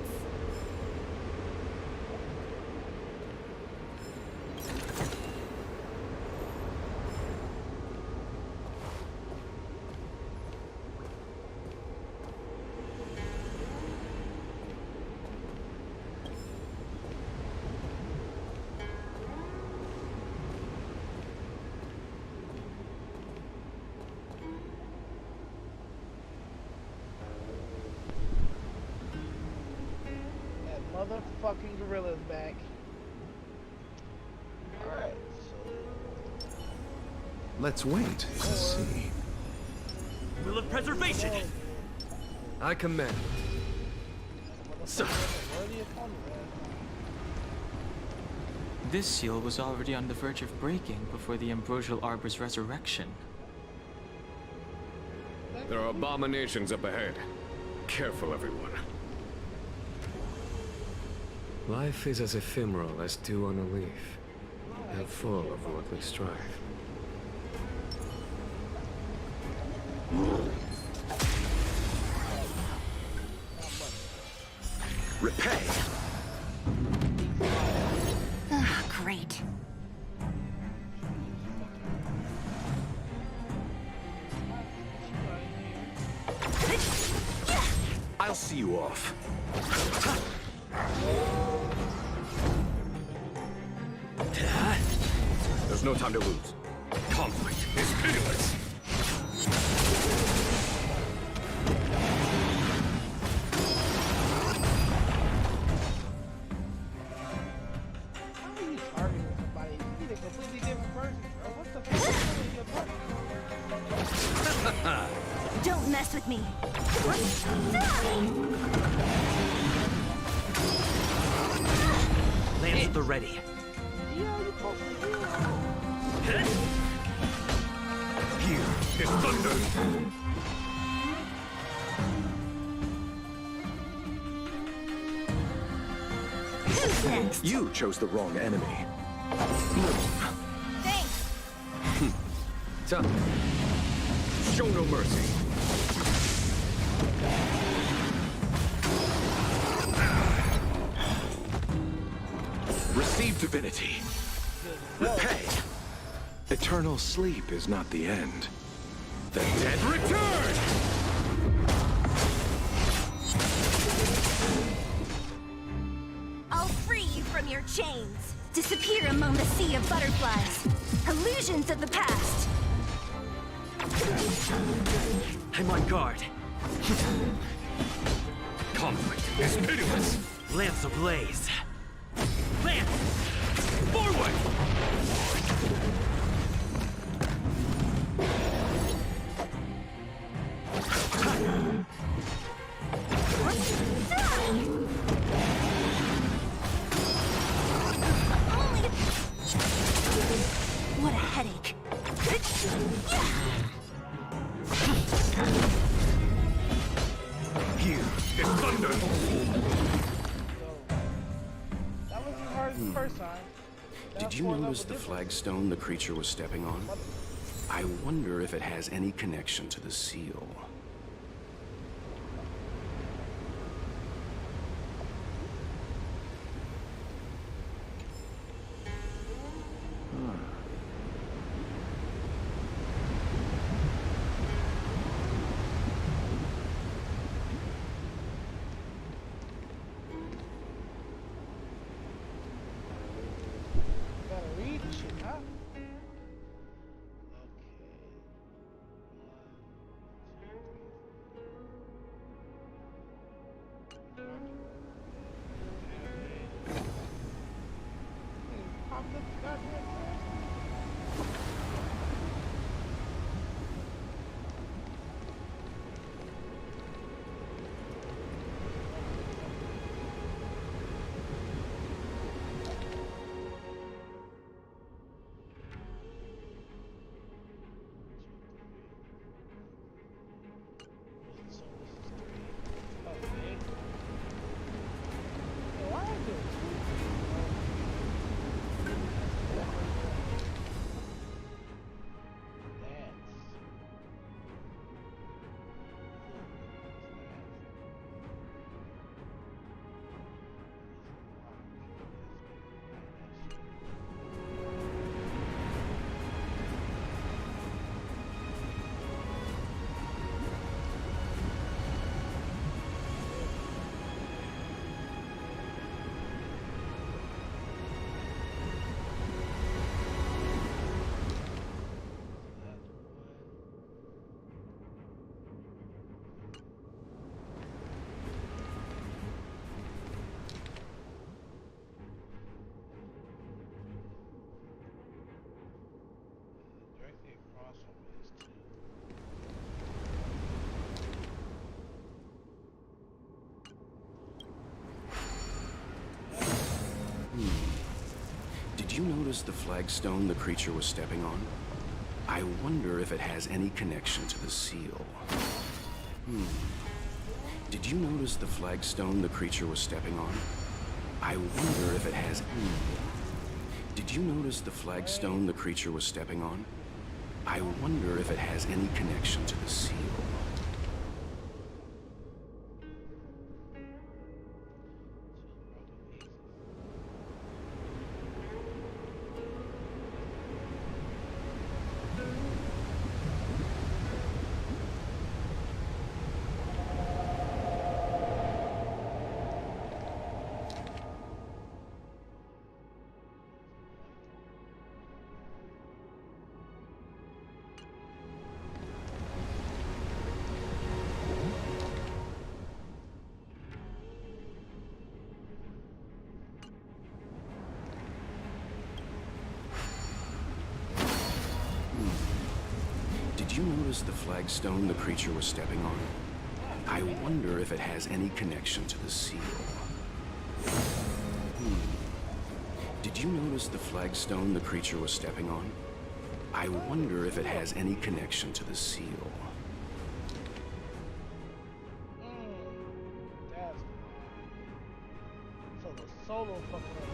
Motherfucking gorilla's back. Alright, so... Let's wait and see. Will of preservation! I command. Sir. This seal was already on the verge of breaking before the Ambrosial Arbor's resurrection. There are abominations up ahead. Careful, everyone. Life is as ephemeral as dew on a leaf, and full of worldly strife. Repay! Ah, great. I'll see you off. There's no time to lose. Conflict is pitiless! How are you targeting somebody? You're a completely different person, bro. What the fuck is your partner? Don't mess with me. Lance at the ready. Here is thunder! Who's next? You chose the wrong enemy. Thanks. Tough. Show no mercy. Receive divinity. Repay. Eternal sleep is not the end. The dead return! I'll free you from your chains. Disappear among the sea of butterflies. Illusions of the past. I'm on guard. Conflict is pitiless! Lance ablaze. Lance! Forward! What a headache. Here is thunder! the first time. Did you notice the flagstone the creature was stepping on? I wonder if it has any connection to the seal. Gotta read the shit, huh? Did you notice the flagstone the creature was stepping on? I wonder if it has any connection to the seal. Did you notice the flagstone the creature was stepping on? I wonder if it has... Did you notice the flagstone the creature was stepping on? I wonder if it has any connection to the seal. Did you notice the flagstone the creature was stepping on? I wonder if it has any connection to the seal. Did you notice the flagstone the creature was stepping on? I wonder if it has any connection to the seal. That's so the solo fucking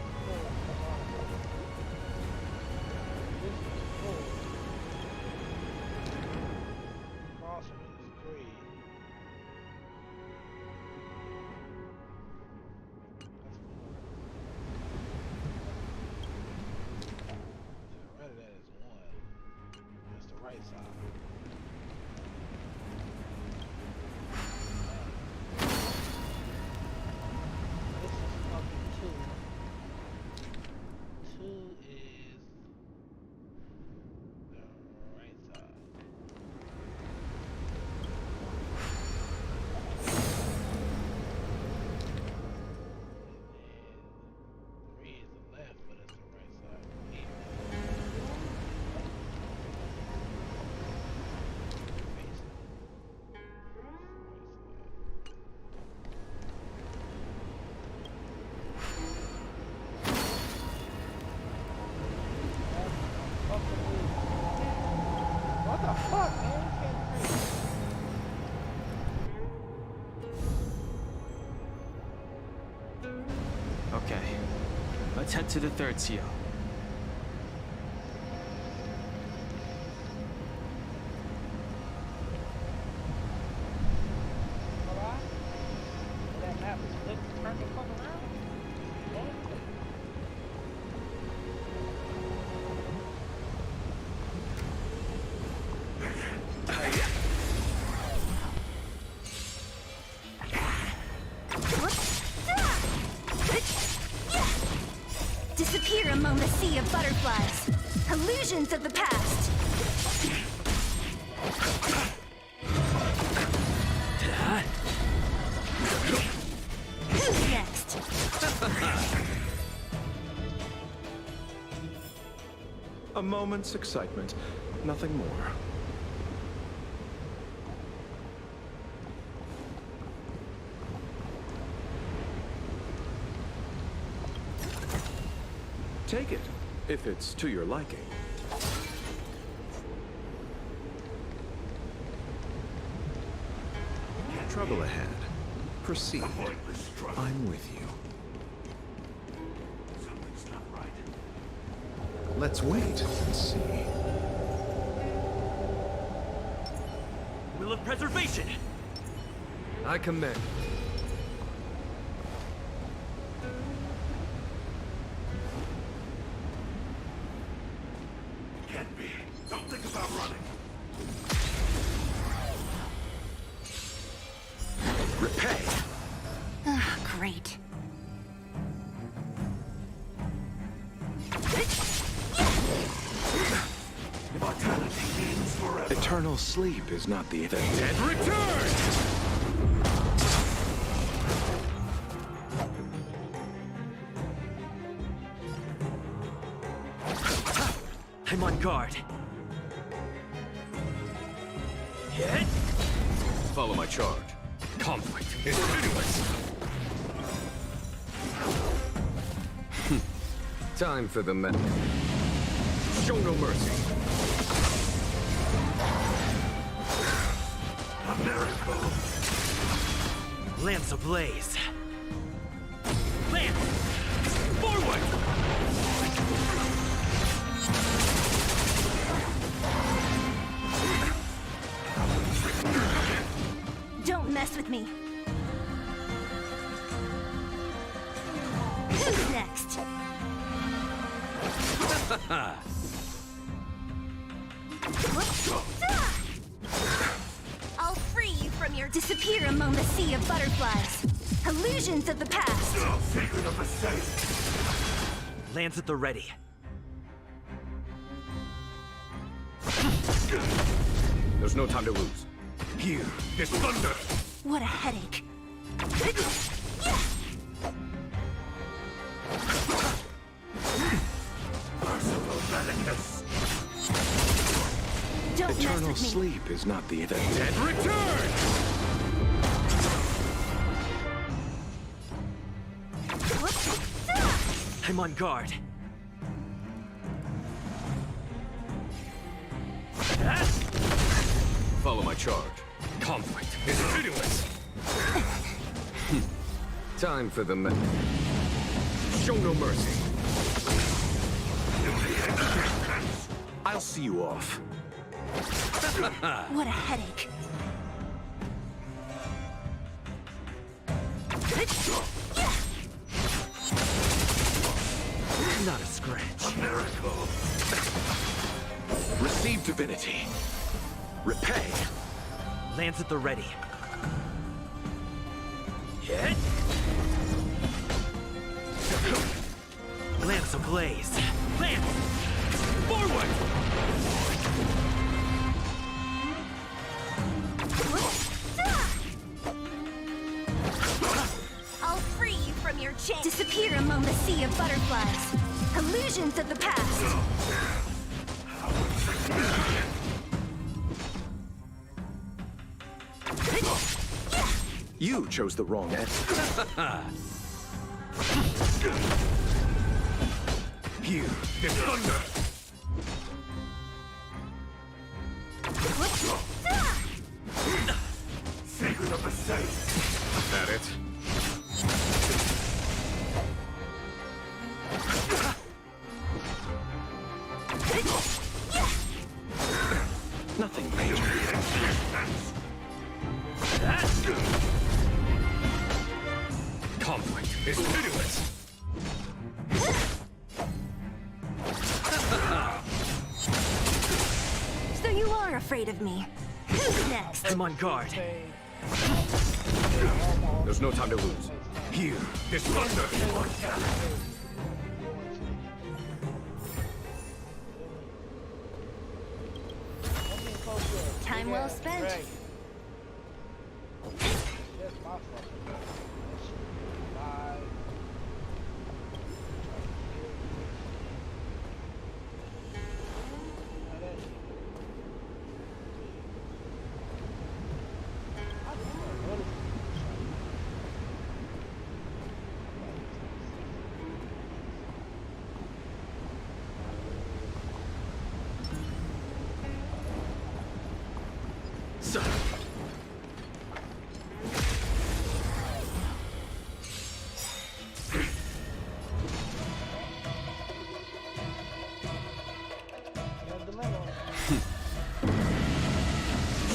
Okay. Let's head to the third seal. That map is lit, turn the fuck around. Disappear among the sea of butterflies. Illusions of the past. Who's next? A moment's excitement, nothing more. Take it, if it's to your liking. Trouble ahead. Proceed. I'm with you. Something's not right. Let's wait and see. Will of preservation! I command. Can't be. Don't think about running. Repay! Ah, great. Immortality means forever. Eternal sleep is not the event. And return! I'm on guard. Hit! Follow my charge. Conflict is pitiless! Time for the men. Show no mercy. A miracle. Lance ablaze. Lance! Forward! Don't mess with me. Who's next? I'll free you from your disappear among the sea of butterflies. Illusions of the past. Secret of the safe. Lance at the ready. There's no time to lose. Here is thunder! What a headache. Merciful Medicus. Don't mess Eternal with me. sleep is not the event. And return! I'm on guard. Follow my charge. Conflict is pitiless! Time for the men. Show no mercy. I'll see you off. What a headache. Not a scratch. A miracle. Receive divinity. Repay. Lance at the ready. Hit! Lance ablaze. Lance! Forward! I'll free you from your chain. Disappear among the sea of butterflies. Illusions of the past. You chose the wrong end. Here is thunder! Secret of the safe. That it? is pitiless! So you are afraid of me. Who's next? I'm on guard. There's no time to lose. Here, this thunder! Time well spent. That's my fucking bad. Bye.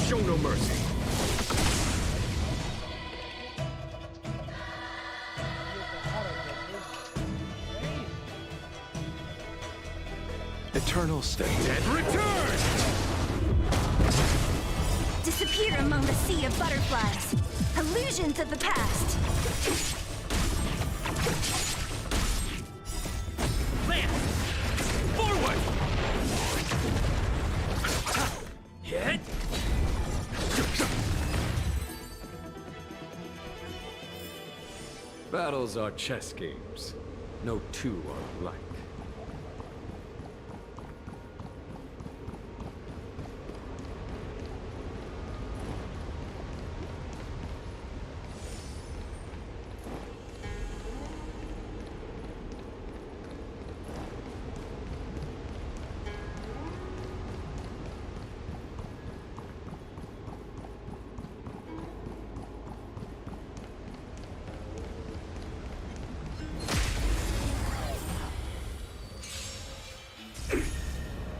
Show no mercy. Eternal state. And return! Disappear among the sea of butterflies. Illusions of the past. Land! Forward! Hit! Battles are chess games. No two are alike.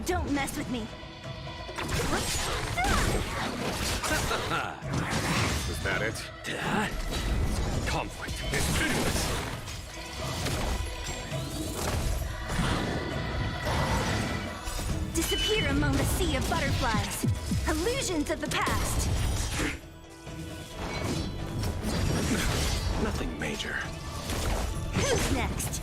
Don't mess with me. Is that it? Conflict is pitiless! Disappear among the sea of butterflies. Illusions of the past. Nothing major. Who's next?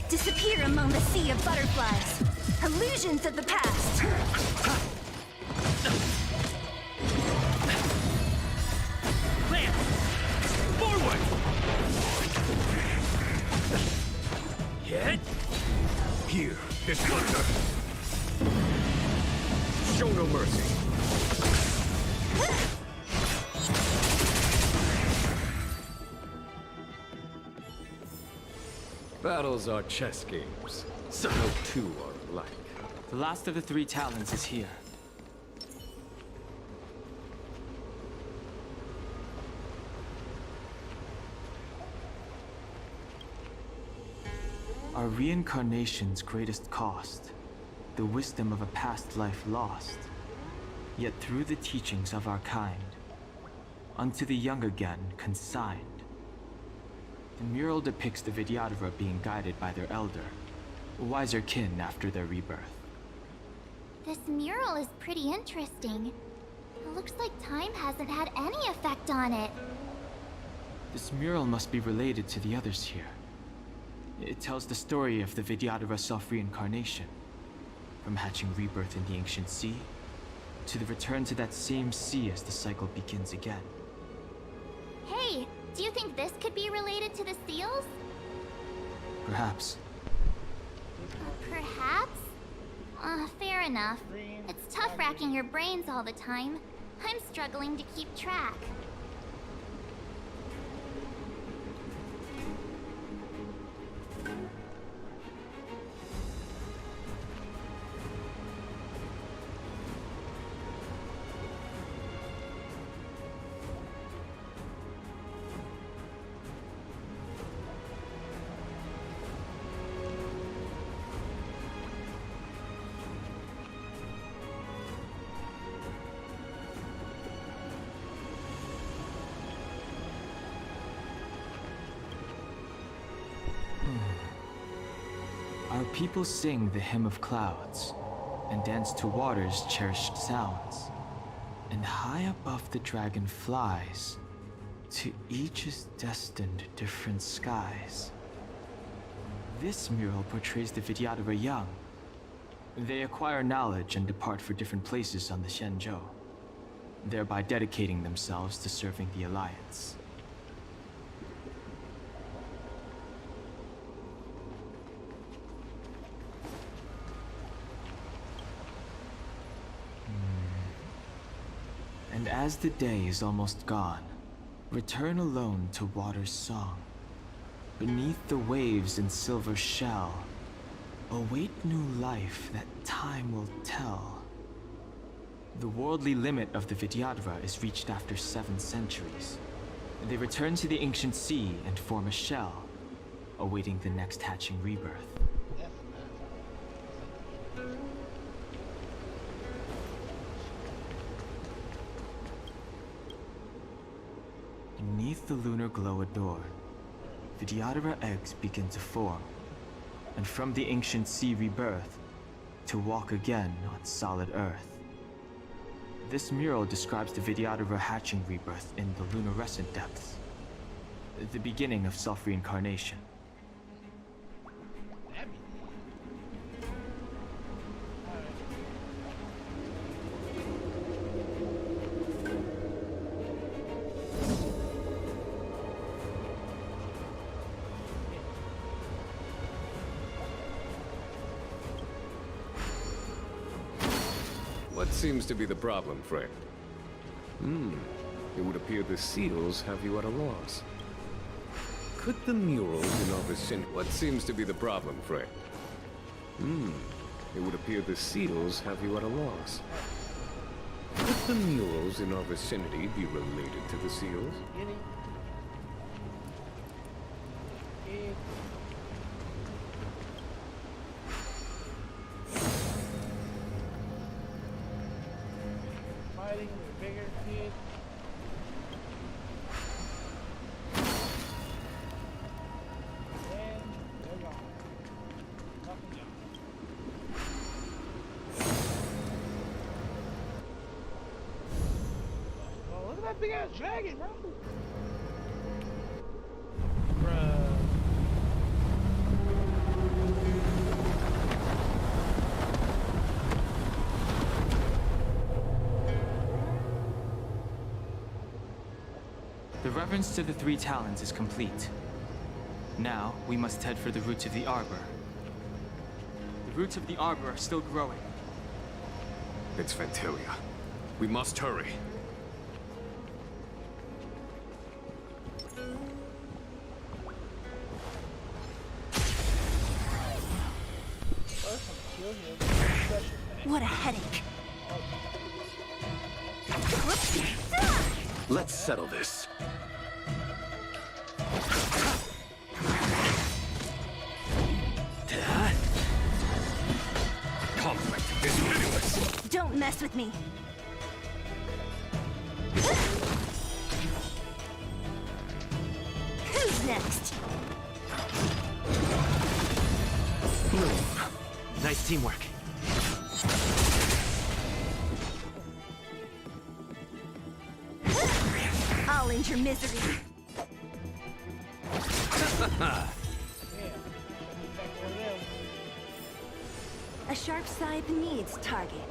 Disappear among the sea of butterflies. Illusions of the past. Land! Forward! Hit! Here, this thunder! Show no mercy. Battles are chess games. So no two are alike. The last of the three talents is here. Our reincarnation's greatest cost, the wisdom of a past life lost, yet through the teachings of our kind, unto the young again consigned. The mural depicts the Vidyadhara being guided by their elder, wiser kin after their rebirth. This mural is pretty interesting. It looks like time hasn't had any effect on it. This mural must be related to the others here. It tells the story of the Vidyadhara self-reincarnation, from hatching rebirth in the ancient sea, to the return to that same sea as the cycle begins again. Hey, do you think this could be related to the seals? Perhaps. Perhaps? Fair enough. It's tough racking your brains all the time. I'm struggling to keep track. Our people sing the hymn of clouds and dance to water's cherished sounds. And high above the dragon flies, to each is destined different skies. This mural portrays the Vidyadhara young. They acquire knowledge and depart for different places on the Xianzhou, thereby dedicating themselves to serving the Alliance. And as the day is almost gone, return alone to water's song. Beneath the waves in silver shell, await new life that time will tell. The worldly limit of the Vidyadhara is reached after 7 centuries. They return to the ancient sea and form a shell, awaiting the next hatching rebirth. Beneath the lunar glow adored, Vidyadhara eggs begin to form, and from the ancient sea rebirth, to walk again on solid earth. This mural describes the Vidyadhara hatching rebirth in the lunarescent depths, the beginning of self-reincarnation. What seems to be the problem, friend? It would appear the seals have you at a loss. Could the murals in our vicinity... What seems to be the problem, friend? It would appear the seals have you at a loss. Could the murals in our vicinity be related to the seals? Fighting with bigger kids. And they're gone. Nothing else. Oh, look at that big ass dragon, bro. Bruh. The reverence to the 3 talons is complete. Now, we must head for the roots of the arbor. The roots of the arbor are still growing. It's Ventilia. We must hurry. What a headache. Let's settle this. Conflict is meaningless. Don't mess with me. Who's next? Nice teamwork. I'll end your misery. A sharp scythe needs targets.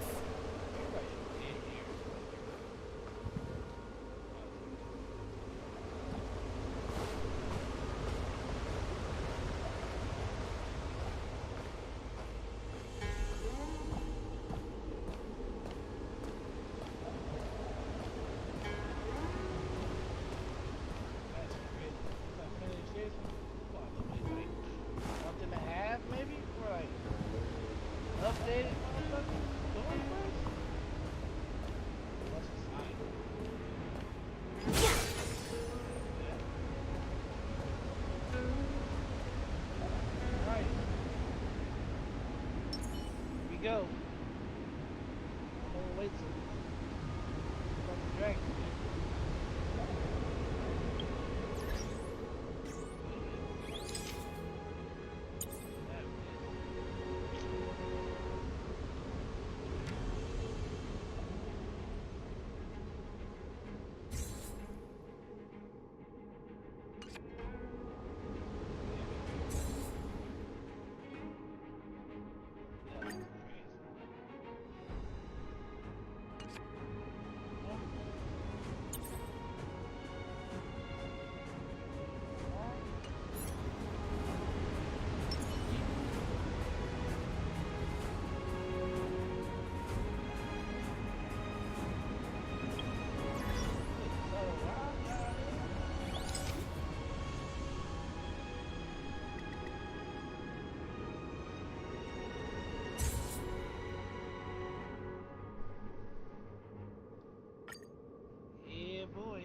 enjoy.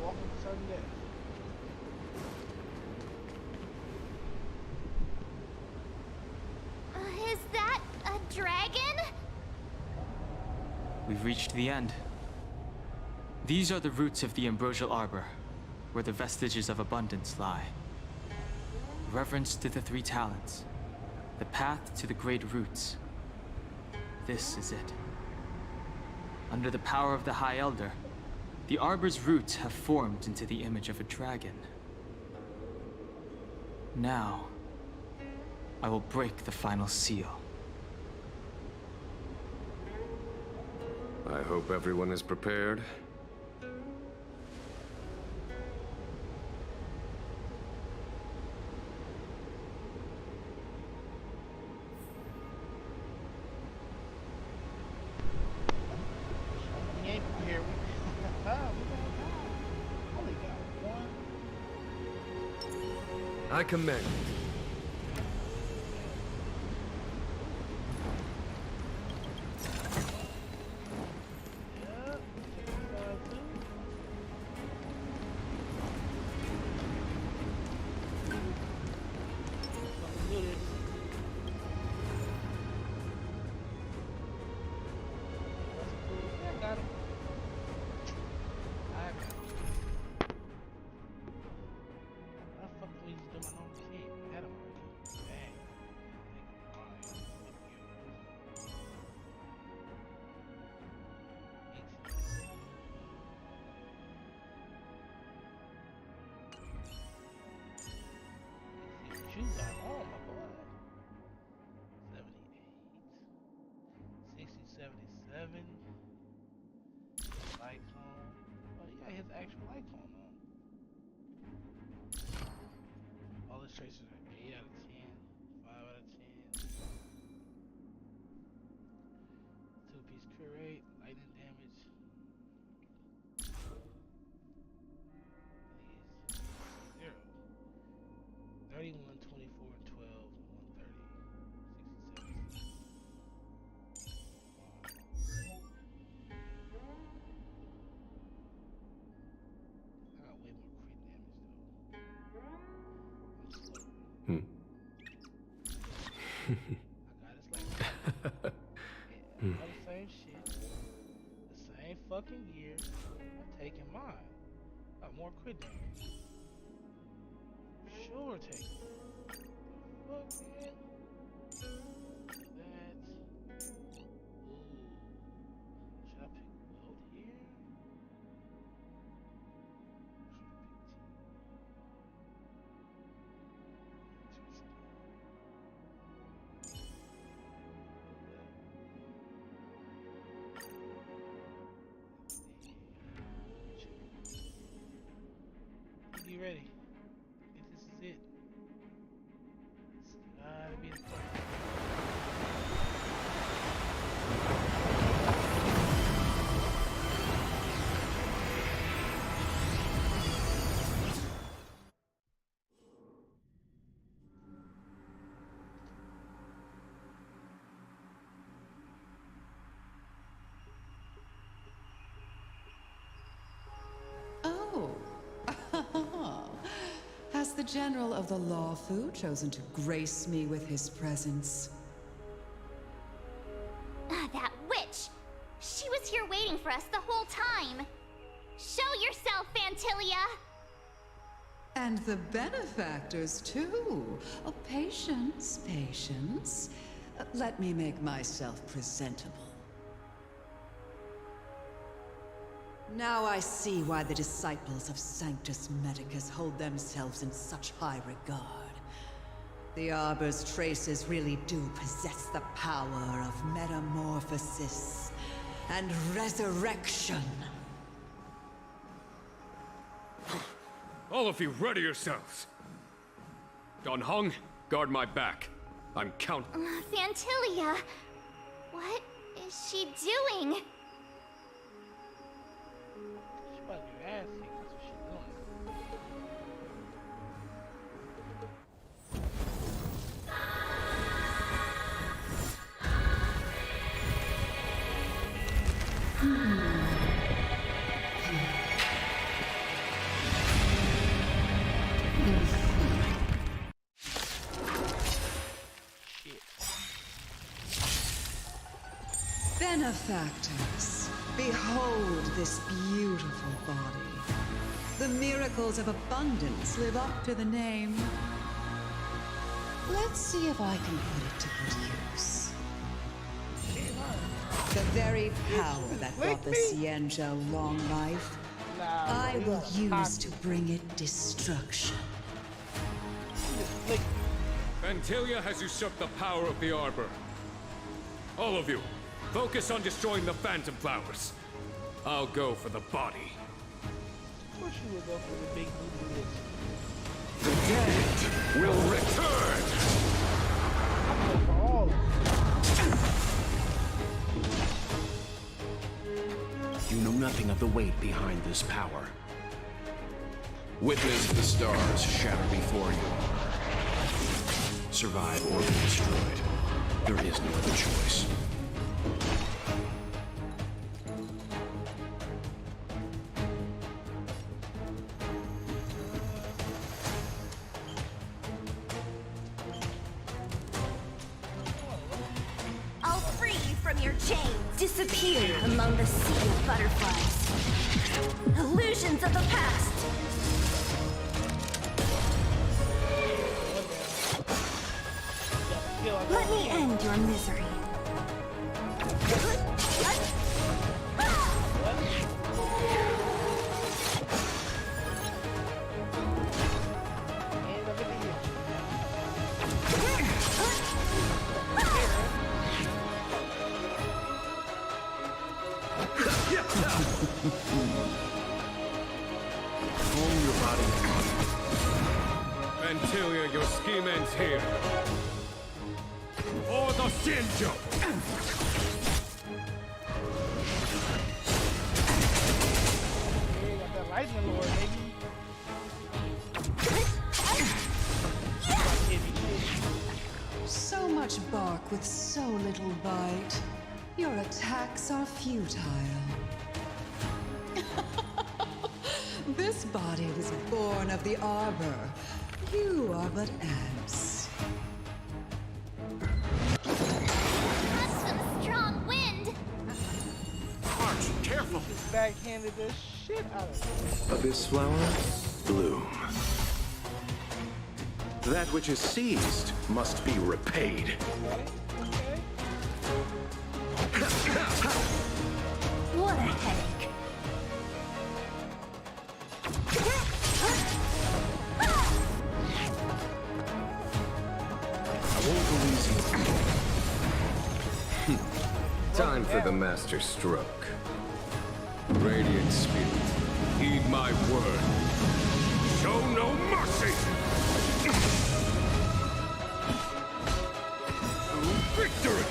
Welcome to sudden death. Is that a dragon? We've reached the end. These are the roots of the Ambrosial Arbor, where the vestiges of abundance lie. Reverence to the three talents, the path to the great roots. This is it. Under the power of the High Elder, the Arbor's roots have formed into the image of a dragon. Now, I will break the final seal. I hope everyone is prepared. We ain't prepared. We gonna die. Only got one. I commend. You got, oh my god. 78. 60, 77. Icon. Oh, he got his actual icon on. All his traces are 8 out of 10. 5 out of 10. 2-piece curate. Lightning damage. He's 0. 31, 24, and 12, 130, 67. I got way more crit damage though. I'm slow. I got it's like yeah, all the same shit. The same fucking gear. I'm taking mine. Got more crit damage. Sure take it. Fuck man. That. Ooh. Should I pick Weld here? Be ready. I think this is it. It's gotta be the place. Has the General of the Lawfu chosen to grace me with his presence? That witch! She was here waiting for us the whole time! Show yourself, Fantilia! And the benefactors, too. Oh, patience, patience. Let me make myself presentable. Now I see why the disciples of Sanctus Medicus hold themselves in such high regard. The Arbor's traces really do possess the power of metamorphosis and resurrection. All of you, ready yourselves. Don Hung, guard my back. I'm Count... Fantilia! What is she doing? She about to get her ass kicked. That's what she's doing. Benefactors, behold this beautiful body. The miracles of abundance live up to the name. Let's see if I can put it to good use. The very power that brought the Xianzhou long life, I will use to bring it destruction. Vantilia has usurped the power of the Arbor. All of you, focus on destroying the Phantom Flowers. I'll go for the body. Of course you would go for the big booty. The dead will return! I'm going for all of them. You know nothing of the weight behind this power. Witness the stars shatter before you. Survive or be destroyed. There is no other choice. I'll free you from your chains. Disappear among the sea of butterflies. Illusions of the past. Let me end your misery. Calm your body. Vantilia, your scheme ends here. Or the Xianzhou! Yeah, got that lightning lord, baby. So much bark with so little bite. Your attacks are futile. This body was born of the Arbor. You are but ants. That's some strong wind. March, careful! Just backhanded the shit out of me. Abyss flower, bloom. That which is seized must be repaid. What a headache. I won't lose you. Time for the Master Stroke. Radiant Spirit, heed my word. Show no mercy! Victory!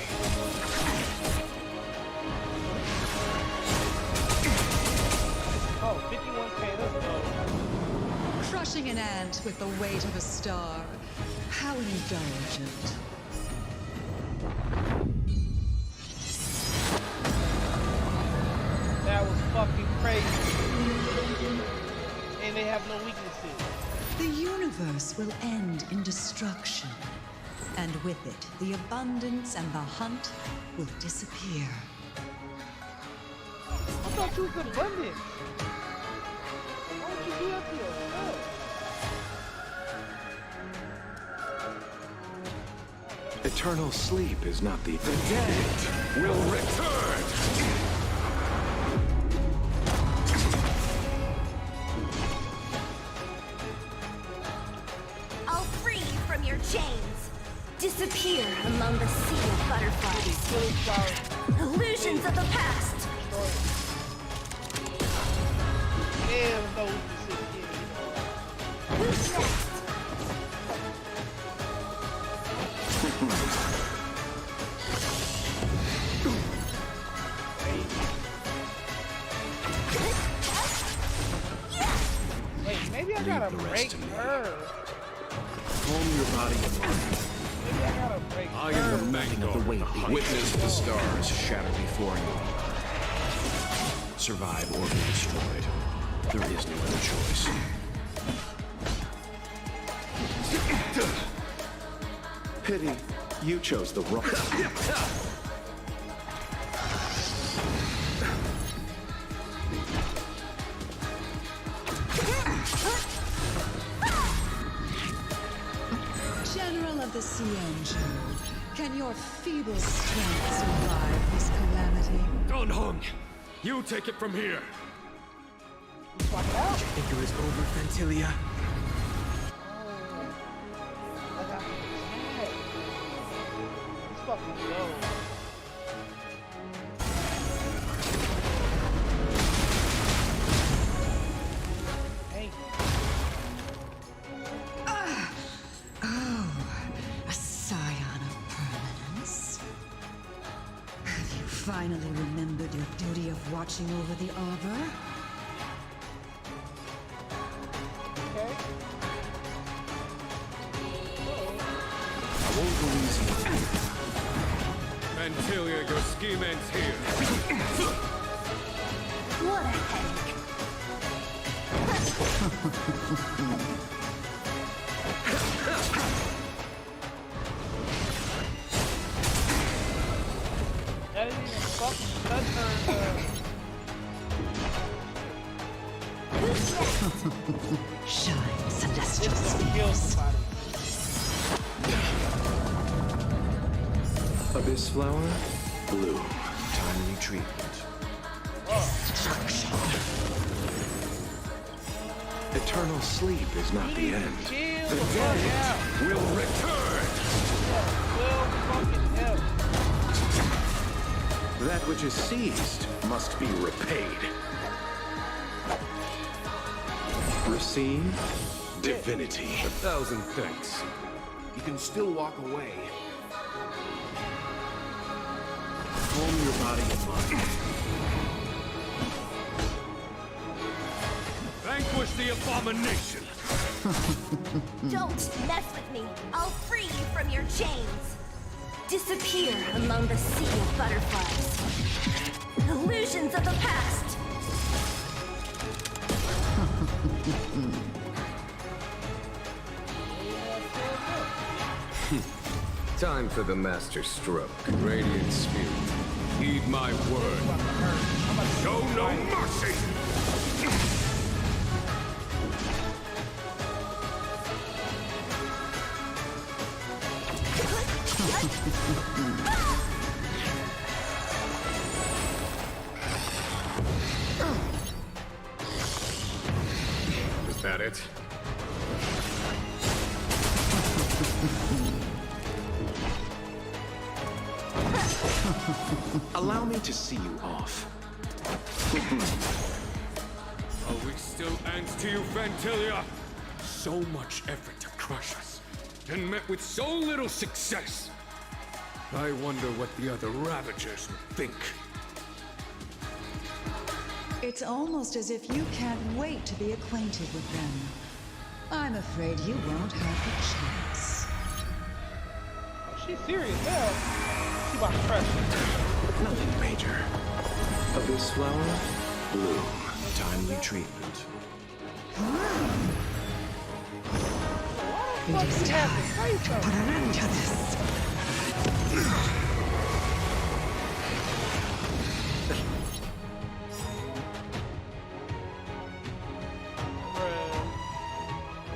Oh, 51K, let's go. Crushing an ant with the weight of a star. How indulgent. That was fucking crazy. And they have no weaknesses. The universe will end in destruction. And with it, the abundance and the hunt will disappear. I thought you was abundant. Why would you do that to yourself? Eternal sleep is not the dead will return! I'll free you from your chains. Disappear among the sea of butterflies. Illusions of the past. Damn, no weaknesses here. Who's next? Wait, maybe I gotta break her. Calm your body and mind. Maybe I gotta break I her. am the nothing of the weight. Witness the stars shatter before you. Survive or be destroyed. There is no other choice. pity. You chose the wrong. Xianzhou, can your feeble strength survive this calamity? Don Hung, you take it from here. I think it was over, Fantilia. Let's fucking go. Hey. Oh, a scion of permanence. Have you finally remembered your duty of watching over the Arbor? Fantilia, your scheme ends here. What a headache. That didn't even fucking touch her. Shine, celestial It's gonna kill somebody. Abyss flower, bloom, timely treatment. Eternal sleep is not the end. The dead will return. Well, fucking hell. That which is seized must be repaid. Receive divinity. 1,000 thanks. You can still walk away. Calm your body and mind. Vanquish the abomination! Don't mess with me. I'll free you from your chains. Disappear among the sea of butterflies. Illusions of the past. Time for the master stroke. Radiant Spirit, heed my word. Show no mercy! Is that it? Allow me to see you off. Are we still ants to you, Fantilia? So much effort to crush us, and met with so little success. I wonder what the other Ravagers would think. It's almost as if you can't wait to be acquainted with them. I'm afraid you won't have the chance. Oh, she's serious now. She about to crush me. Nothing major. Abyss flower, bloom, timely treatment. It is time to put an end to this.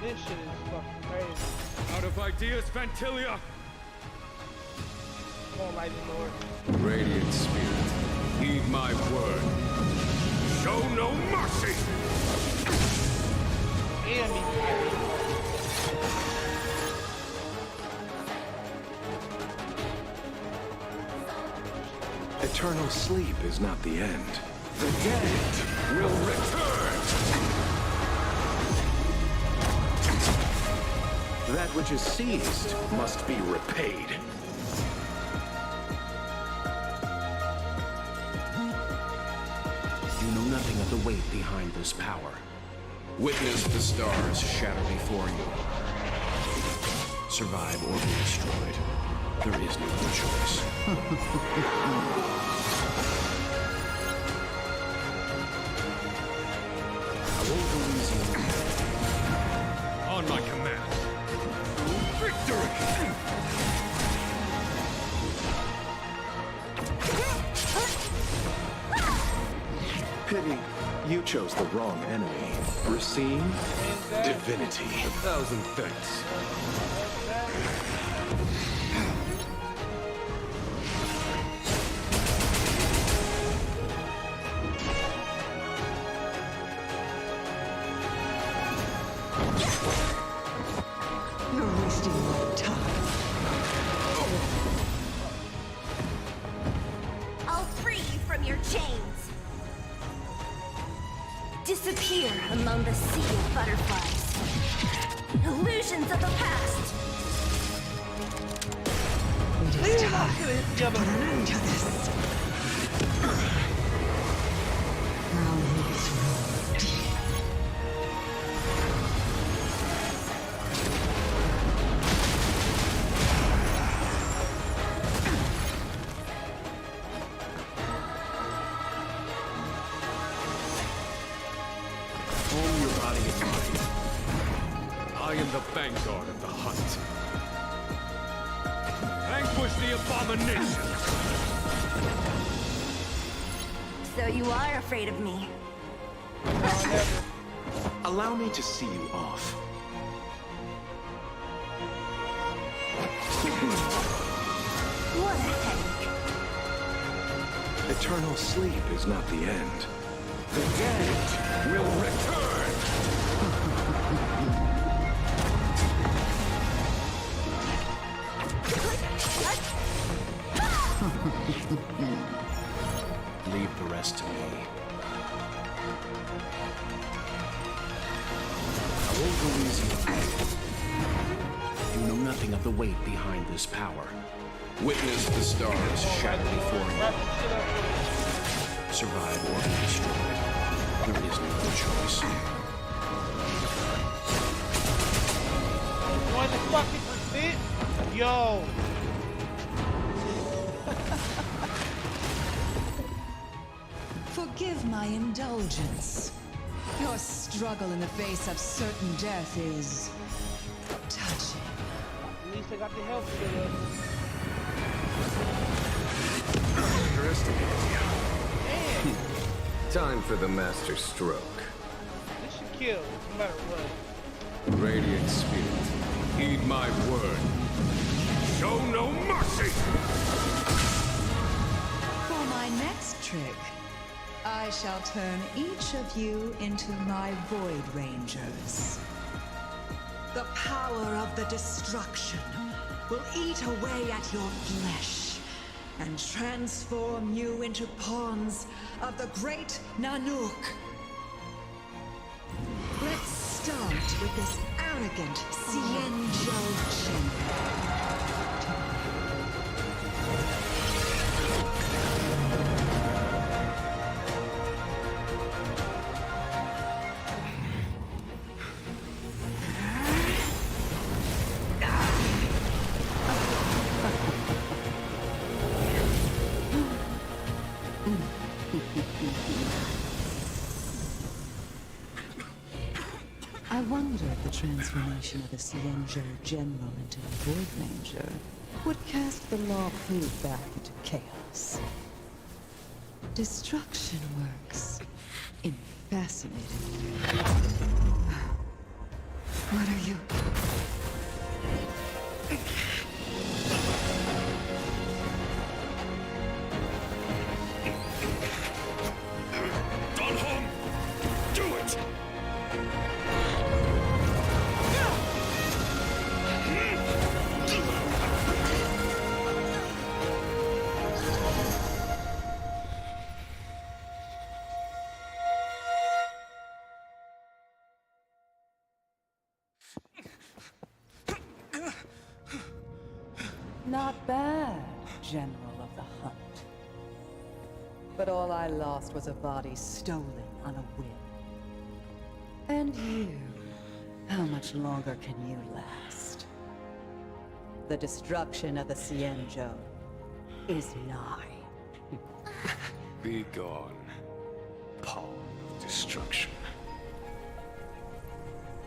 This shit is fucking crazy. Out of ideas, Fantilia! Come on, Mighty Lord. Radiant Spirit, heed my word. Show no mercy! And me. Eternal sleep is not the end. The dead will return! That which is seized must be repaid. You know nothing of the weight behind this power. Witness the stars shatter before you. Survive or be destroyed. There is no other choice. I won't go easy on you. On my command. Victory! Pity, you chose the wrong enemy. Receive divinity. 1,000 thanks. Disappear among the sea of butterflies. Illusions of the past. It is time to put an end to this. Now roots roll deep. Form your body and mind. I am the vanguard of the hunt. Vanquish the abominations! So you are afraid of me. Allow me to see you off. What a headache. Eternal sleep is not the end. The dead will return! Leave the rest to me. I won't go easy on you. You know nothing of the weight behind this power. Witness the stars shatter before you. Survive or be destroyed. There is no other choice. Want to fucking fit? Yo. Forgive my indulgence. Your struggle in the face of certain death is touching. At least I got the help for it. Underestimated you. Time for the master stroke. This should kill, no matter what. Radiant Spirit, heed my word. Show no mercy! For my next trick, I shall turn each of you into my Void Rangers. The power of the destruction will eat away at your flesh and transform you into pawns of the great Nanook. Let's start with this arrogant Xianzhou general. I wonder if the transformation of the Xianzhou General into a Void Ranger would cast the Law Fu back into chaos. Destruction works in fascinating ways. What are you? Do it! Not bad, General of the Hunt. But all I lost was a body stolen on a whim. And you, how much longer can you last? The destruction of the Xianzhou is nigh. Be gone, pawn of destruction.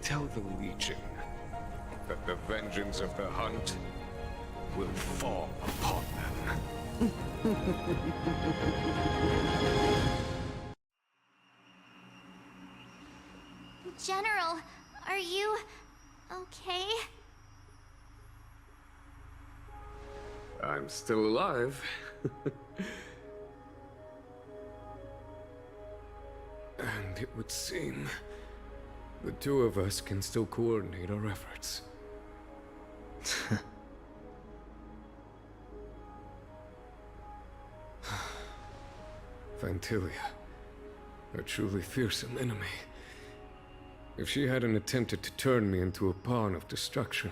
Tell the Legion that the vengeance of the Hunt will fall upon them. General, are you okay? I'm still alive. And it would seem the two of us can still coordinate our efforts. Vantilia, A truly fearsome enemy. If she hadn't attempted to turn me into a pawn of destruction,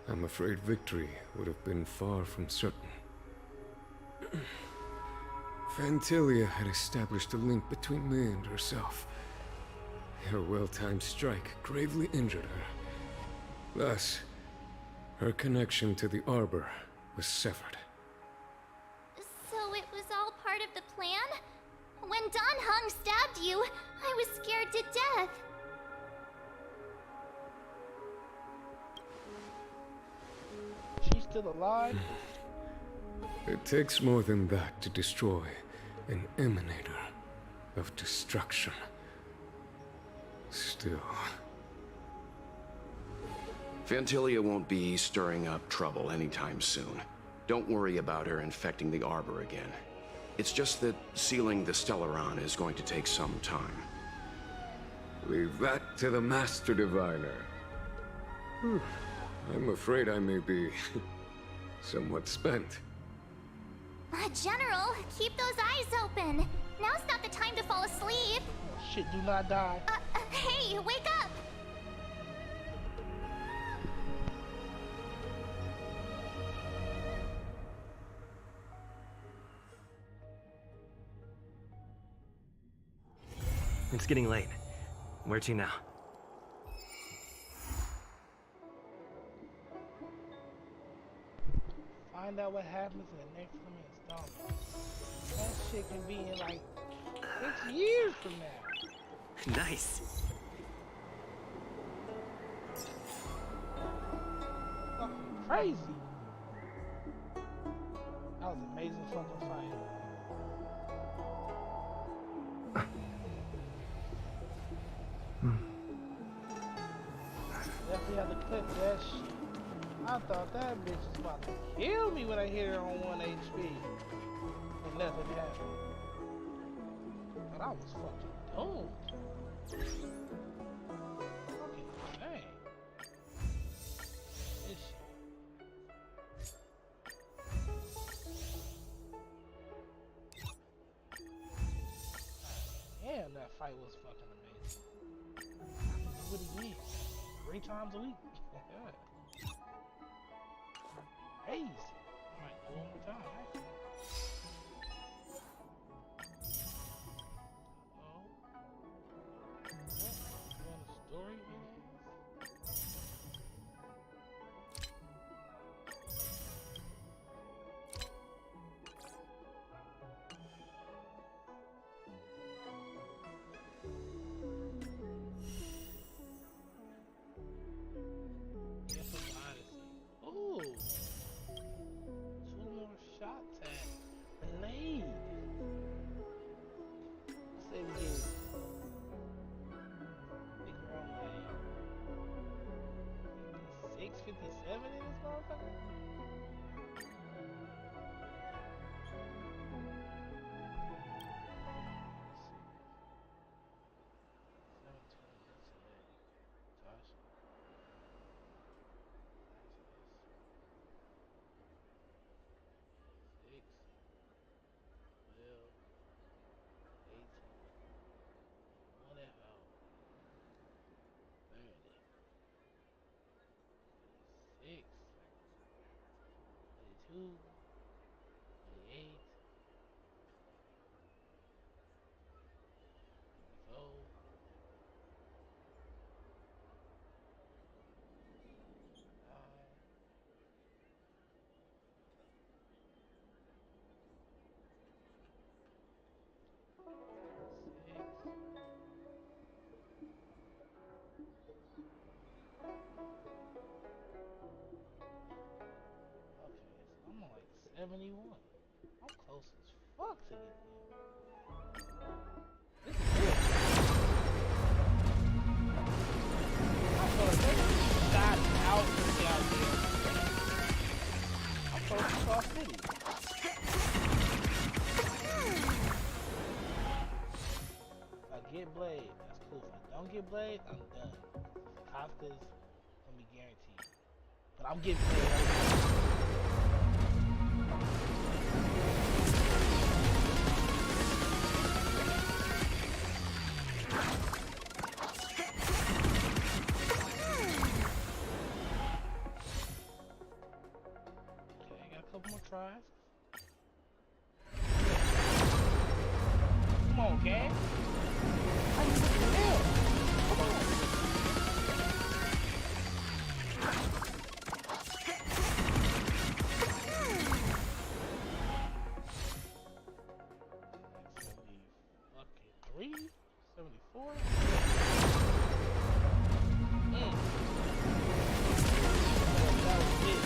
I'm afraid victory would have been far from certain. Fantilia had established a link between me and herself. Her well-timed strike gravely injured her. Thus, her connection to the Arbor was severed. So it was all part of the plan? When Don Hung stabbed you, I was scared to death. She's still alive? It takes more than that to destroy an emanator of destruction. Still... Fantilia won't be stirring up trouble anytime soon. Don't worry about her infecting the Arbor again. It's just that sealing the Stellaron is going to take some time. Leave that to the Master Diviner. I'm afraid I may be somewhat spent. General, keep those eyes open. Now's not the time to fall asleep. Oh, shit, do not die. Hey, wake up! It's getting late. Where to now? Find out what happens in the next installment. That shit can be in like 6 years from now. Nice. Fucking crazy. That was an amazing fucking fight. Definitely have to clip that shit. I thought that bitch was about to kill me when I hit her on 1 HP. And nothing happened. But I was fucking doomed. Fucking insane. This shit. Damn, that fight was fucking amazing. I can do it again. 3 times a week. Crazy. I might do it one more time, actually. Doing the story Ooh. 2 more shots at Blade. Say we get around like 657 in this motherfucker. I'm on like 71. I'm close as fuck to get there. This is good. I feel like they shot out there. I'm close to Star City. If I get Blade, that's cool. If I don't get Blade, I'm done. Kafka's gonna be guaranteed. But I'm getting Blade right now. 73, 74. That was it.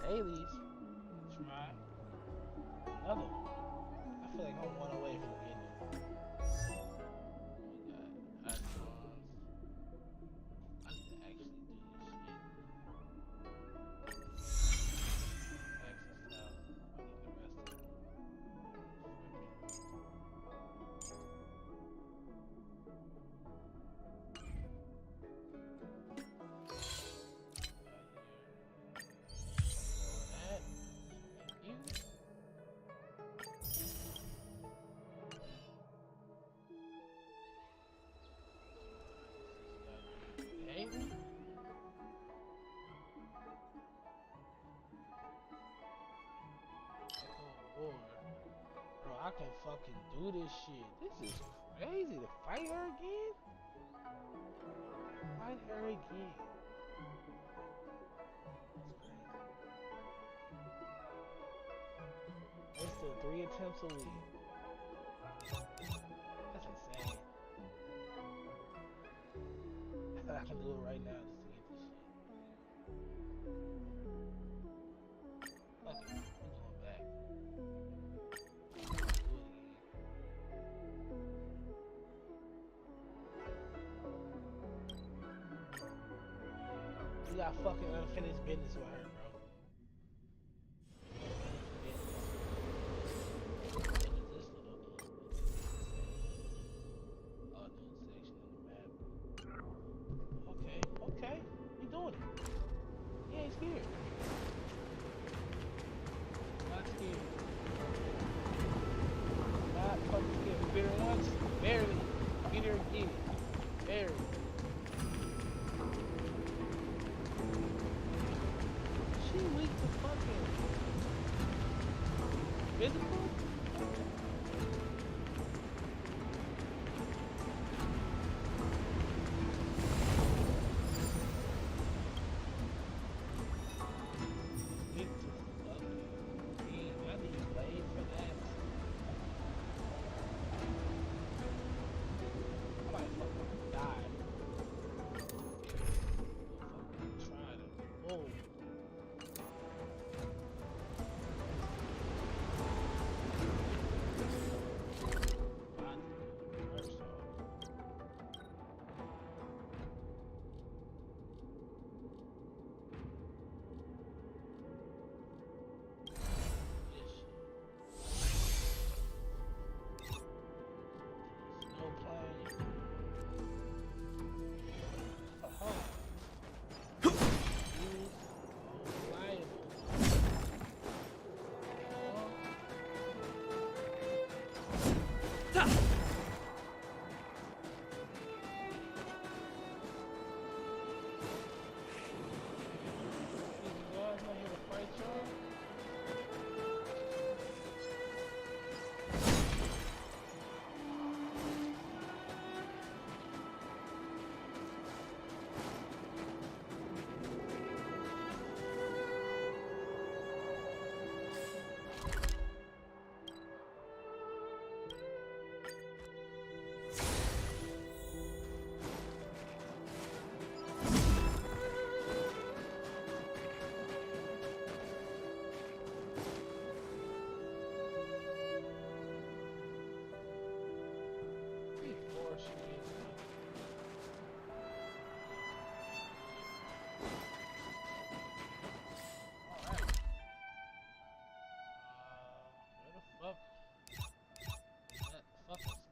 Dailies. Try another one. I feel like I'm one away from getting it. We got icons. I need to actually do this shit. Access now. I'm getting the rest of them. Bro, I can fucking do this shit. This is crazy. To fight her again? Fight her again. That's crazy. It's still 3 attempts a week. That's insane. I can do it right now just to get this shit. Fuck it. I'm going back. We got fucking unfinished business with her, bro. Okay, okay. You doing it. He ain't scared. Not scared. Not fucking scared. We beat her once. Barely. Beat her again. Barely. She weak to fucking physical?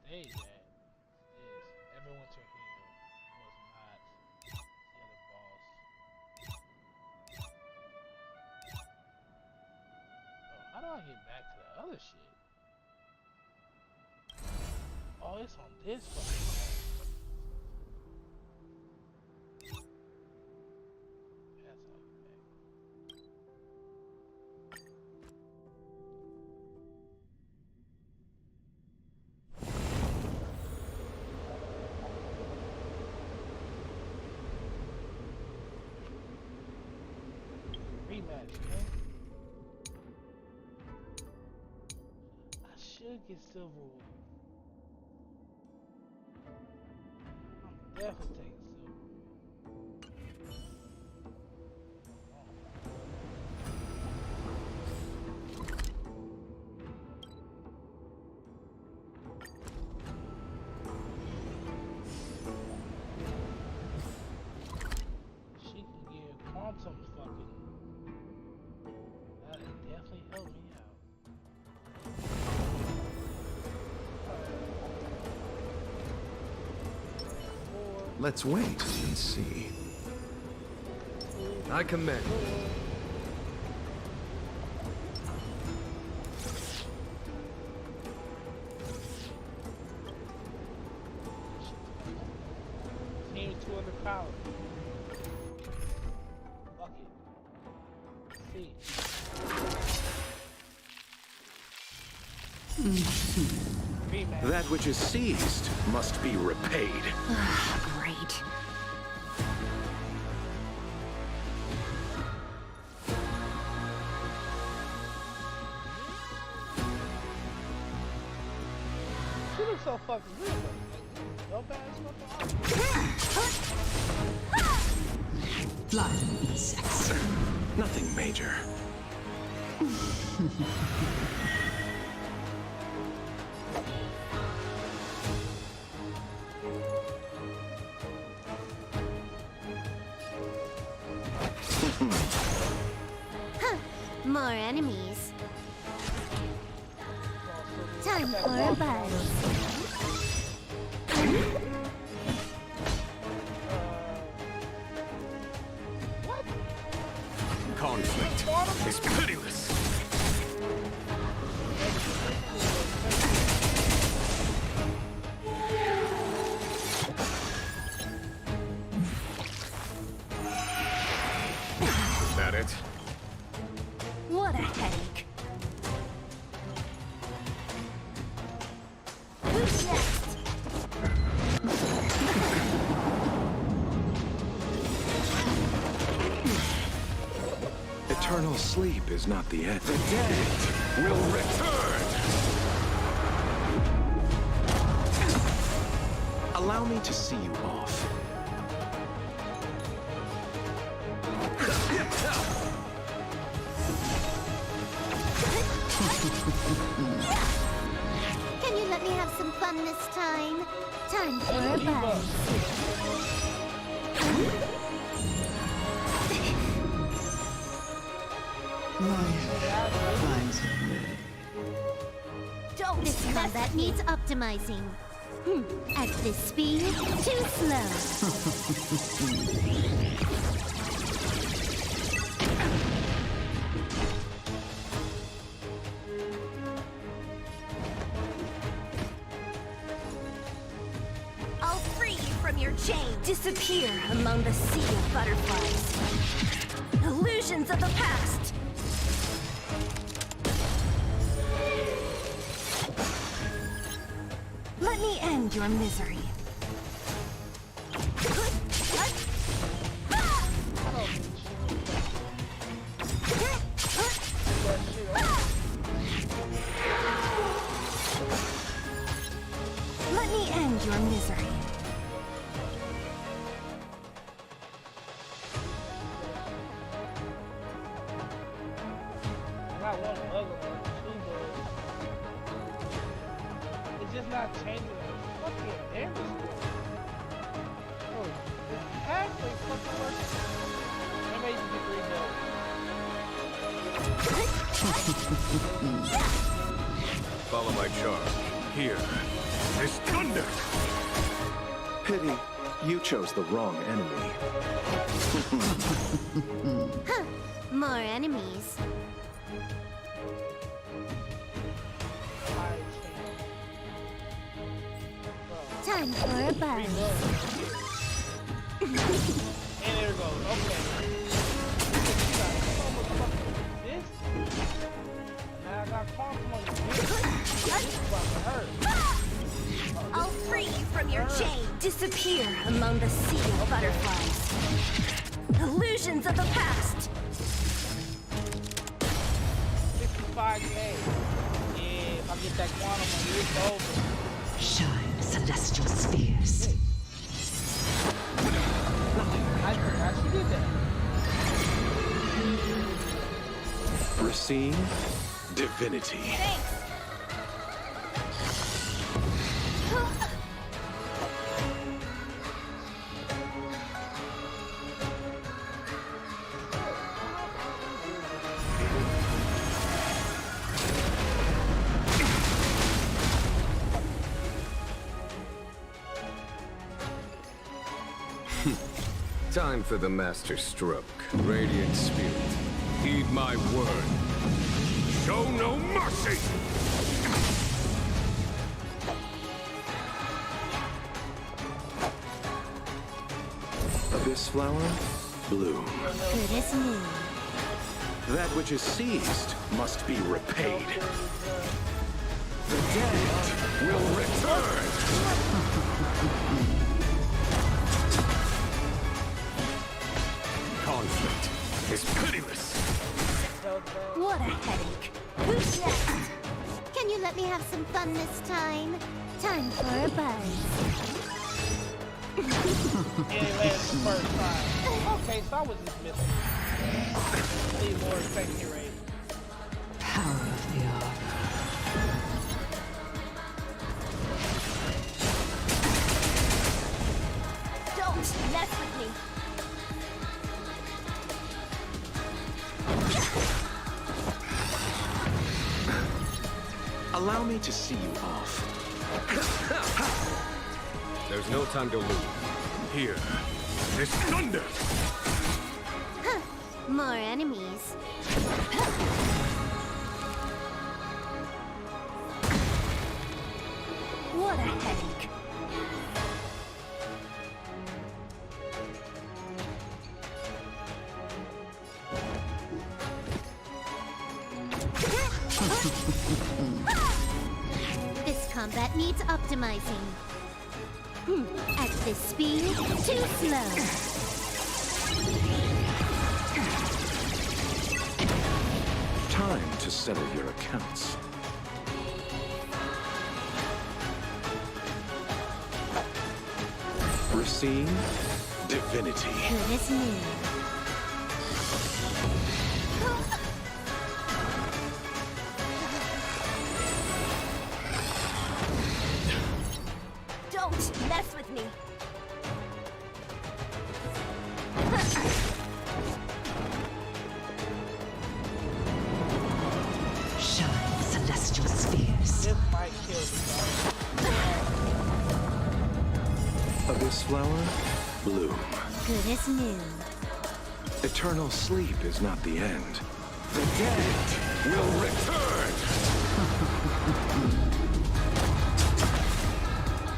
Stage at is Everwinter Hill was not the other boss. Oh, how do I get back to the other shit? Oh, it's on this fucking map. match, man. I should get silverwood. I'm definitely taking silver. She can get quantum fucking. That'd definitely help me out. Let's wait and see. I commend. Team 200 power. Fuck it. See. That which is seized must be repaid. Great. She looks so fucking good, though. No bad fucking Flying insects. Nothing major. More enemies. Time for a buzz. Conflict is pitiless. Is that it? What a headache. Who's next? Eternal sleep is not the end. The dead will return! Allow me to see you off. Can you let me have some fun this time? Time for a buzz. This combat needs optimizing. At this speed, too slow. I'll free you from your chain. Disappear among the sea of butterflies. Illusions of the past. Let me end your misery. Let me end your misery. I got one other one too, but it's just not changing the fucking damage. Oh, it's halfway fucking working. I made you get 3 dollars. Follow my charge. Here is thunder! Pity, you chose the wrong enemy. Huh. More enemies. Time for a buzz. And there it goes. Okay. This. Now I got quantum on this. About to hurt. I'll free you from your chain. Disappear among the sea of butterflies. Illusions of the past. 25K. Yeah, if I get that quantum on you, it's over. Shine, celestial spheres. I actually did that. Receive divinity. Thanks. Time for the master stroke. Radiant Spirit, heed my word. Show no mercy! Abyss flower, bloom. Good as new. That which is seized must be repaid. The dead will return! Conflict is pitiless. What a headache. Who's next? Can you let me have some fun this time? Time for a buzz. Yeah, landed the first time. Okay, so I was just missing. Need more safety rate. Power of the Arbor. Don't mess with me. Allow me to see you off. There's no time to lose. Here is thunder! Huh. More enemies. What a headache. This combat needs optimizing. At this speed, too slow. Time to settle your accounts. Receive divinity. Good as new. Don't mess with me. Shine, celestial spheres. This might kill the Abyss flower, bloom. Good as new. Eternal sleep is not the end. The dead will return!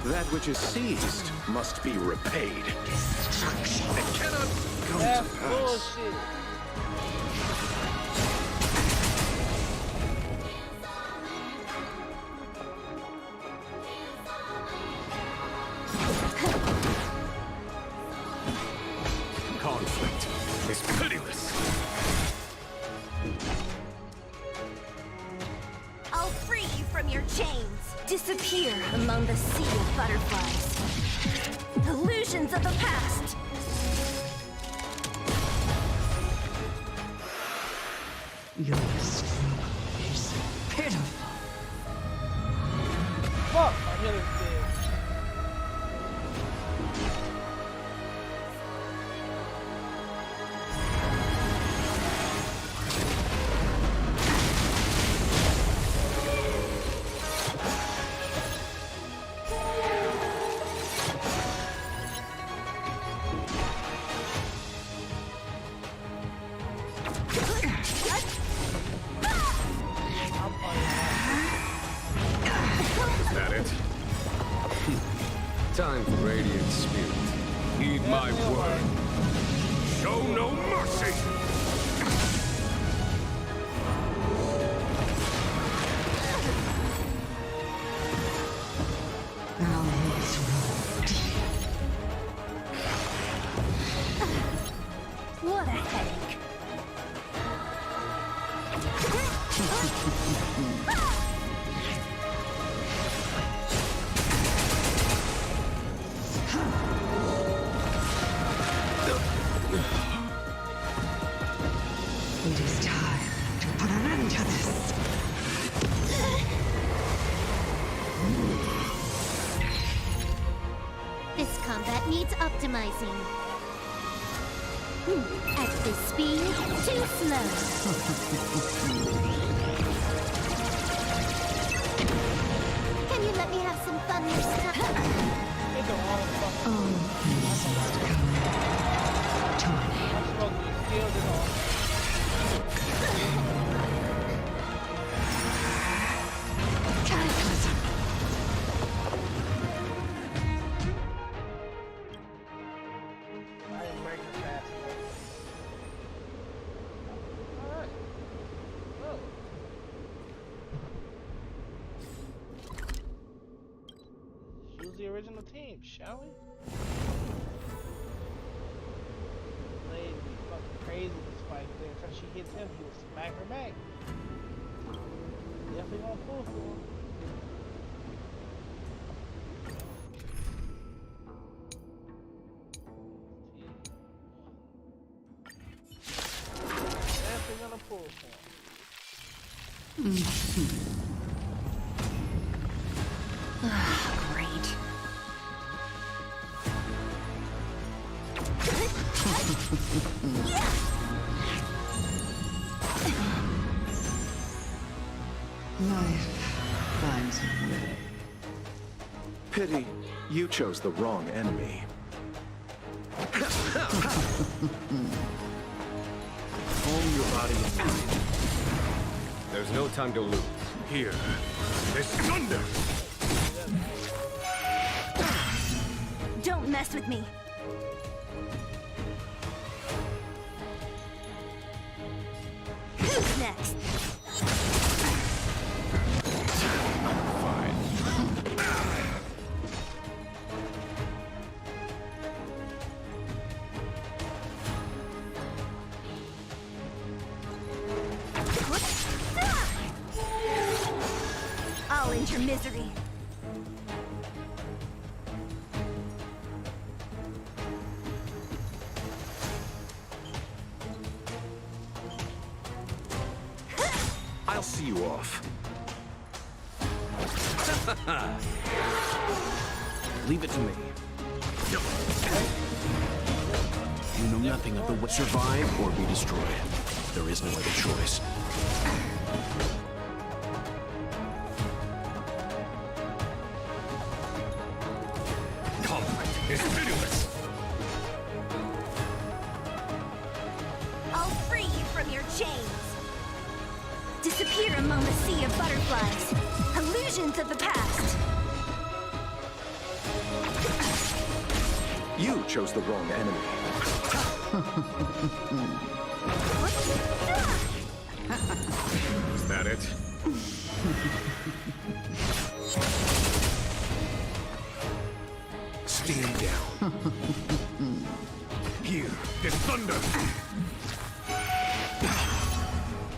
That which is seized must be repaid. Destruction. It cannot come That's to pass. bullshit. Conflict is pitiless. I'll free you from your chains. Disappear among the sea of butterflies. Illusions of the past. Your struggle is pitiful. Fuck, my healer's dead. Is that it? Time for Radiant Spirit. Heed my word. Show no mercy! Thou wouldst run deep. What a headache. It is time to put an end to this. This combat needs optimizing. At this speed, too slow. Can you let me have some fun this time? The original team, shall we? Lady be fucking crazy with Spike there. If she hits him, he will smack her back. Definitely gonna pull for him. Definitely gonna pull for him. Great. Life finds a way. Pity you chose the wrong enemy. Calm your body and mind. There's no time to lose. Here, there's thunder! Don't mess with me. Who's next? I'll end your misery. I'll see you off. Leave it to me. You know nothing of the what survive or be destroyed. There is no other choice. Conflict is pitiless. I'll free you from your chains. Disappear among the sea of butterflies. Illusions of the past. You chose the wrong enemy. Is that it? Stand down. Here, there's thunder.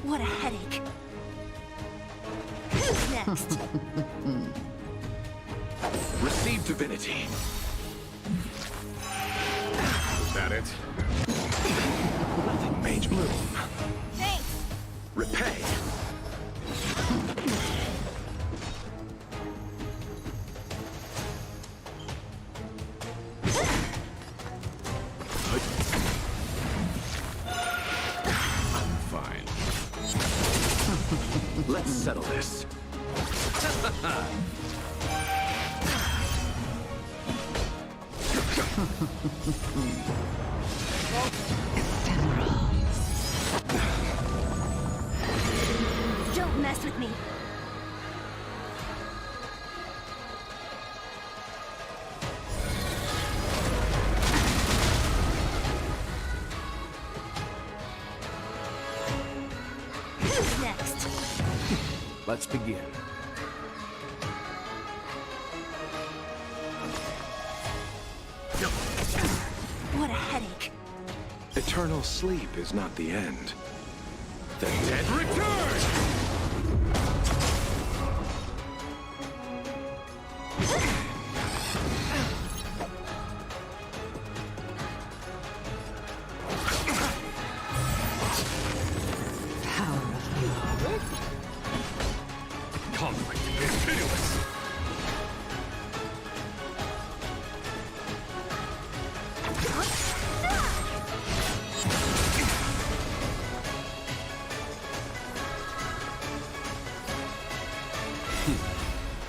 What a headache. Who's next? Receive divinity. Is that it? Nothing mage bloom. Thanks. Repay. I'm fine. Let's settle this. Don't mess with me. Who's next? Let's begin. What a headache. Eternal sleep is not the end. The dead return!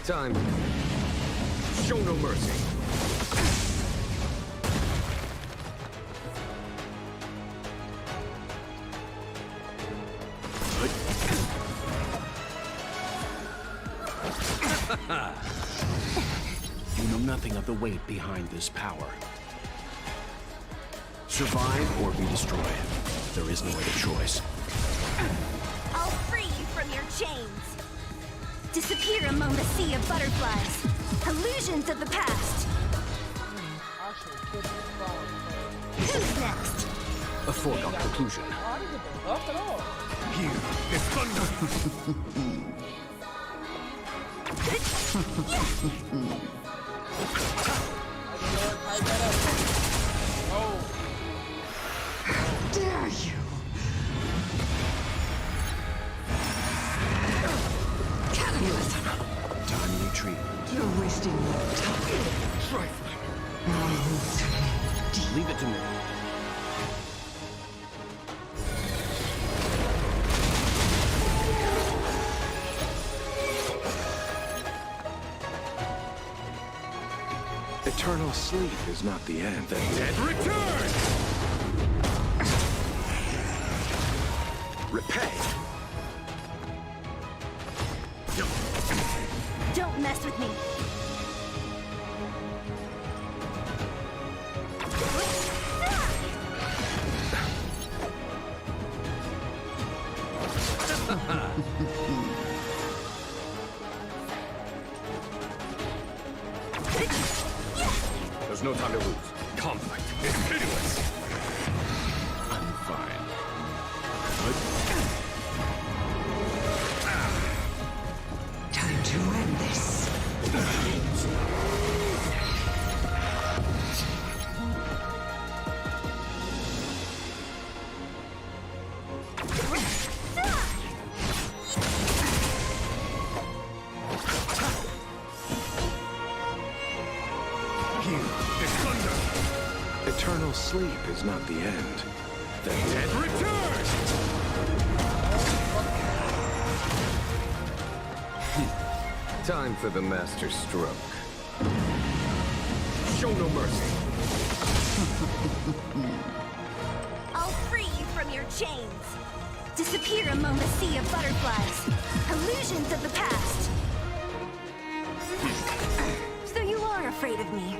Time. Show no mercy. You know nothing of the weight behind this power. Survive or be destroyed. There is no other choice. I'll free you from your chains. Disappear among the sea of butterflies. Illusions of the past. Who's next? A foregone conclusion. Here is thunder. Dare you? Catalyst. Timely treatment. You're wasting your time. Trifling. Leave it to me. Eternal sleep is not the end. The dead return! Repay! Don't mess with me. There's no time to lose. Conflict is pitiless. I'm fine. Time to end this. Eternal sleep is not the end. The dead return! Time for the master stroke. Show no mercy. I'll free you from your chains. Disappear among the sea of butterflies. Illusions of the past. So you are afraid of me.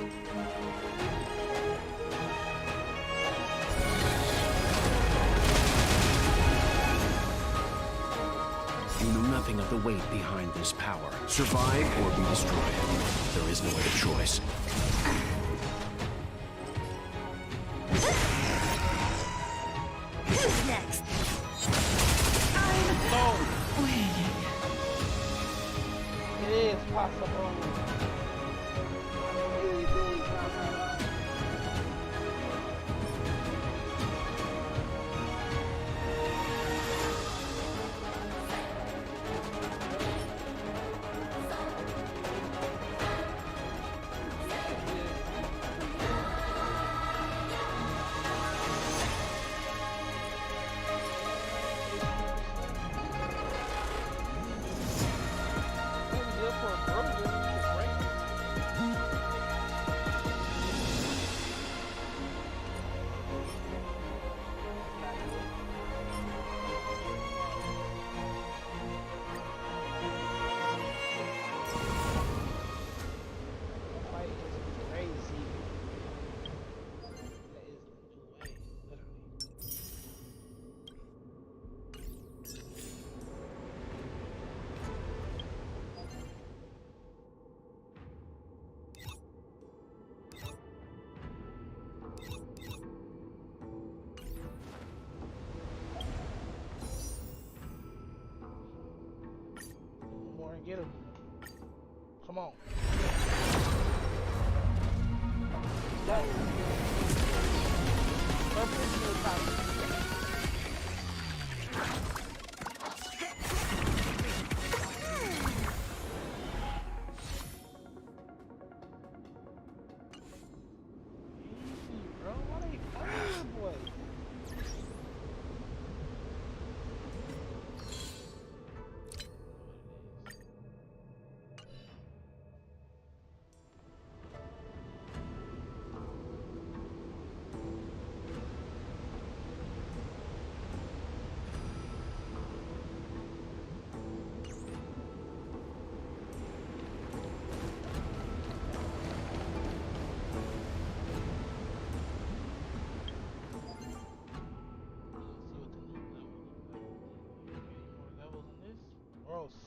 You know nothing of the weight behind this power. Survive or be destroyed. There is no other choice. Who's next? I'm waiting. It is possible. Get him. Come on. Go.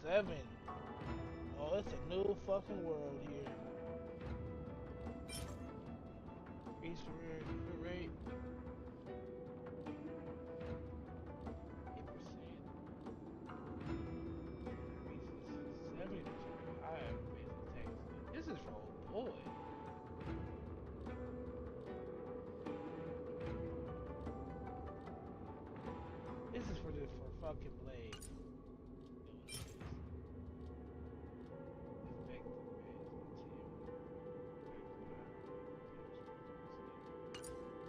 7. Oh, it's a new fucking world here. Increase the rate. 8%. 70%. Higher basic tax. This is for old boy. This is for fucking Blade.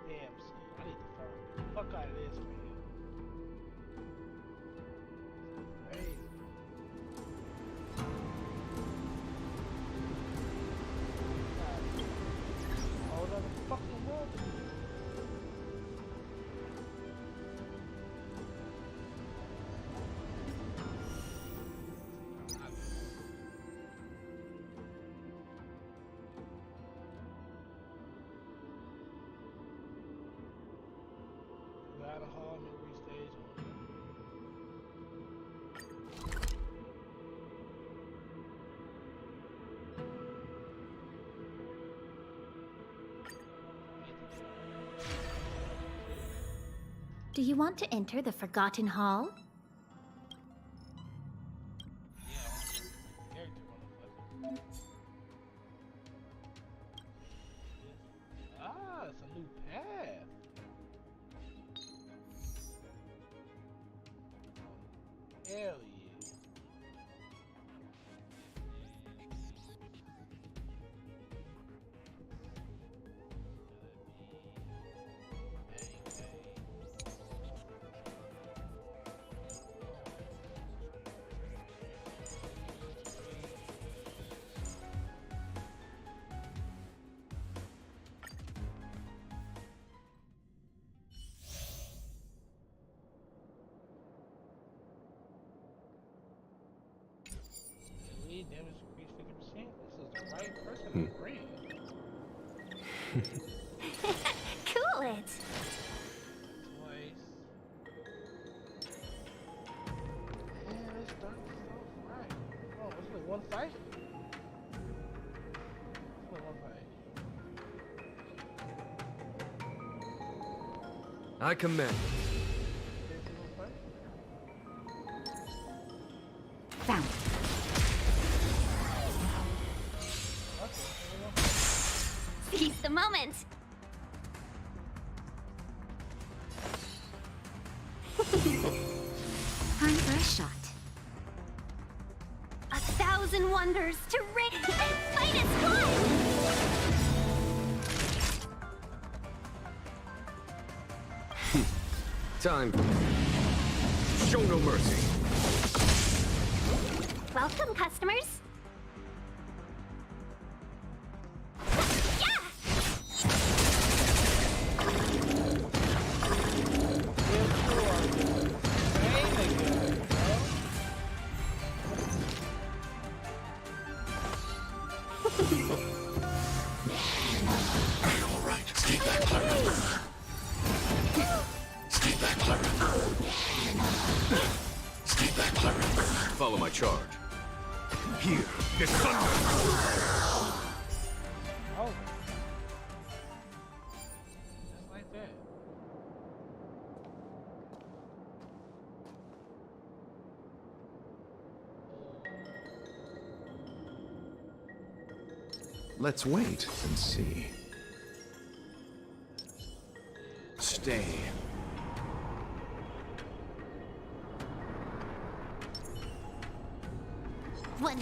Damn, son. I need to farm the fuck out of this, man. Crazy. Whole other fucking world. Got a hall memory stage on. Do you want to enter the Forgotten Hall? Ah, it's a new path. Hell yeah. Damage increased 50%. This is the right person to bring. Cool it! Twice. Yeah, let's start this off right. Oh, it's like one fight? It's like one fight. I commend. Found. Seize the moment! Time for a shot. 1,000 wonders to ring and fight as one! Time. Show no mercy. Welcome, customers. Follow my charge. Here is thunder! Oh. Just like that. Let's wait and see. Stay. One.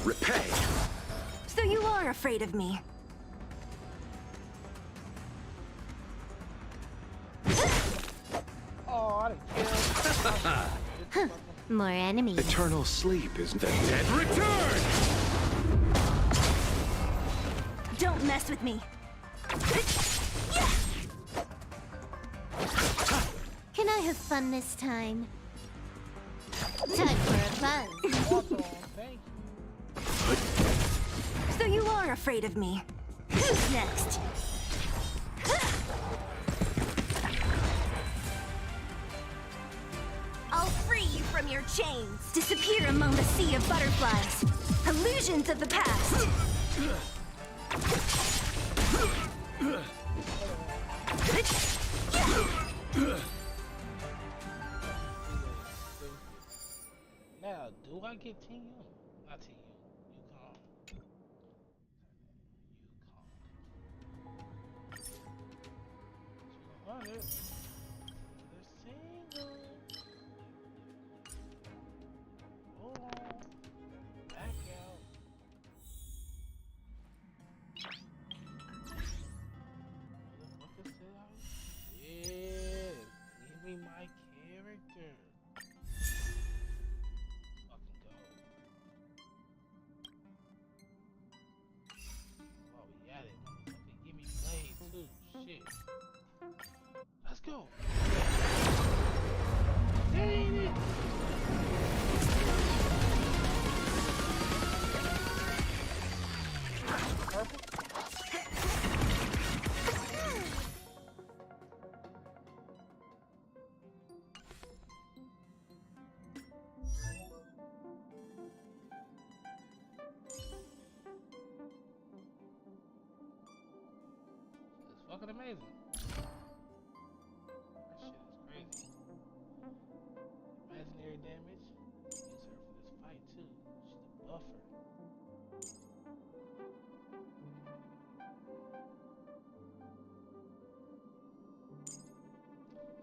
Repay. So you are afraid of me? Oh, I didn't kill. More enemies. Eternal sleep is the dead. Return! Don't mess with me. Can I have fun this time? Time for a buzz. Thank you. So you are afraid of me? Who's next? from your chains! Disappear among the sea of butterflies! Illusions of the past! Now, do I get TU? Not TU. Yukon. 200. They're single. Hold on. Back out. Motherfucker said I was dead. Give me my character. Fucking go. While we at it, motherfucker, give me blade too. Shit. Let's go. Dang it. Purple. It's fucking amazing. That shit is crazy. Imaginary damage. Use her for this fight too. She's a buffer.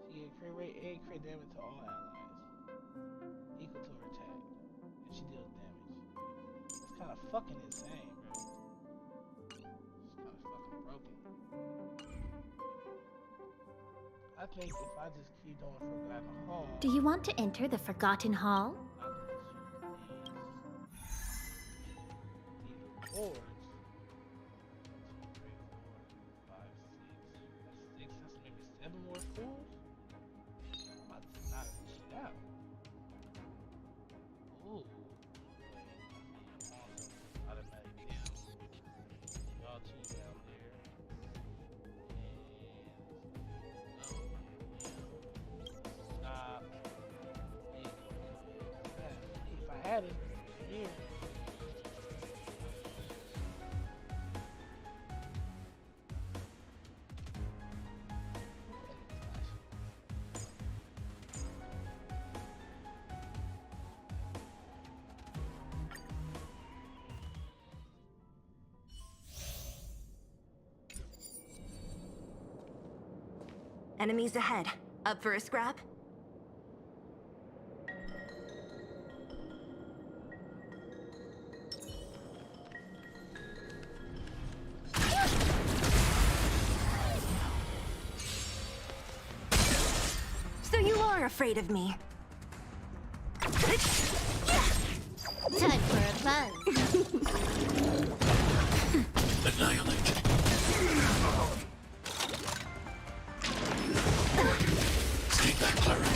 She gets crit rate and crit damage to all allies, equal to her attack, and she deals damage. It's kind of fucking insane, bro. It's kind of fucking broken. I think if I just keep going Forgotten Hall. Do you want to enter the Forgotten Hall? These boards. 1, 2, 3, 4, 5, 6. That's 6. That's maybe 7 more schools. I'm about to knock this shit out. Ooh. Automatic deal. Y'all two down there. Stop. If I had it, here. Enemies ahead. Up for a scrap? So you are afraid of me? Time for a buzz. Annihilate. Stay back, Clara.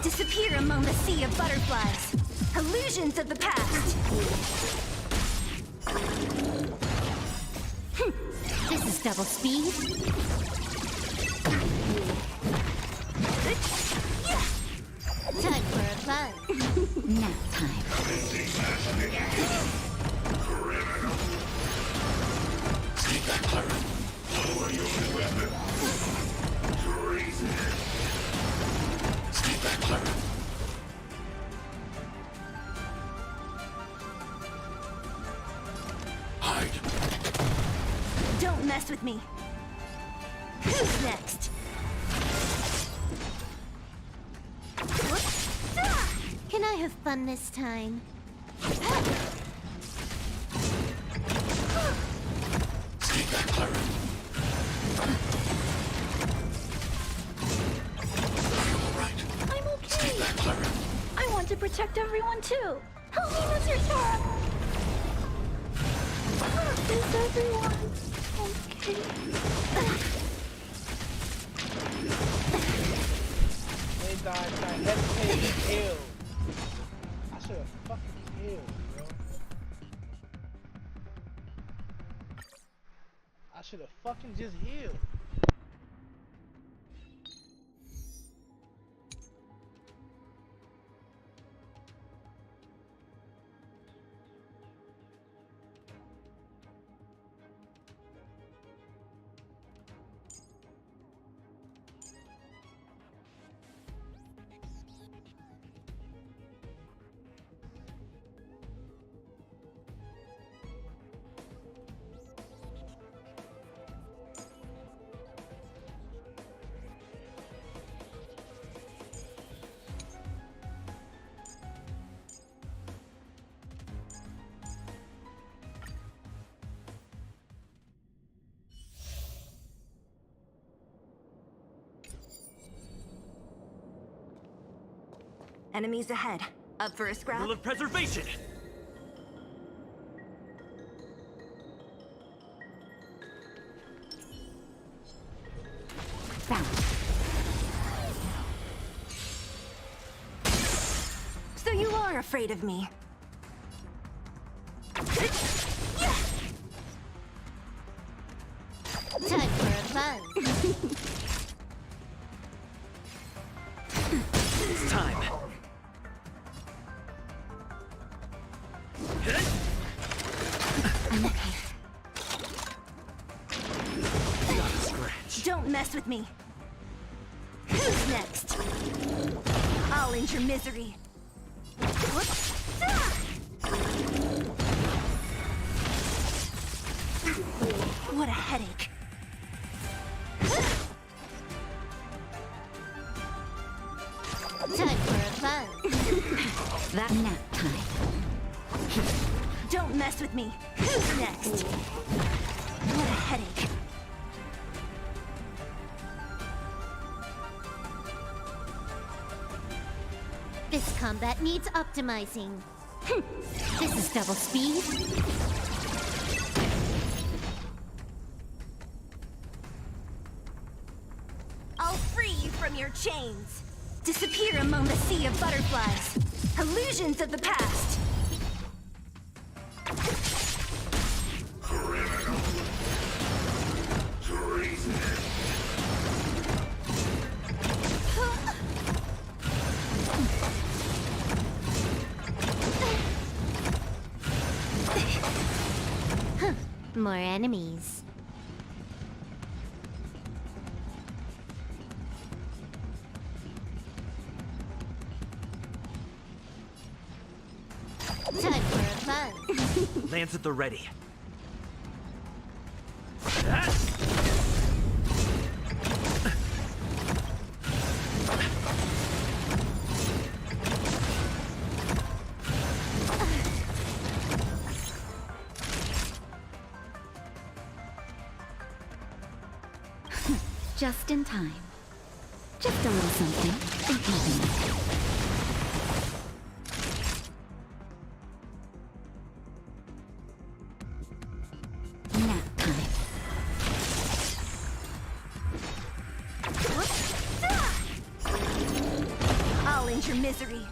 Disappear among the sea of butterflies. Illusions of the past. This is double speed. Time for a buzz. Nap time. Stay back, Clara. Lower your weapon. Treason. Stay back, Clara. Hide. Don't mess with me. Who's next? Can I have fun this time? Stay back, Clara. All right. I'm okay. Stay back, Clara. I want to protect everyone too. Help me, Mr. Sora. Is everyone okay? They died by hesitating kill. I should have fucking killed, bro. I should have fucking just healed. Enemies ahead. Up for a scrap? Rule of preservation! So you are afraid of me? Time for a buzz. It's time. I'm okay. Not a scratch. Don't mess with me. Who's next? I'll end your misery. Whoops. What a headache. Time for a buzz. That nap time. Don't mess with me. Who's next? What a headache. This combat needs optimizing. This is double speed. I'll free you from your chains. Disappear among the sea of butterflies. Illusions of the past. More enemies. Time for a buzz. Lance at the ready. Just in time. Just a little something. Ain't nothing. Nap time. I'll end your misery.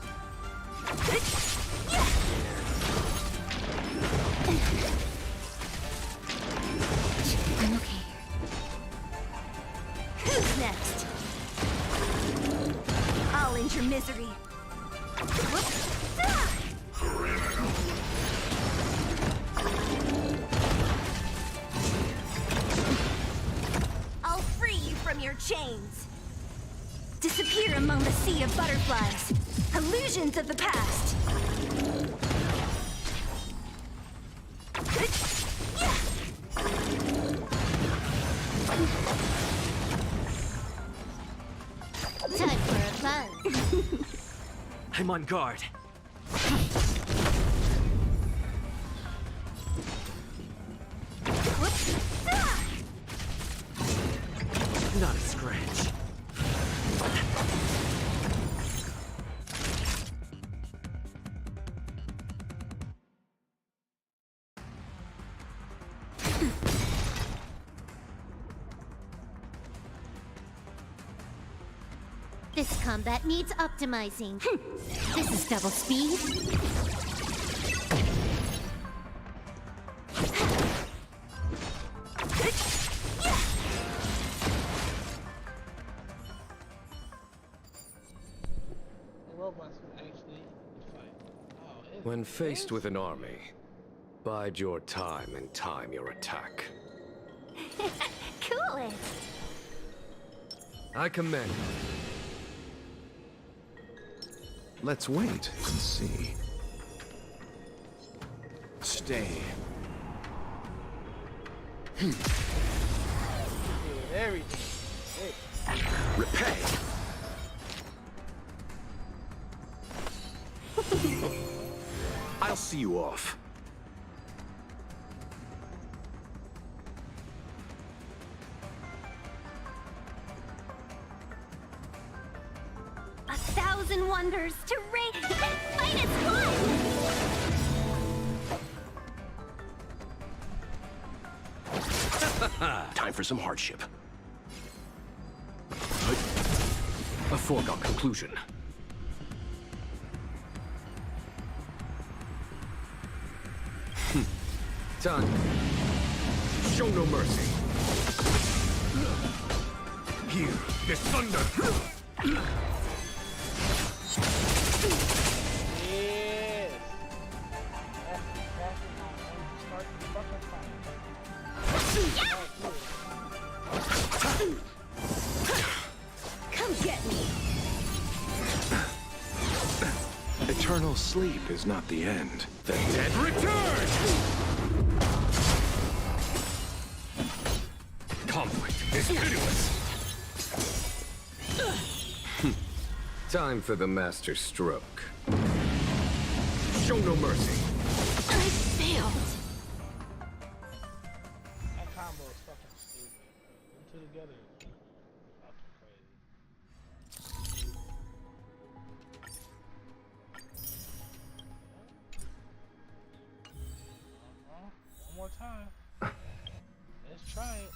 I'm okay. Who's next? I'll end your misery. Whoops. I'll free you from your chains. Disappear among the sea of butterflies. Illusions of the past. Time for a buzz. I'm on guard. Not a scratch. This combat needs optimizing. This is double speed. When faced with an army, bide your time and time your attack. Cool it. I commend you. Let's wait and see. Stay. Everything. Repay! I'll see you off. A thousand wonders wonders to raise. Fight is fun! Time for some hardship. A foregone conclusion. Time. Show no mercy. Here, this thunder! Yes. That's exactly how I want to start the fucking fight. Come get me! Eternal sleep is not the end. The dead return! Conflict is pitiless! Time for the master stroke. Show no mercy. I failed! That combo is fucking stupid. Them two together is fucking crazy. One more time. Let's try it.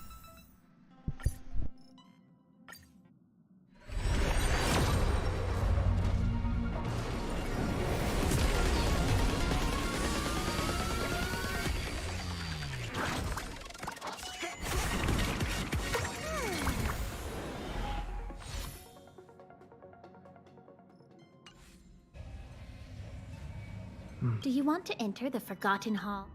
Do you want to enter the Forgotten Hall?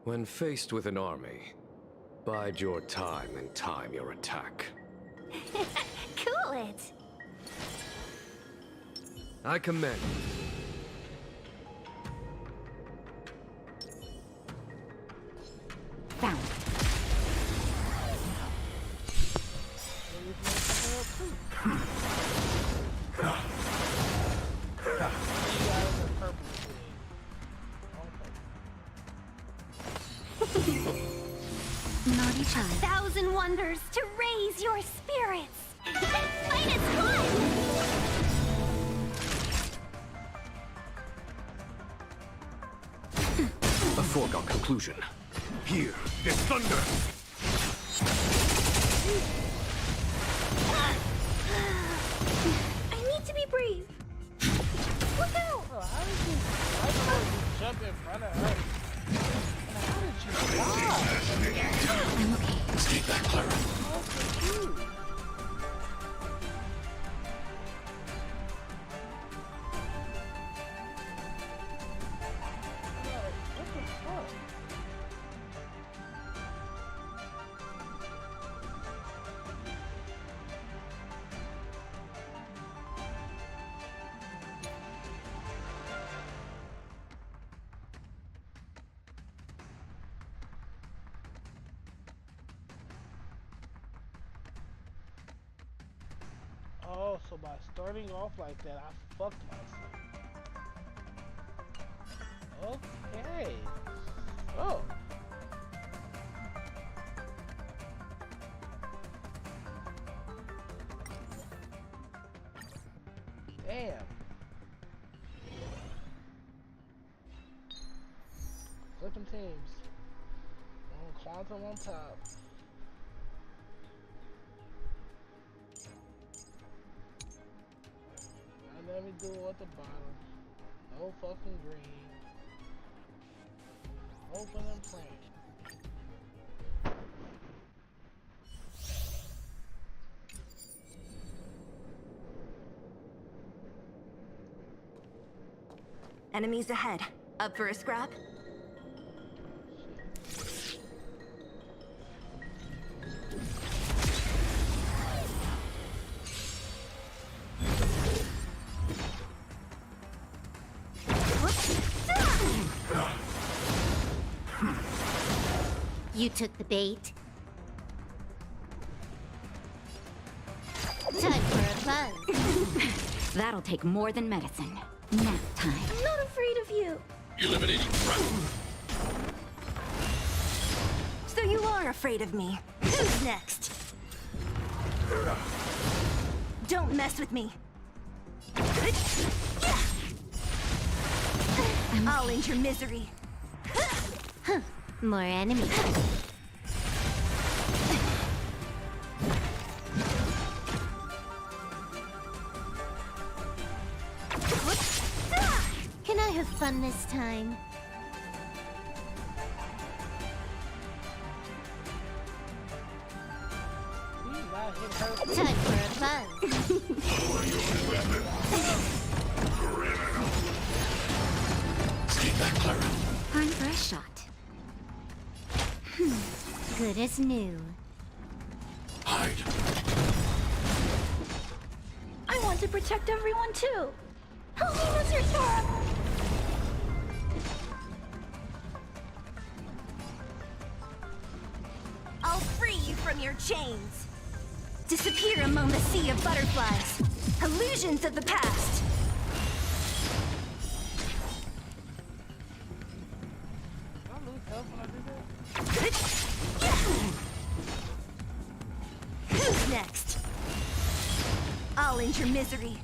When faced with an army, bide your time and time your attack. Cool it! I commend you. Found. Naughty child. 1,000 wonders to raise your spirits. Fight is fun. A foregone conclusion. Here, this thunder! I need to be brave. Look out! Bro, how did you jump in front of her? And how did you die? I'm okay. Stay back, Clara. How confused. What the fuck? Oh, so by starting off like that, I fucked myself. Okay. Oh. Damn. Flipping teams. Quantum on top. And let me do it at the bottom. No fucking green. Open and playing. Enemies ahead. Up for a scrap? You took the bait. Time for a buzz. That'll take more than medicine. Nap time. I'm not afraid of you. Eliminating threat. So you are afraid of me. Who's next? Don't mess with me. I'll end your misery. More enemies. Can I have fun this time? Time for a buzz. Stay back, Clara. Time for a shot. Good as new. Hide. I want to protect everyone too. Help me, Mr. Storm! I'll free you from your chains. Disappear among the sea of butterflies. Illusions of the past. Who's next? I'll end your misery.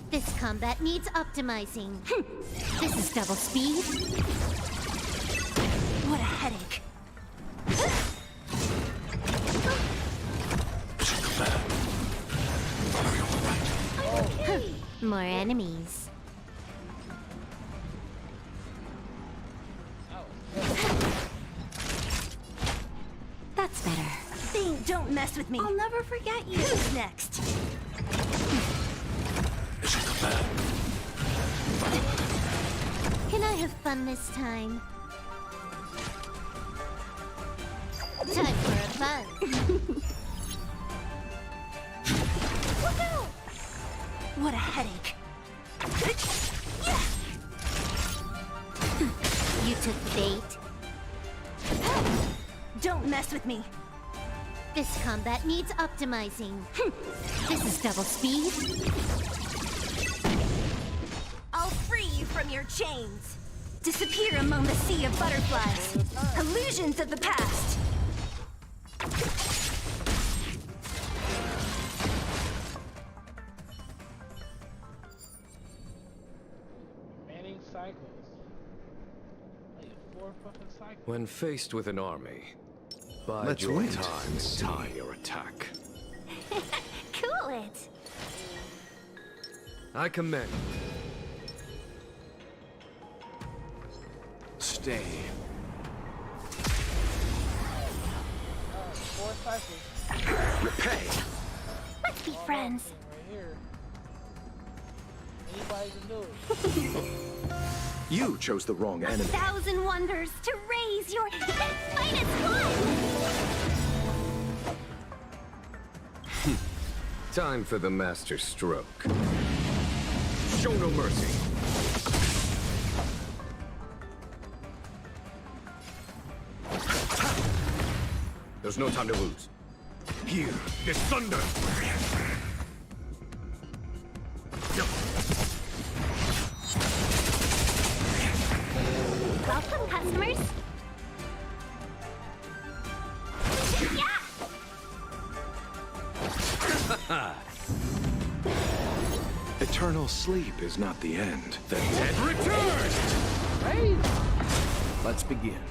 This combat needs optimizing. This is double speed. What a headache. More enemies. That's better. Thing, don't mess with me. I'll never forget you. Who's next? Can I have fun this time? Time for a buzz. Look out! What a headache. You took the bait. Don't mess with me. This combat needs optimizing. This is double speed. I'll free you from your chains. Disappear among the sea of butterflies. Illusions of the past. Manning cycles. Like 4 fucking cycles. When faced with an army, bide Let's your wait. time and time your attack. Cool it. I commend you. Stay. 4 cycles. Repay. Let's be friends. Right here. Anybody can do it. You chose the wrong enemy. 1,000 wonders to raise your finest one. Time for the master stroke. Show no mercy. There's no time to lose. Here, this thunder! Welcome, customers. Eternal sleep is not the end. The dead return! Crazy. Let's begin.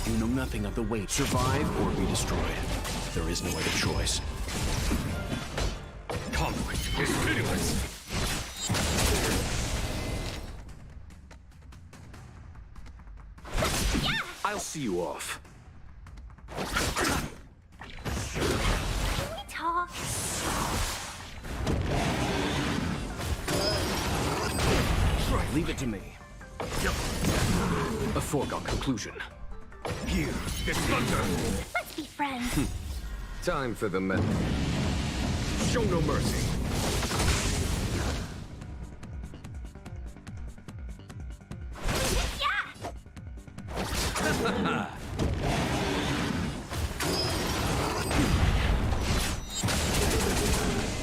You know nothing of the weight. Survive or be destroyed. There is no other choice. Conflict is pitiless! I'll see you off. Talk. Leave it to me. A foregone conclusion. Here, this thunder! Let's be friends. Time for the method. Show no mercy.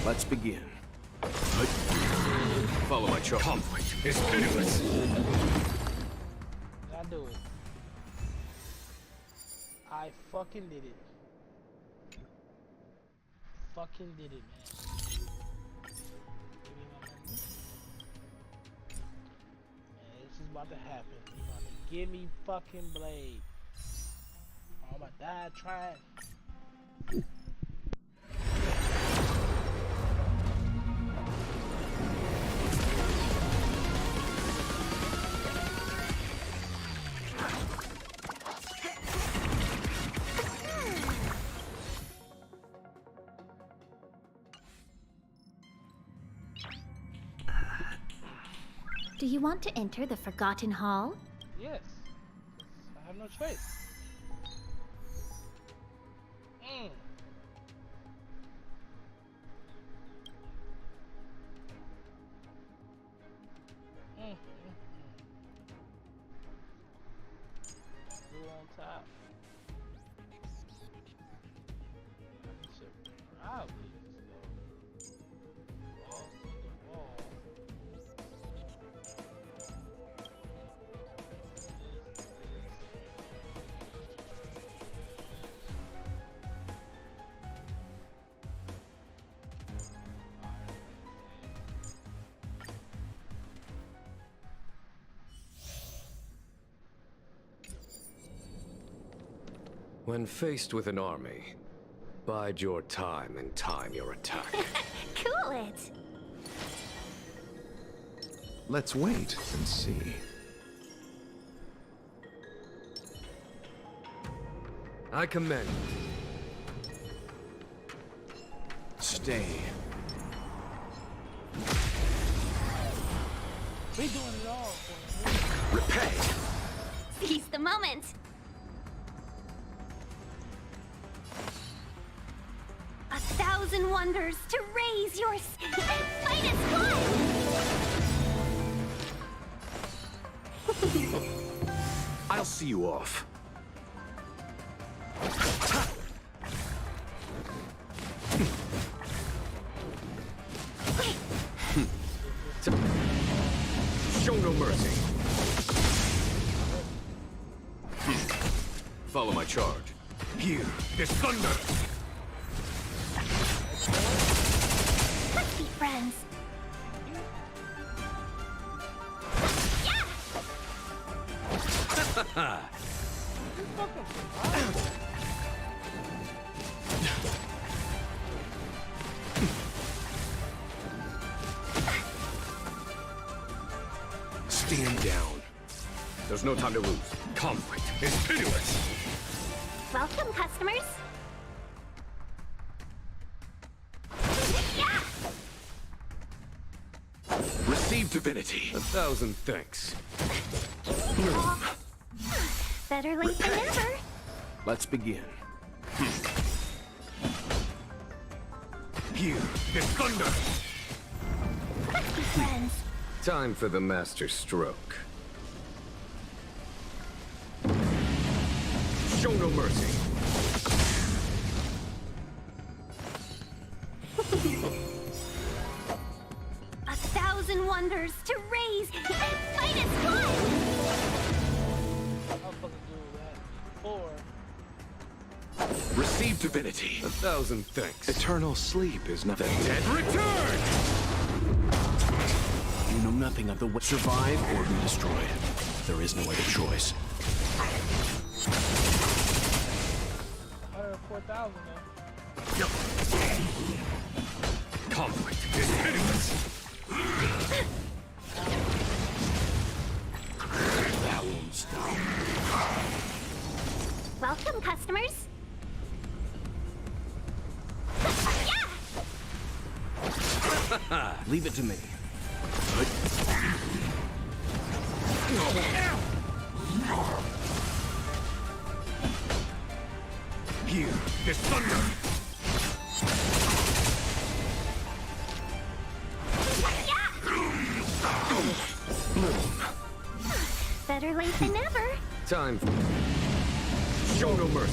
Let's begin. Follow my charge. Conflict is pitiless. I do it. I fucking did it. Fucking did it, man. Give me my money. Man, this is about to happen. You about to give me fucking blade. Oh, I'm gonna die trying. Do you want to enter the Forgotten Hall? Yes. I have no choice. Blue on top. Probably just go walls to the wall. When faced with an army, bide your time and time your attack. Cool it. Let's wait and see. I commend. Stay. We doing it all for me. Repay. Seize the moment. A thousand wonders to raise your fight is fun. I'll see you off. Show no mercy. Follow my charge. Here, this thunder! Let's be friends. Stand down. There's no time to lose. Conflict is pitiless! Welcome, customers. Receive divinity. 1,000 thanks. Better late than never. Let's begin. Here, this thunder! Let's be friends. Time for the master stroke. Show no mercy. A thousand wonders to raise fight is fun. I'll fucking do that before. Receive divinity. 1,000 thanks. Eternal sleep is nothing. Dead. Return! You know nothing of the way. Survive or be destroyed. There is no other choice. 104,000 though. Conflict is pitiless! That won't stop. Welcome, customers. Leave it to me. Here, there's thunder! Better late than never. Time. Show no mercy.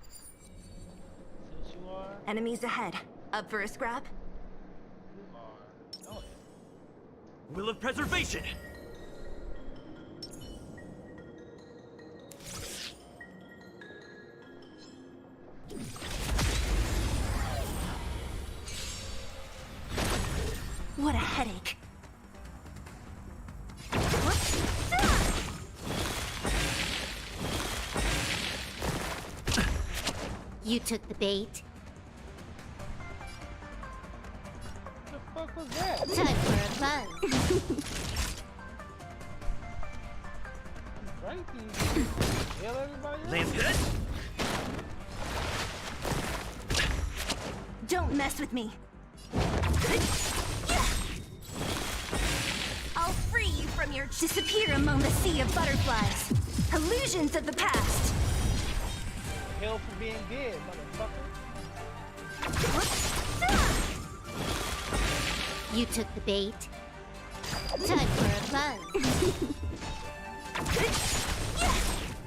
Since you are, Enemies ahead. Up for a scrap? you are. Oh, Will of preservation! What a headache. You took the bait. what the fuck was that? Time for a buzz. Frankie, kill everybody else? Lance hit! Don't mess with me. I'll free you from your disappear among the sea of butterflies. Illusions of the past. Hell for being dead, motherfucker. You took the bait. Time for a buzz.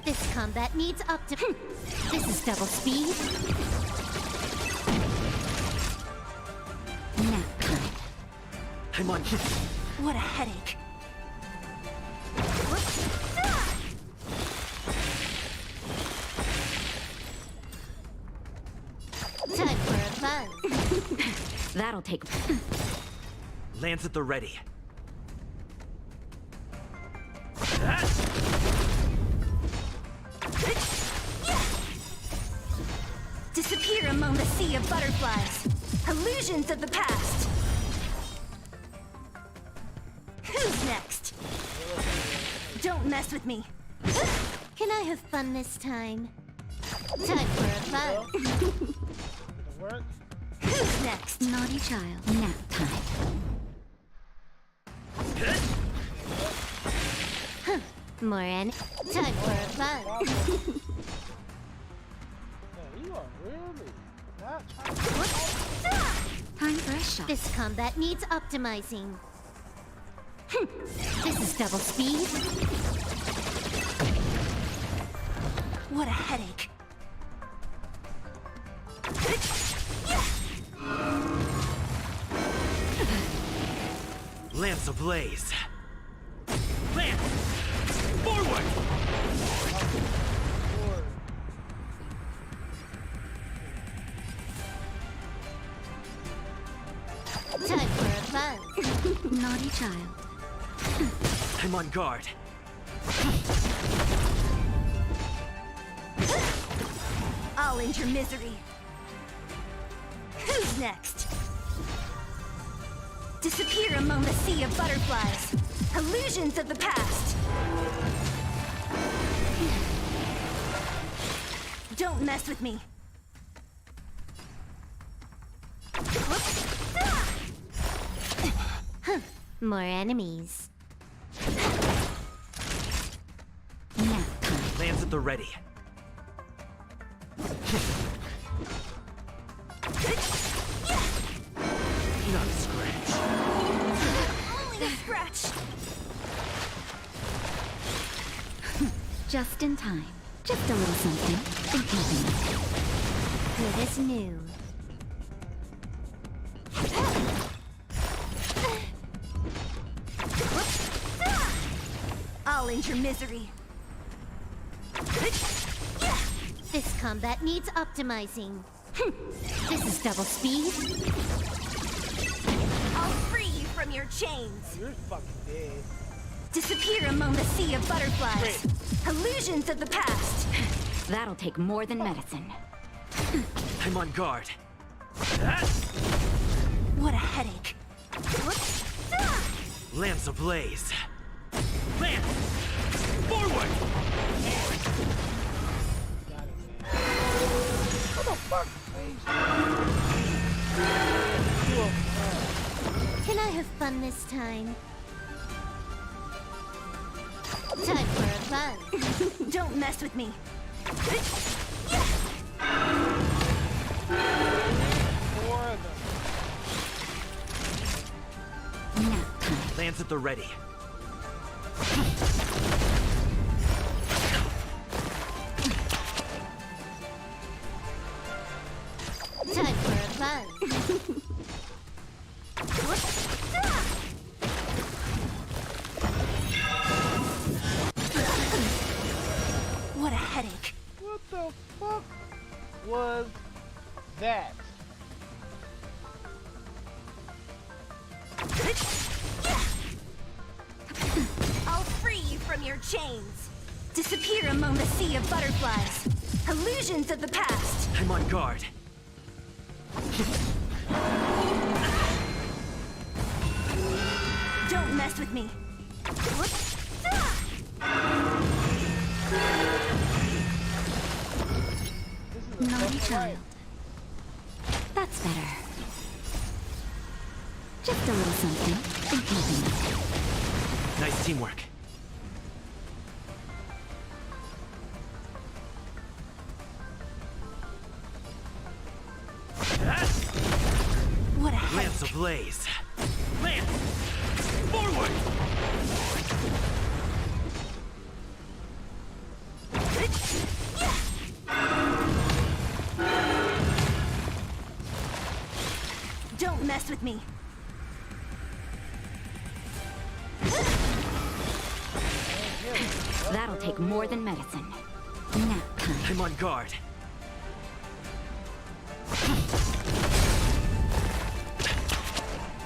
This combat needs This is double speed. Nap time. I'm on. What a headache. Time for a buzz. That'll take. Lance at the ready. Disappear among the sea of butterflies. Illusions of the past. Who's next? Don't mess with me. Can I have fun this time? Time for a buzz. Did it work? Who's next? Naughty child. Nap time. More Time for a buzz. No, you are really not trying to... Time for a shot. This combat needs optimizing. This is double speed. What a headache. Lance ablaze. Lance! Forward! Time for a buzz. Naughty child. I'm on guard. I'll end your misery. Who's next? Disappear among the sea of butterflies. Illusions of the past. Don't mess with me. More enemies. Nap time. Lance at the ready. Not a scratch. Only a scratch. Just in time. Just a little something. Good as new. I'll end your misery. This combat needs optimizing. This is double speed. I'll free you from your chains. You're fucking dead. Disappear among the sea of butterflies. Illusions of the past. That'll take more than medicine. I'm on guard. What a headache. Lance ablaze. Lance! Forward! What the fuck? Can I have fun this time? Time for a fun. Don't mess with me. Lance at the ready. Time for a fun. What a headache. What the fuck was that? I'll free you from your chains. Disappear among the sea of butterflies. Illusions of the past. I'm on guard. Don't mess with me. Naughty child. That's better. Just a little something in keeping. Nice teamwork. What a Lance headache. ablaze. Lance! Forward! Don't mess with me. That'll take more than medicine. Nap time. I'm on guard.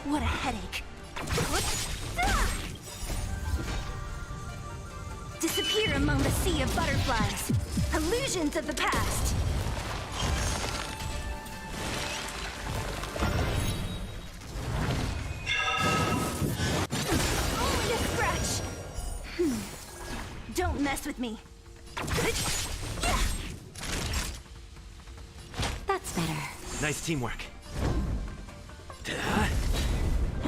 What a headache. Disappear among the sea of butterflies. Illusions of the past. Only a scratch. Don't mess with me. That's better. Nice teamwork. I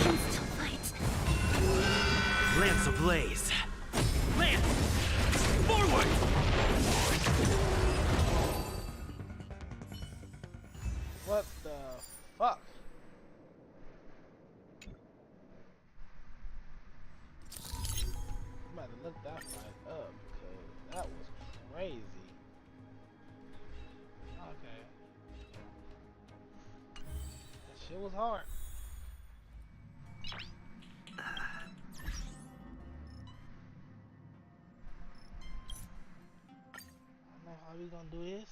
can still fight. Lance ablaze. Lance! Forward! What the fuck? I'm about to look that fight up because that was crazy. Okay. That shit was hard. I don't know how we gonna do this.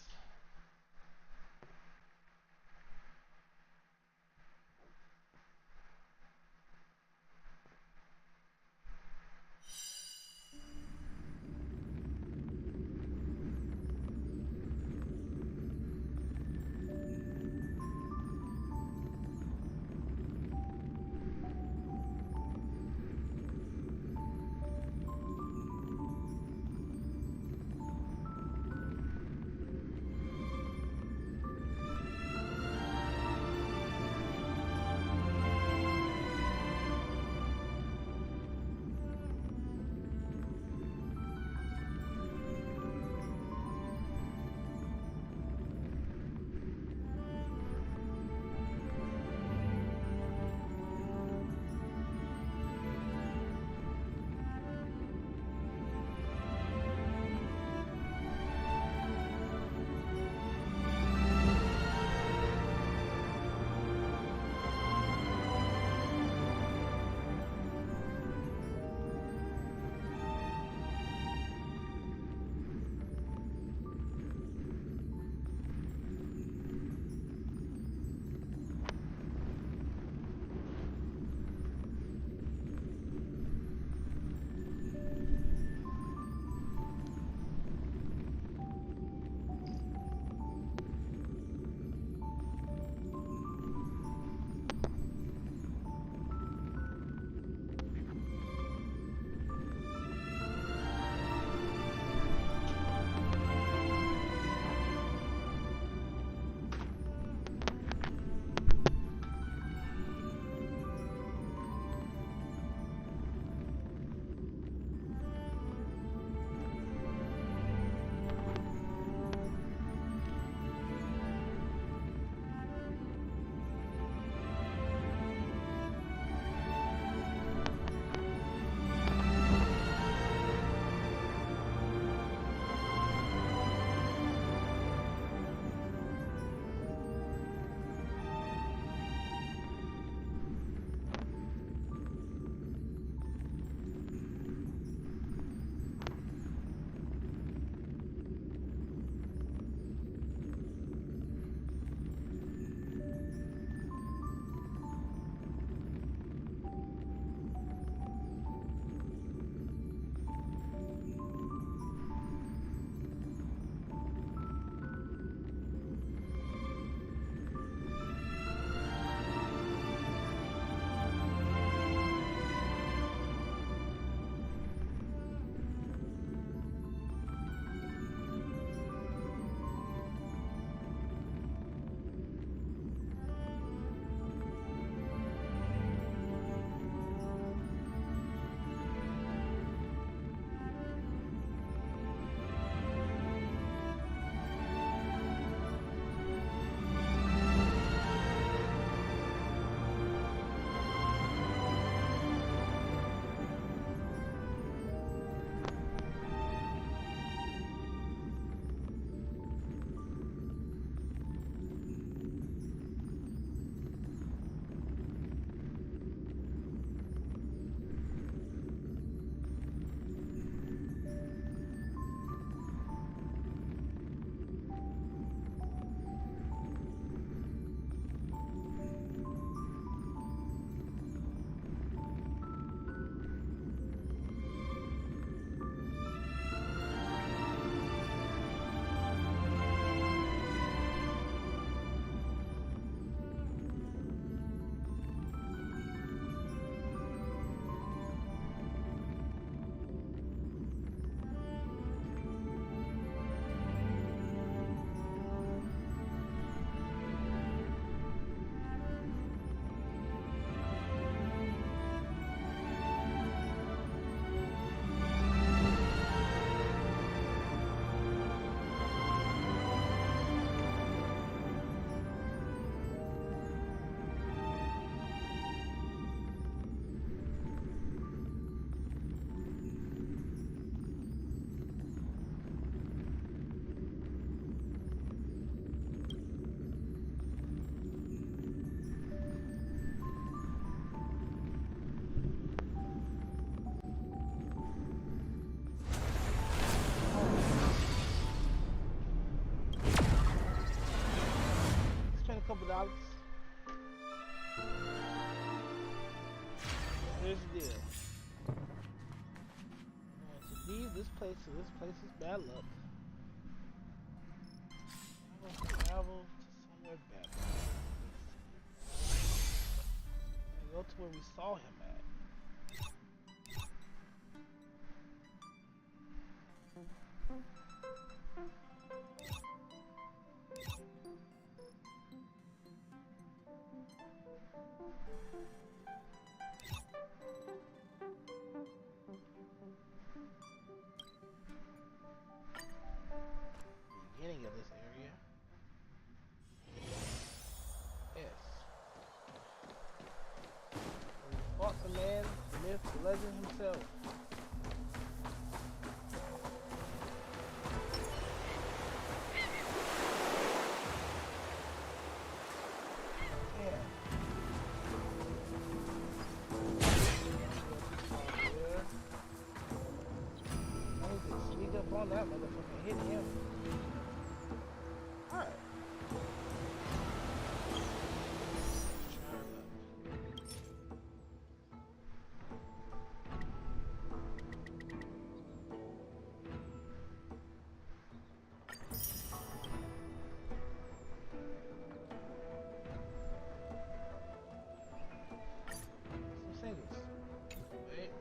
here's the deal. I'm going to leave this place, so this place is bad luck. I'm going to travel to somewhere better. And go to where we saw him at. Beginning of this area. Yes. Where we fought the man, the myth, the legend himself. On that motherfucker, hit him. Alright. Some singles. Wait.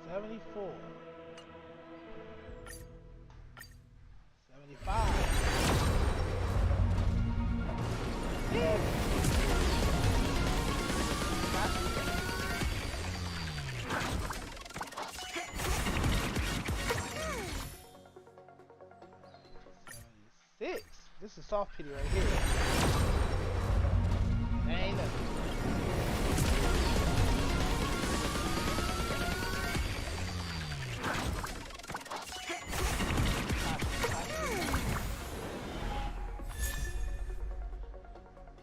$74. $75. Yeah. $76. This is soft pity right here. That ain't nothing.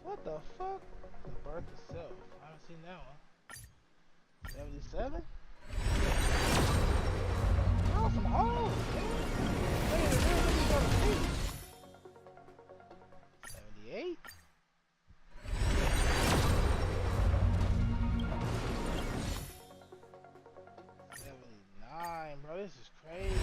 What the fuck? The birth itself. I haven't seen that one. 77? Oh, some hoes, man. Hey, the real niggas got a see. 78? Bro, this is crazy.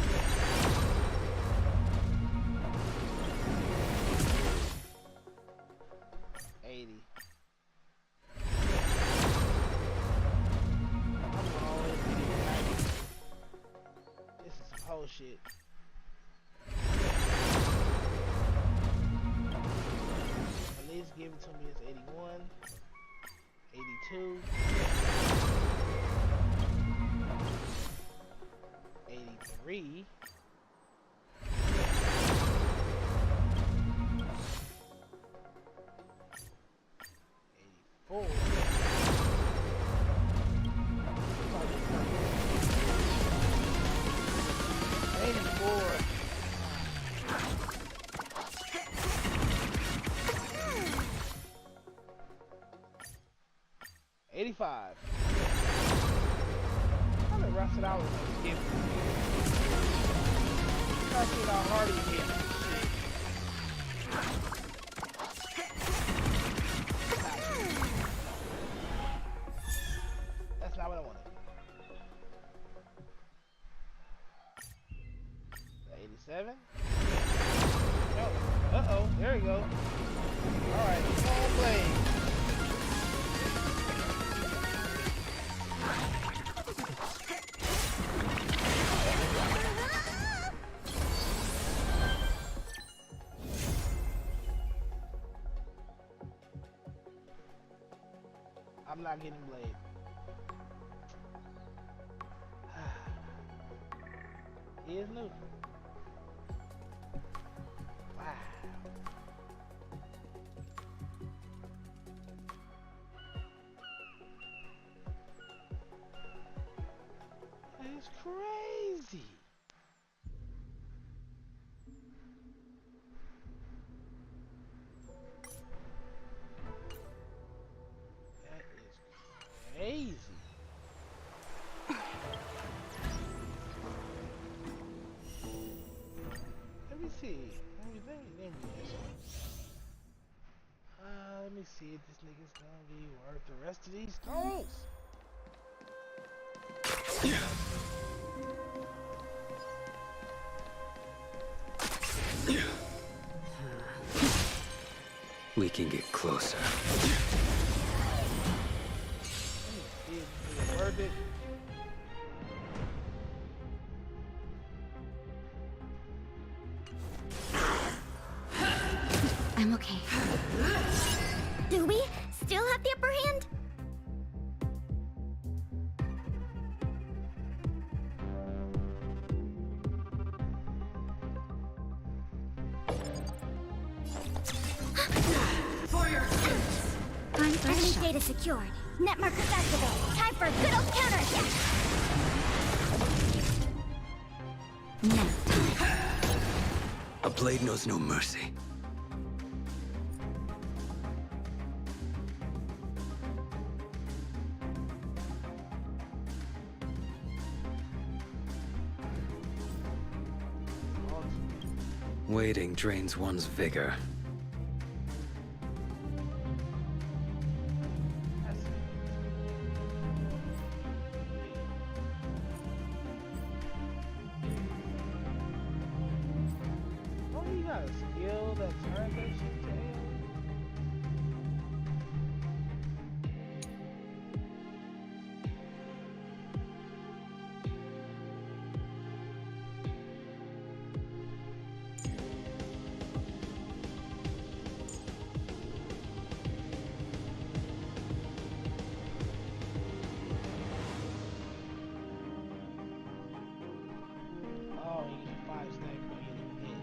This is some whole shit. At least give it to me. It's 81, 82, 83. 84. 84. 85. I'm gonna rest it out with one skip. I see how hard he hit this shit. That's not what I wanted. 7? No. Uh-oh, there we go. Alright, come on, Blade. I'm not getting Blade. He is neutral. Wow. That's crazy. That is crazy. Let me see. Let me see if this nigga's gonna be worth the rest of these stones. We can get closer. Let me see if this nigga's worth it. I'm okay. Do we still have the upper hand? For your sins! Enemy data secured. Net markers activated. Time for a good old counterattack. Now. A blade knows no mercy. Waiting drains one's vigor. Oh, you got a skill that turns that shit to hell? Oh, you get 5 stacks by getting hit.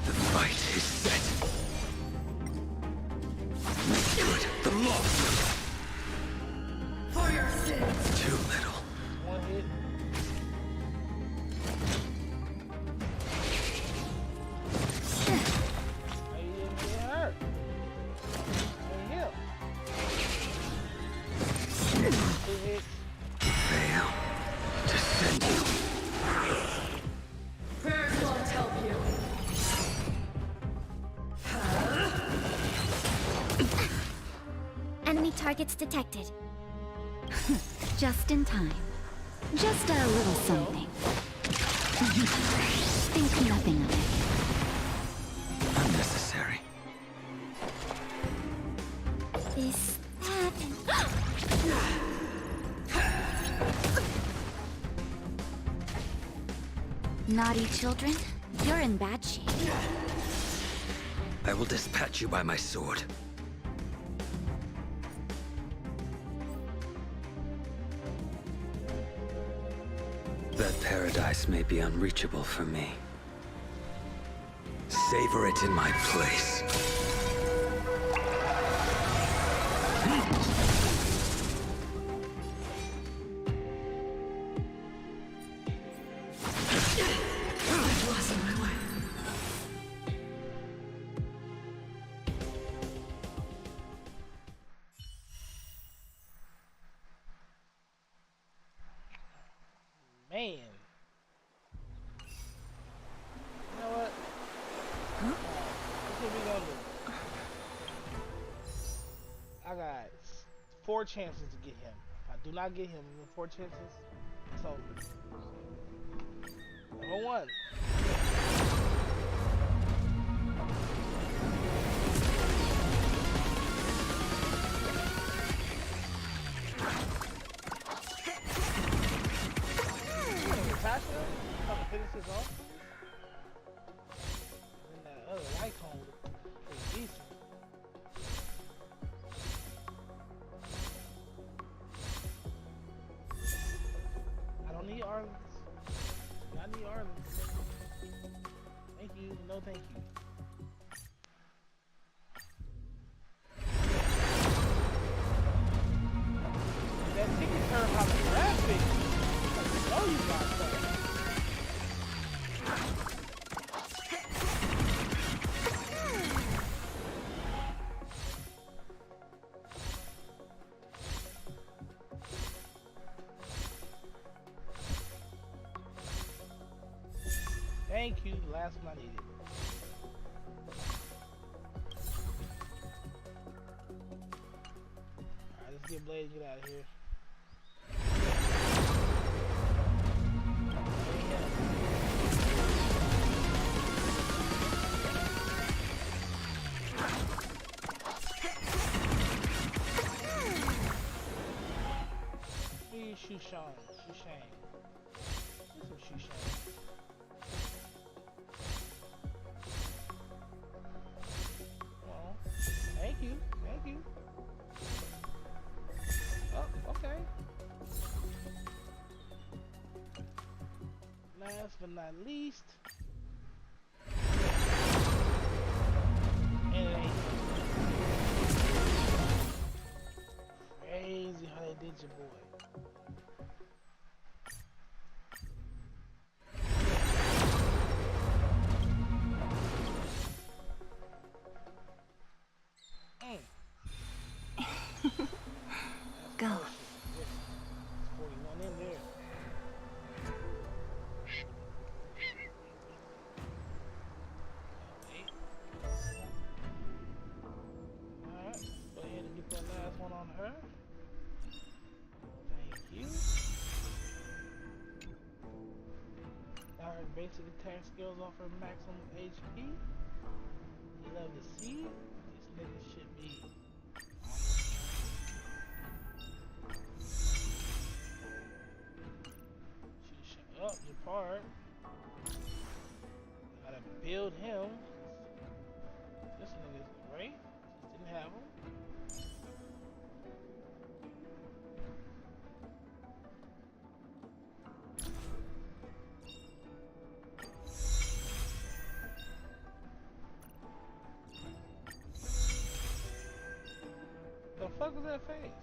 The fight is set. Make good the loss. For your sins! Too little. One hit. Oh, you didn't get hurt. And heal. 2 hits. Fail to send you. Prayers won't help you. Enemy targets detected. Just in time. Just a little something. Think nothing of it. Unnecessary. This happened. Naughty children, you're in bad shape. I will dispatch you by my sword. That paradise may be unreachable for me. Savor it in my place. Man. You know what? That's what we gonna do. I got 4 chances to get him. If I do not get him in the 4 chances, it's over. Number 1. Natasha, I'm gonna finish this off. And that other light cone was decent. I don't need Arlen's. I need Arlen's. Thank you, no thank you. That ticket turned holographic. I know you got that. Thank you, the last one I needed. Alright, let's get Blade and get out of here. Shushan. Here's some Shushan. Well, thank you. Oh, okay. Last but not least. And it ain't crazy how they did your boy. Go. There's 41 in there. Alright, go ahead and get that last one on her. Thank you. Got her basic attack skills off her maximum HP. You love to see it. This nigga should be up your part. Gotta build him. This nigga's great. Just didn't have him. The fuck was that face?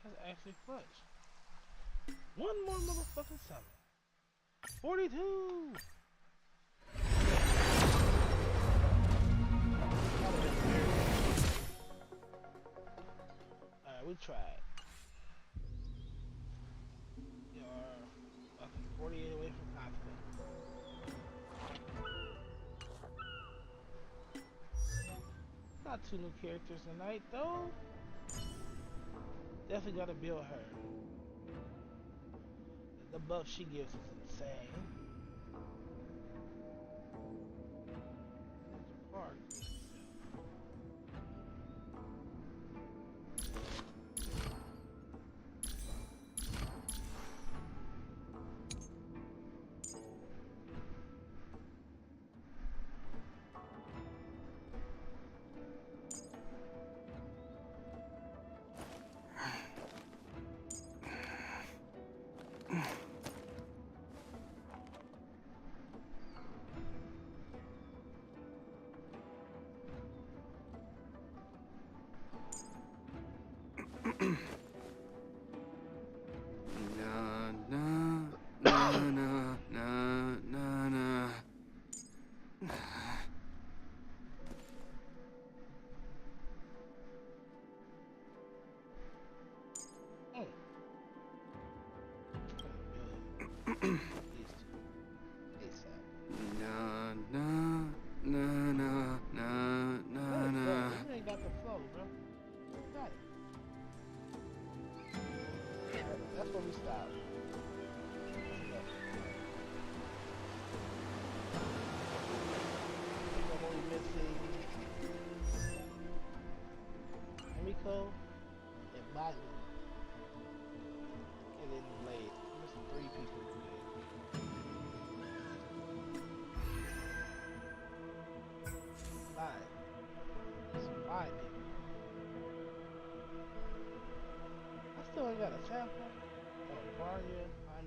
That's actually clutch. One more motherfucking summon. 42! Alright, we tried. We are fucking 48 away from confident. Not 2 new characters tonight, though. Definitely gotta build her. The buff she gives is insane. got a sample? Oh, Barya, I'm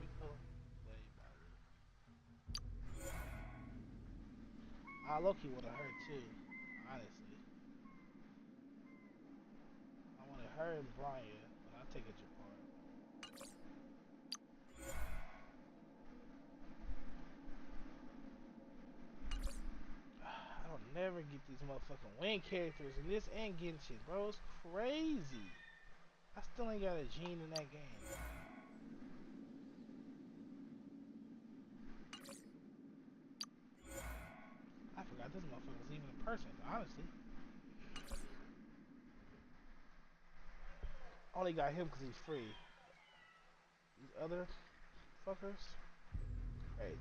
I low-key would have heard too, honestly. I would have heard Barya, but I'll take it your part. I don't never get these motherfucking win characters in this and Genshin, bro. It's crazy. I still ain't got a gene in that game. I forgot this motherfucker was even a person, honestly. Only got him because he's free. These other fuckers, crazy.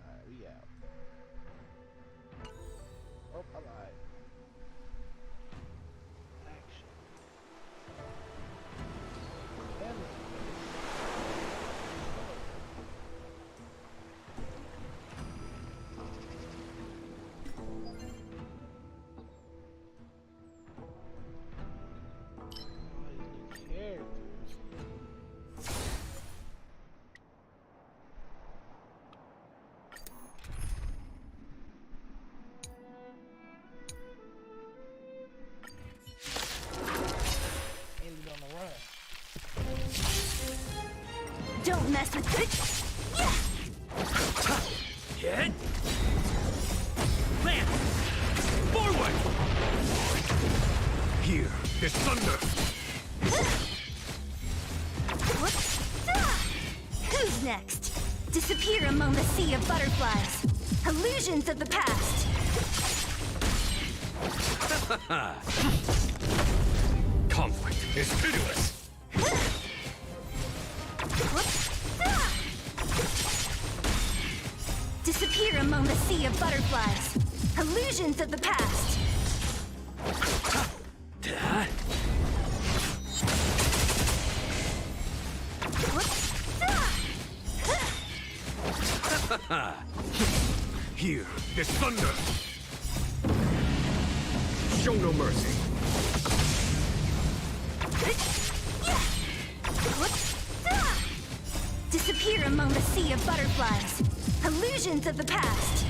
Alright, we out. Oh, I lied. Action. Don't mess with it. Hit! Land! Forward! Here, there's thunder! Who's next? Disappear among the sea of butterflies. Illusions of the past. Conflict is pitiless! Disappear among the sea of butterflies. Illusions of the past. Here, there's thunder! Show no mercy! Disappear among the sea of butterflies. Illusions of the past.